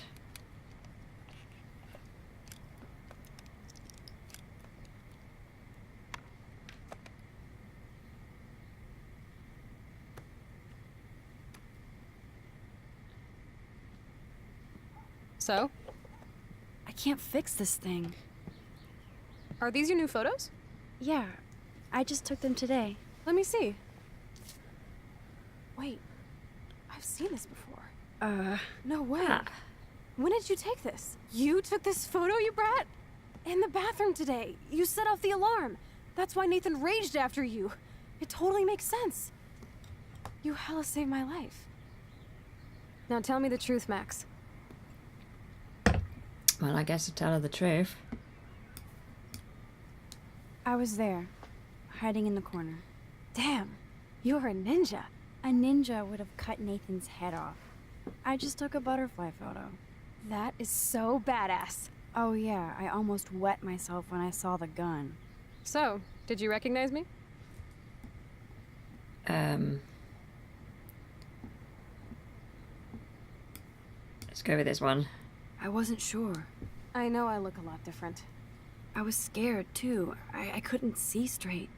So? I can't fix this thing. Are these your new photos? Yeah, I just took them today. Let me see. Wait, I've seen this before. No way. When did you take this? You took this photo, you brat? In the bathroom today. You set off the alarm. That's why Nathan raged after you. It totally makes sense. You hella saved my life. Now tell me the truth, Max. Well, I guess to tell her the truth. I was there, hiding in the corner. Damn, you're a ninja. A ninja would have cut Nathan's head off. I just took a butterfly photo. That is so badass. Oh yeah, I almost wet myself when I saw the gun. So, did you recognize me? Let's go with this one. I wasn't sure. I know I look a lot different. I was scared, too. I couldn't see straight.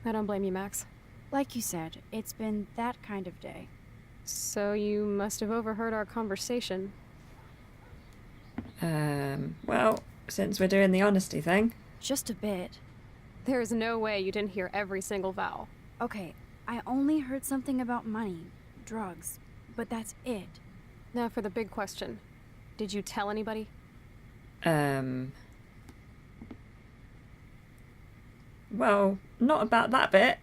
I don't blame you, Max. Like you said, it's been that kind of day. So you must have overheard our conversation. Well, since we're doing the honesty thing. Just a bit. There is no way you didn't hear every single vowel. Okay, I only heard something about money, drugs, but that's it. Now for the big question. Did you tell anybody? Well, not about that bit.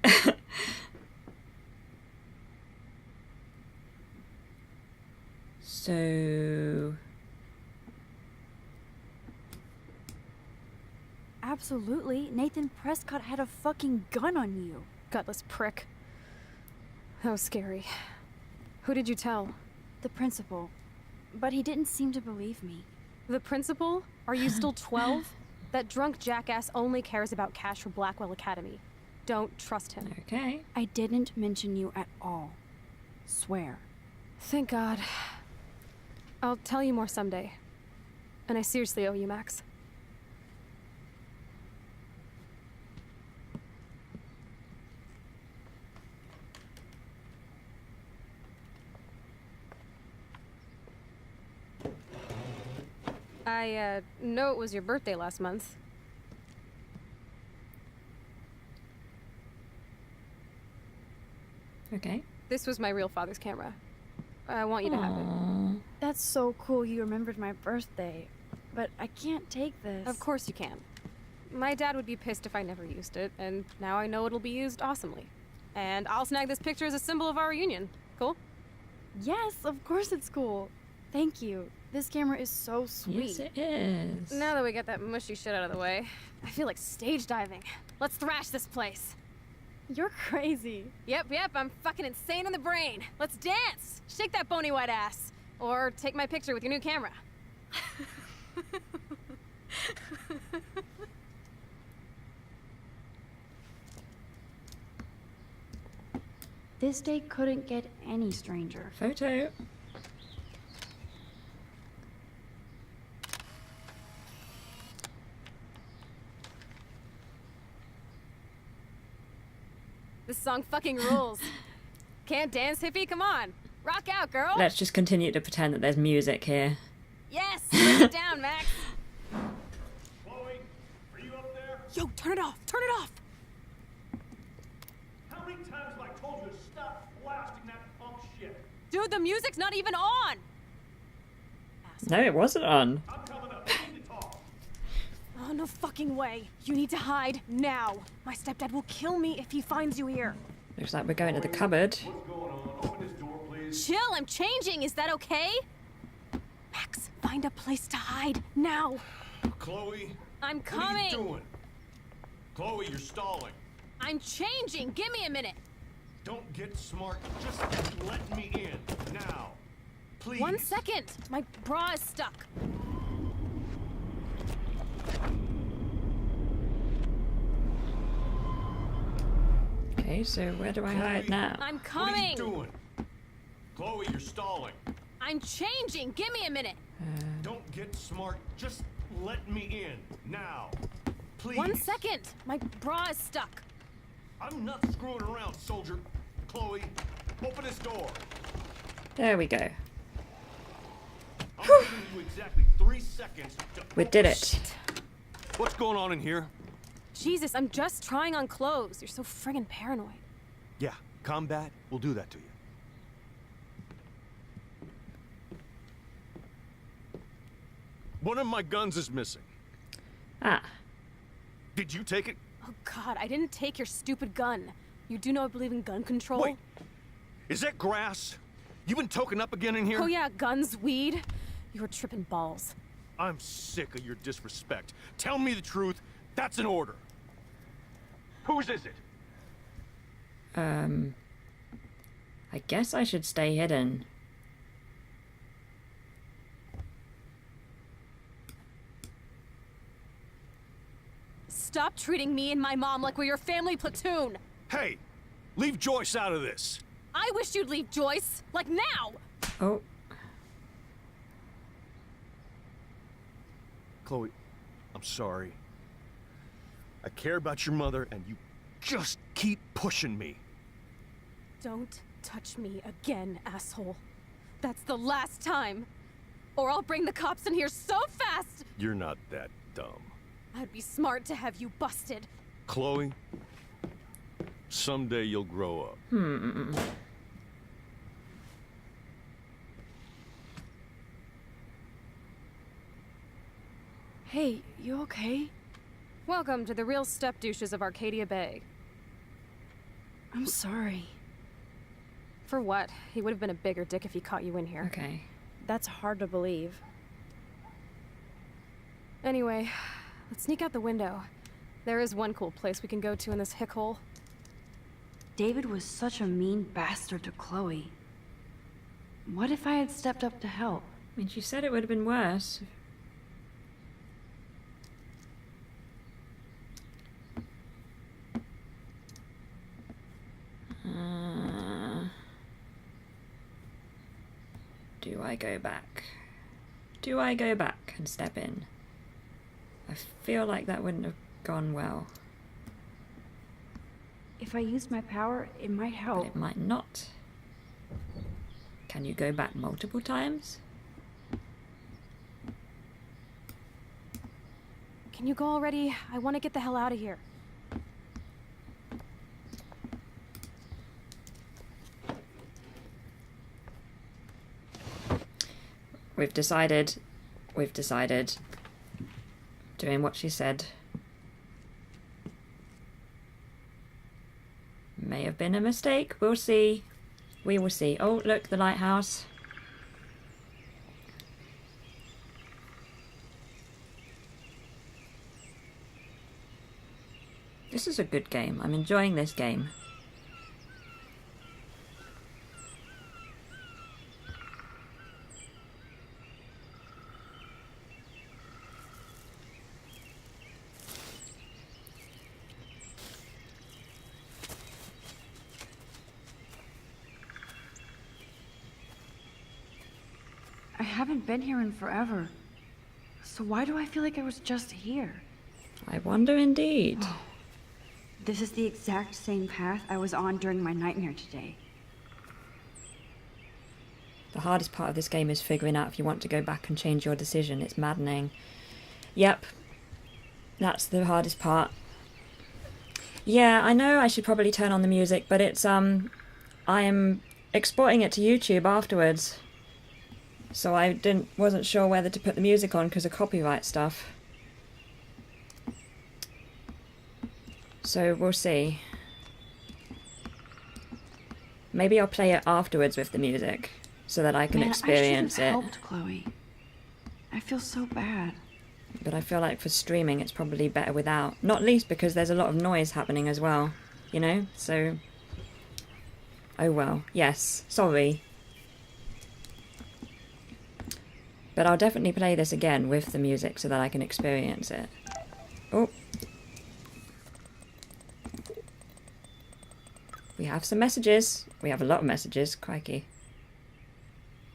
So... Absolutely. Nathan Prescott had a fucking gun on you. Gutless prick. That was scary. Who did you tell? The principal. But he didn't seem to believe me. The principal? Are you still 12? That drunk jackass only cares about cash for Blackwell Academy. Don't trust him. Okay. I didn't mention you at all. Swear. Thank God. I'll tell you more someday. And I seriously owe you, Max. I know it was your birthday last month. Okay. This was my real father's camera. I want you to have it. That's so cool you remembered my birthday. But I can't take this. Of course you can. My dad would be pissed if I never used it, and now I know it'll be used awesomely. And I'll snag this picture as a symbol of our reunion. Cool? Yes, of course it's cool. Thank you. This camera is so sweet. Yes, it is. Now that we got that mushy shit out of the way, I feel like stage diving. Let's thrash this place. You're crazy. Yep, I'm fucking insane in the brain. Let's dance! Shake that bony white ass. Or take my picture with your new camera. This day couldn't get any stranger. Photo. This song fucking rules. Can't dance, hippie? Come on. Rock out, girl. Let's just continue to pretend that there's music here. Yes! Bring it down, Max. Chloe, are you up there? Yo, turn it off! Turn it off! How many times have I told you to stop blasting that punk shit? Dude, the music's not even on! No, it wasn't on. I'm coming up. We need to talk. Oh, no fucking way. You need to hide now. My stepdad will kill me if he finds you here. Looks like we're going to the cupboard. What's going on? Open this door, please. Chill, I'm changing. Is that okay? Max, find a place to hide now. Chloe. I'm What are coming. you doing? Chloe, you're stalling. I'm changing. Give me a minute. Don't get smart. Just let me in. Now. Please. 1 second. My bra is stuck. Okay, so where do I hide now? I'm What are you coming. doing? Chloe, you're stalling. I'm changing. Give me a minute. Don't get smart. Just let me in. Now. Please. 1 second. My bra is stuck. I'm not screwing around, soldier. Chloe, open this door. There we go. I'm giving you exactly seconds to... We did it. What's going on in here? Jesus, I'm just trying on clothes. You're so friggin' paranoid. Yeah, combat will do that to you. One of my guns is missing. Ah. Did you take it? Oh God, I didn't take your stupid gun. You do know I believe in gun control? Wait, is that grass? You been toking up again in here? Oh yeah, guns, weed. You were tripping balls. I'm sick of your disrespect. Tell me the truth. That's an order. Whose is it? I guess I should stay hidden. Stop treating me and my mom like we're your family platoon! Hey, leave Joyce out of this. I wish you'd leave Joyce, like now! Oh. Chloe, I'm sorry. I care about your mother, and you just keep pushing me. Don't touch me again, asshole. That's the last time. Or I'll bring the cops in here so fast! You're not that dumb. I'd be smart to have you busted. Chloe, someday you'll grow up. Hey, you okay? Welcome to the real step douches of Arcadia Bay. I'm sorry. For what? He would have been a bigger dick if he caught you in here. Okay. That's hard to believe. Anyway, let's sneak out the window. There is one cool place we can go to in this hick hole. David was such a mean bastard to Chloe. What if I had stepped up to help? I mean, she said it would have been worse. Do I go back? Do I go back and step in? I feel like that wouldn't have gone well. If I used my power, it might help. But it might not. Can you go back multiple times? Can you go already? I want to get the hell out of here. We've decided. Doing what she said. May have been a mistake. We'll see. We will see. Oh, look, the lighthouse. This is a good game. I'm enjoying this game. I haven't been here in forever. So why do I feel like I was just here? I wonder indeed. This is the exact same path I was on during my nightmare today. The hardest part of this game is figuring out if you want to go back and change your decision. It's maddening. Yep. That's the hardest part. Yeah, I know I should probably turn on the music, but it's, I am exporting it to YouTube afterwards. So I wasn't sure whether to put the music on because of copyright stuff. So we'll see. Maybe I'll play it afterwards with the music so that I can experience I should have it. helped Chloe. I feel so bad. But I feel like for streaming it's probably better without. Not least because there's a lot of noise happening as well, you know? So... oh well. Yes. Sorry. But I'll definitely play this again with the music so that I can experience it. Oh. We have some messages. We have a lot of messages. Crikey.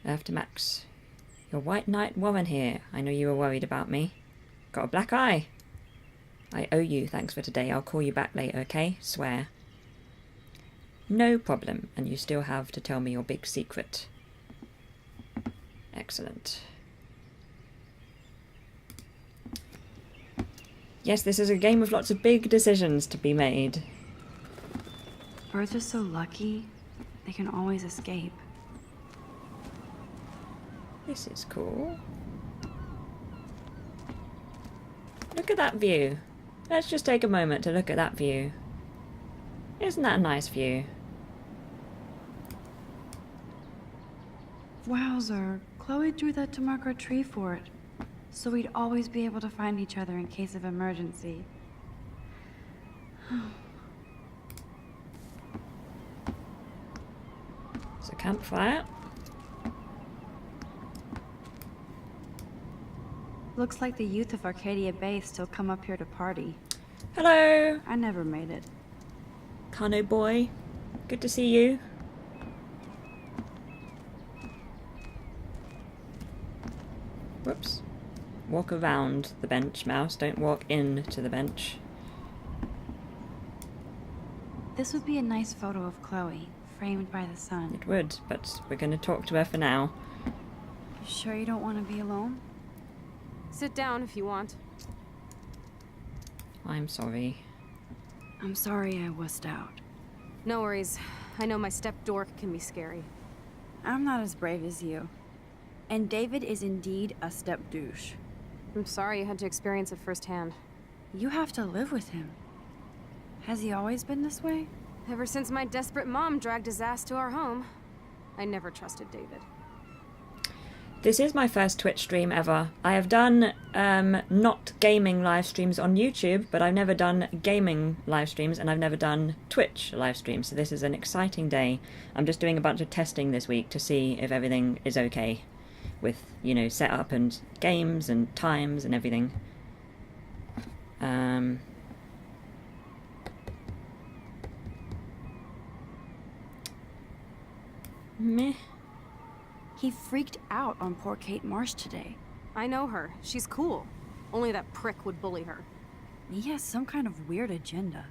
After Max. Your White Knight Warren here. I know you were worried about me. Got a black eye. I owe you. Thanks for today. I'll call you back later, okay? Swear. No problem. And you still have to tell me your big secret. Excellent. Yes, this is a game with lots of big decisions to be made. Birds are so lucky. They can always escape. This is cool. Look at that view. Let's just take a moment to look at that view. Isn't that a nice view? Wowzer. Chloe drew that to mark our tree fort, so we'd always be able to find each other in case of emergency. It's a campfire. Looks like the youth of Arcadia Bay still come up here to party. Hello! I never made it. Kano boy. Good to see you. Whoops. Walk around the bench, mouse. Don't walk into the bench. This would be a nice photo of Chloe, framed by the sun. It would, but we're going to talk to her for now. You sure you don't want to be alone? Sit down if you want. I'm sorry. I'm sorry I wussed out. No worries. I know my step dork can be scary. I'm not as brave as you. And David is indeed a step douche. I'm sorry you had to experience it firsthand. You have to live with him. Has he always been this way? Ever since my desperate mom dragged his ass to our home, I never trusted David. This is my first Twitch stream ever. I have done not gaming live streams on YouTube, but I've never done gaming live streams, and I've never done Twitch live streams, so this is an exciting day. I'm just doing a bunch of testing this week to see if everything is okay with, you know, setup and games and times and everything. Meh. He freaked out on poor Kate Marsh today. I know her. She's cool. Only that prick would bully her. He has some kind of weird agenda.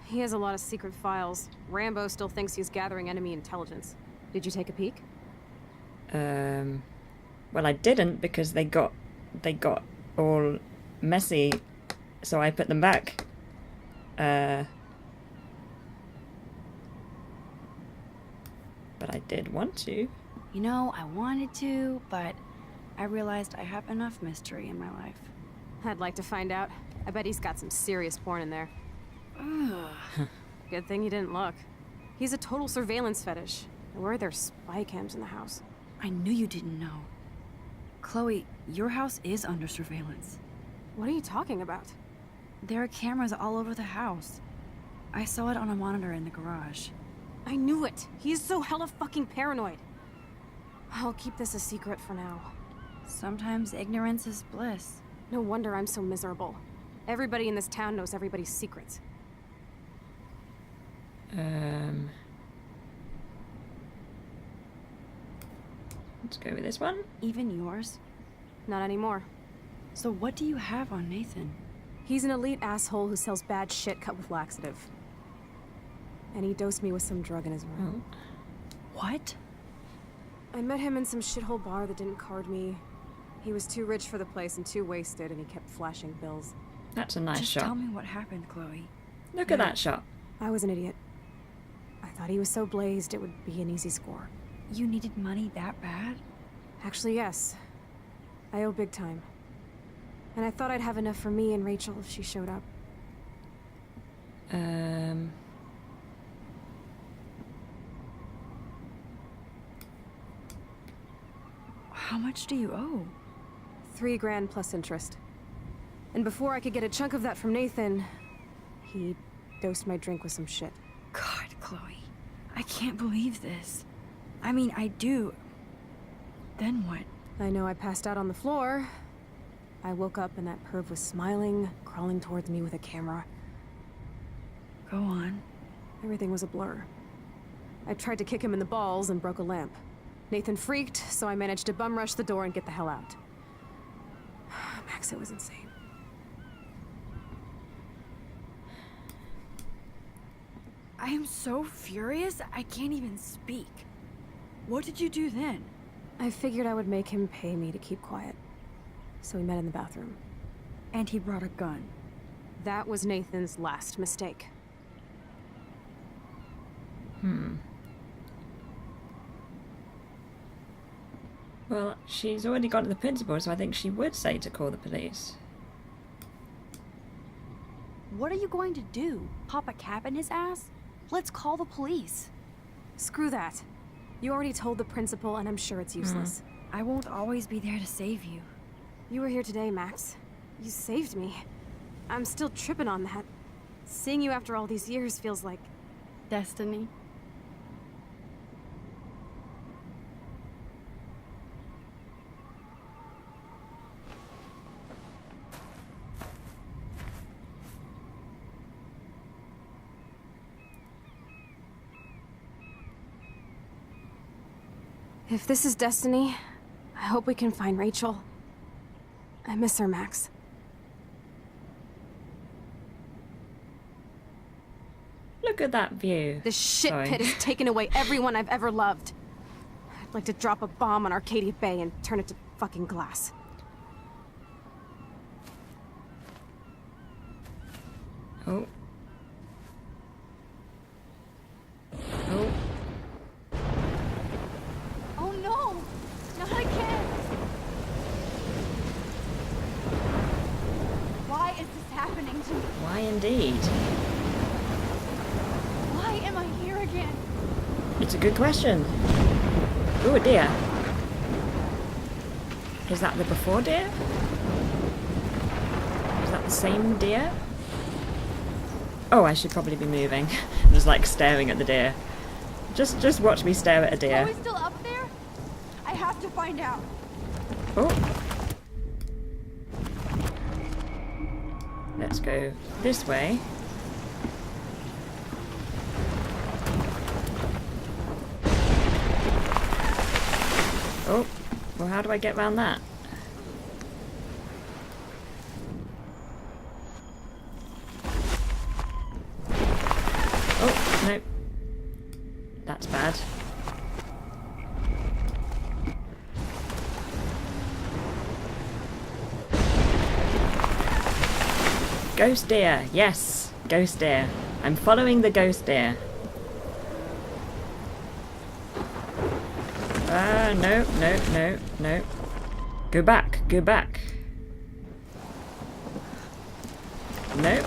He has a lot of secret files. Rambo still thinks he's gathering enemy intelligence. Did you take a peek? Well, I didn't because they got all messy, so I put them back. But I did want to. You know, I wanted to, but I realized I have enough mystery in my life. I'd like to find out. I bet he's got some serious porn in there. Ugh. Good thing you didn't look. He's a total surveillance fetish. Where are there spy cams in the house? I knew you didn't know. Chloe, your house is under surveillance. What are you talking about? There are cameras all over the house. I saw it on a monitor in the garage. I knew it! He's so hella fucking paranoid. I'll keep this a secret for now. Sometimes ignorance is bliss. No wonder I'm so miserable. Everybody in this town knows everybody's secrets. Let's go with this one. Even yours? Not anymore. So what do you have on Nathan? He's an elite asshole who sells bad shit cut with laxative. And he dosed me with some drug in his room. What? I met him in some shithole bar that didn't card me. He was too rich for the place and too wasted, and he kept flashing bills. That's a nice Just shot. tell me what happened, Chloe. Look at that shot. I was an idiot. I thought he was so blazed it would be an easy score. You needed money that bad? Actually, yes. I owe big time. And I thought I'd have enough for me and Rachel if she showed up. How much do you owe? $3 grand plus interest. And before I could get a chunk of that from Nathan, he dosed my drink with some shit. God, Chloe. I can't believe this. I mean, I do. Then what? I know I passed out on the floor. I woke up and that perv was smiling, crawling towards me with a camera. Go on. Everything was a blur. I tried to kick him in the balls and broke a lamp. Nathan freaked, so I managed to bum rush the door and get the hell out. Max, it was insane. I am so furious, I can't even speak. What did you do then? I figured I would make him pay me to keep quiet. So we met in the bathroom. And he brought a gun. That was Nathan's last mistake. Well, she's already gone to the principal, so I think she would say to call the police. What are you going to do? Pop a cap in his ass? Let's call the police. Screw that. You already told the principal, and I'm sure it's useless. I won't always be there to save you. You were here today, Max. You saved me. I'm still tripping on that. Seeing you after all these years feels like... Destiny. If this is destiny, I hope we can find Rachel. I miss her, Max. Look at that view. This shit pit has taken away everyone I've ever loved. I'd like to drop a bomb on Arcadia Bay and turn it to fucking glass. Oh. Oh. Oh no! Not again! Why is this happening to me? Why indeed? Why am I here again? It's a good question. Oh, a deer. Is that the before deer? Is that the same deer? Oh, I should probably be moving. I'm just like staring at the deer. Just watch me stare at a deer. Are we still up there? I have to find out. Oh. Let's go this way. Oh, well, how do I get around that? Oh, no. That's bad. Ghost deer, yes, ghost deer. I'm following the ghost deer. No, no, no, no. Go back, go back. No.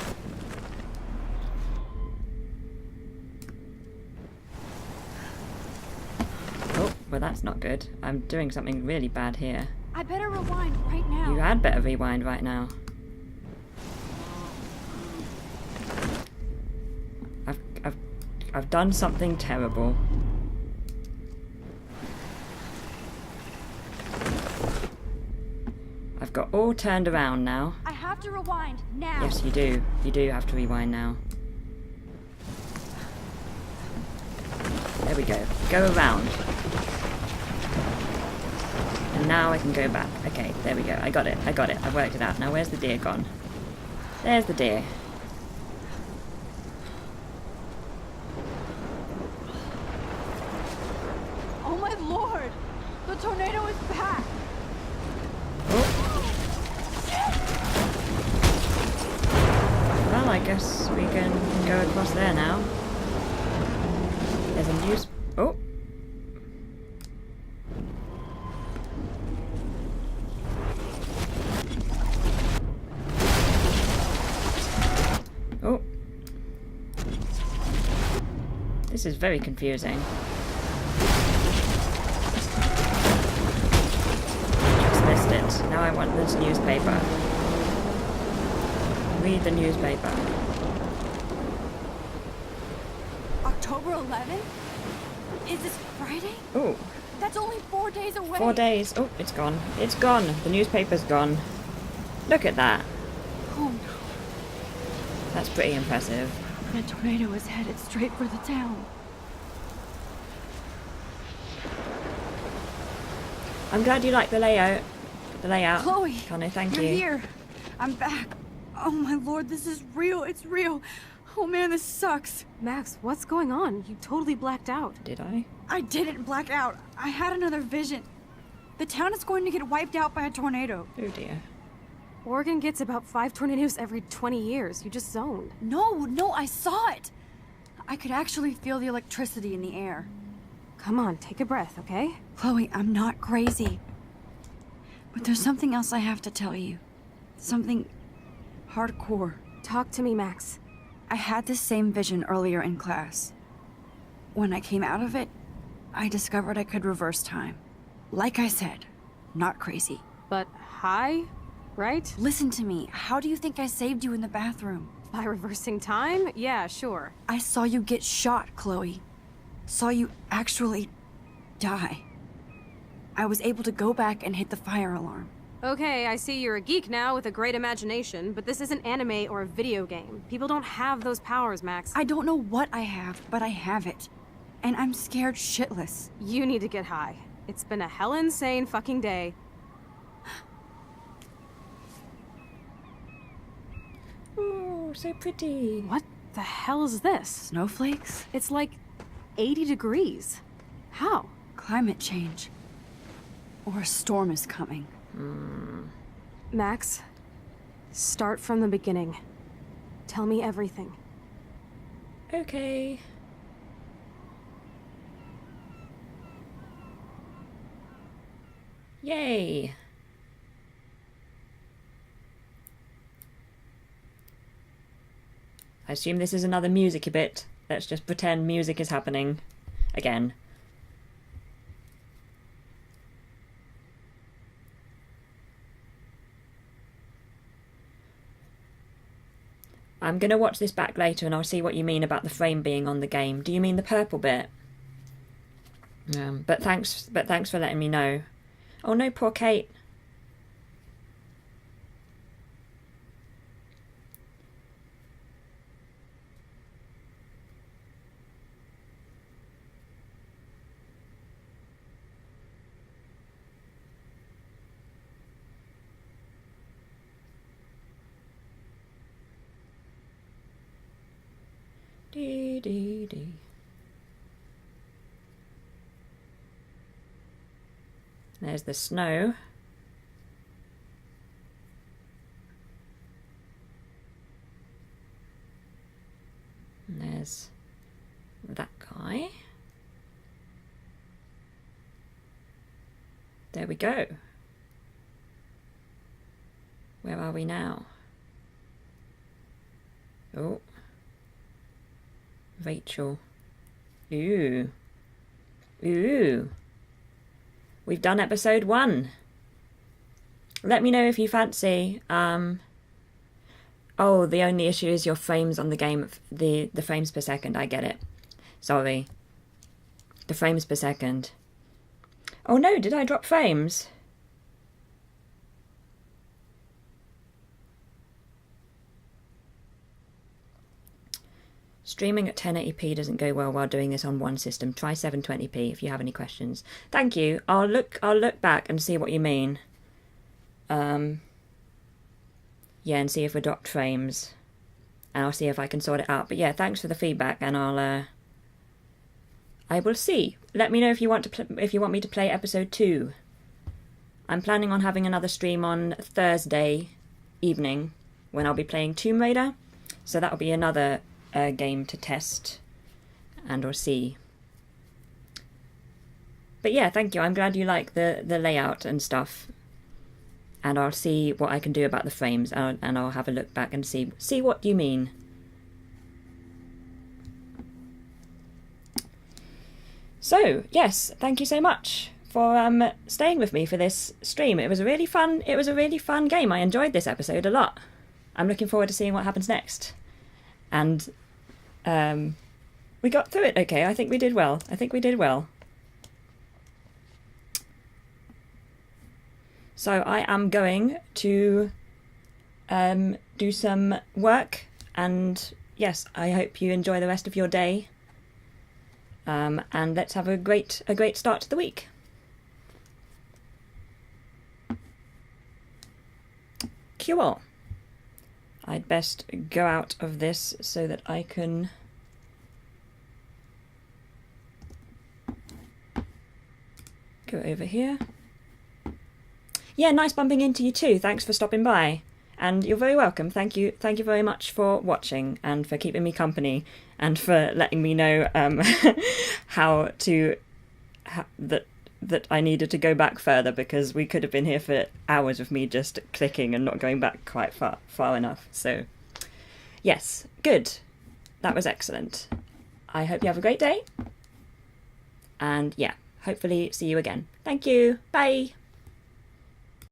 Oh, well that's not good. I'm doing something really bad here. I better rewind right now. You had better rewind right now. I've done something terrible. I've got all turned around now. I have to rewind now. Yes, you do. You do have to rewind now. There we go. Go around. And now I can go back. Okay, there we go. I got it. I got it. I worked it out. Now where's the deer gone? There's the deer. Oh my lord! The tornado is back! Well, I guess we can go across there now. There's a news... Oh! Oh! This is very confusing. Just missed it. Now I want this newspaper. Read the newspaper. October 11th? Is this Friday? Oh. That's only 4 days away. 4 days. Oh, it's gone. It's gone. The newspaper's gone. Look at that. Oh no. That's pretty impressive. The tornado is headed straight for the town. I'm glad you like the layout. The layout. Chloe, Connie, thank you're you. here. I'm back. Oh my lord, this is real. It's real. Oh man, this sucks. Max, what's going on? You totally blacked out. Did I? I didn't black out. I had another vision. The town is going to get wiped out by a tornado. Oh dear. Oregon gets about 5 tornadoes every 20 years. You just zoned. No, I saw it! I could actually feel the electricity in the air. Come on, take a breath, okay? Chloe, I'm not crazy. But there's something else I have to tell you. Something hardcore. Talk to me, Max. I had this same vision earlier in class. When I came out of it, I discovered I could reverse time. Like I said, not crazy. But high, right? Listen to me. How do you think I saved you in the bathroom? By reversing time? Yeah, sure. I saw you get shot, Chloe. Saw you actually die. I was able to go back and hit the fire alarm. Okay, I see you're a geek now with a great imagination, but this isn't anime or a video game. People don't have those powers, Max. I don't know what I have, but I have it. And I'm scared shitless. You need to get high. It's been a hell insane fucking day. Ooh, so pretty. What the hell is this? Snowflakes? It's like 80 degrees. How? Climate change. Or a storm is coming. Max, start from the beginning. Tell me everything. Okay. Yay. I assume this is another music-y bit. Let's just pretend music is happening again. I'm going to watch this back later and I'll see what you mean about the frame being on the game. Do you mean the purple bit? But thanks for letting me know. Oh no, poor Kate. Dee dee dee. There's the snow. And there's that guy. There we go. Where are we now? Oh. Rachel. Ooh. Ooh. We've done episode 1. Let me know if you fancy. Oh, the only issue is your frames on the game. The frames per second. I get it. Sorry. The frames per second. Oh no, did I drop frames? Streaming at 1080p doesn't go well while doing this on one system. Try 720p if you have any questions. Thank you. I'll look back and see what you mean. Yeah, and see if we dropped frames. And I'll see if I can sort it out. But yeah, thanks for the feedback, and I will see. Let me know if you want me to play episode 2. I'm planning on having another stream on Thursday evening when I'll be playing Tomb Raider. So that'll be another game to test and or see. But yeah, thank you. I'm glad you like the layout and stuff. And I'll see what I can do about the frames, and I'll have a look back and see what you mean. So yes, thank you so much for staying with me for this stream. It was a really fun game. I enjoyed this episode a lot. I'm looking forward to seeing what happens next. And we got through it okay. I think we did well. So I am going to do some work, and yes, I hope you enjoy the rest of your day. And let's have a great start to the week. Cool. I'd best go out of this so that I can go over here. Yeah, nice bumping into you too. Thanks for stopping by. And you're very welcome. Thank you very much for watching and for keeping me company and for letting me know that I needed to go back further, because we could have been here for hours of me just clicking and not going back quite far enough. So yes, good. That was excellent. I hope you have a great day. And yeah, hopefully see you again. Thank you. Bye.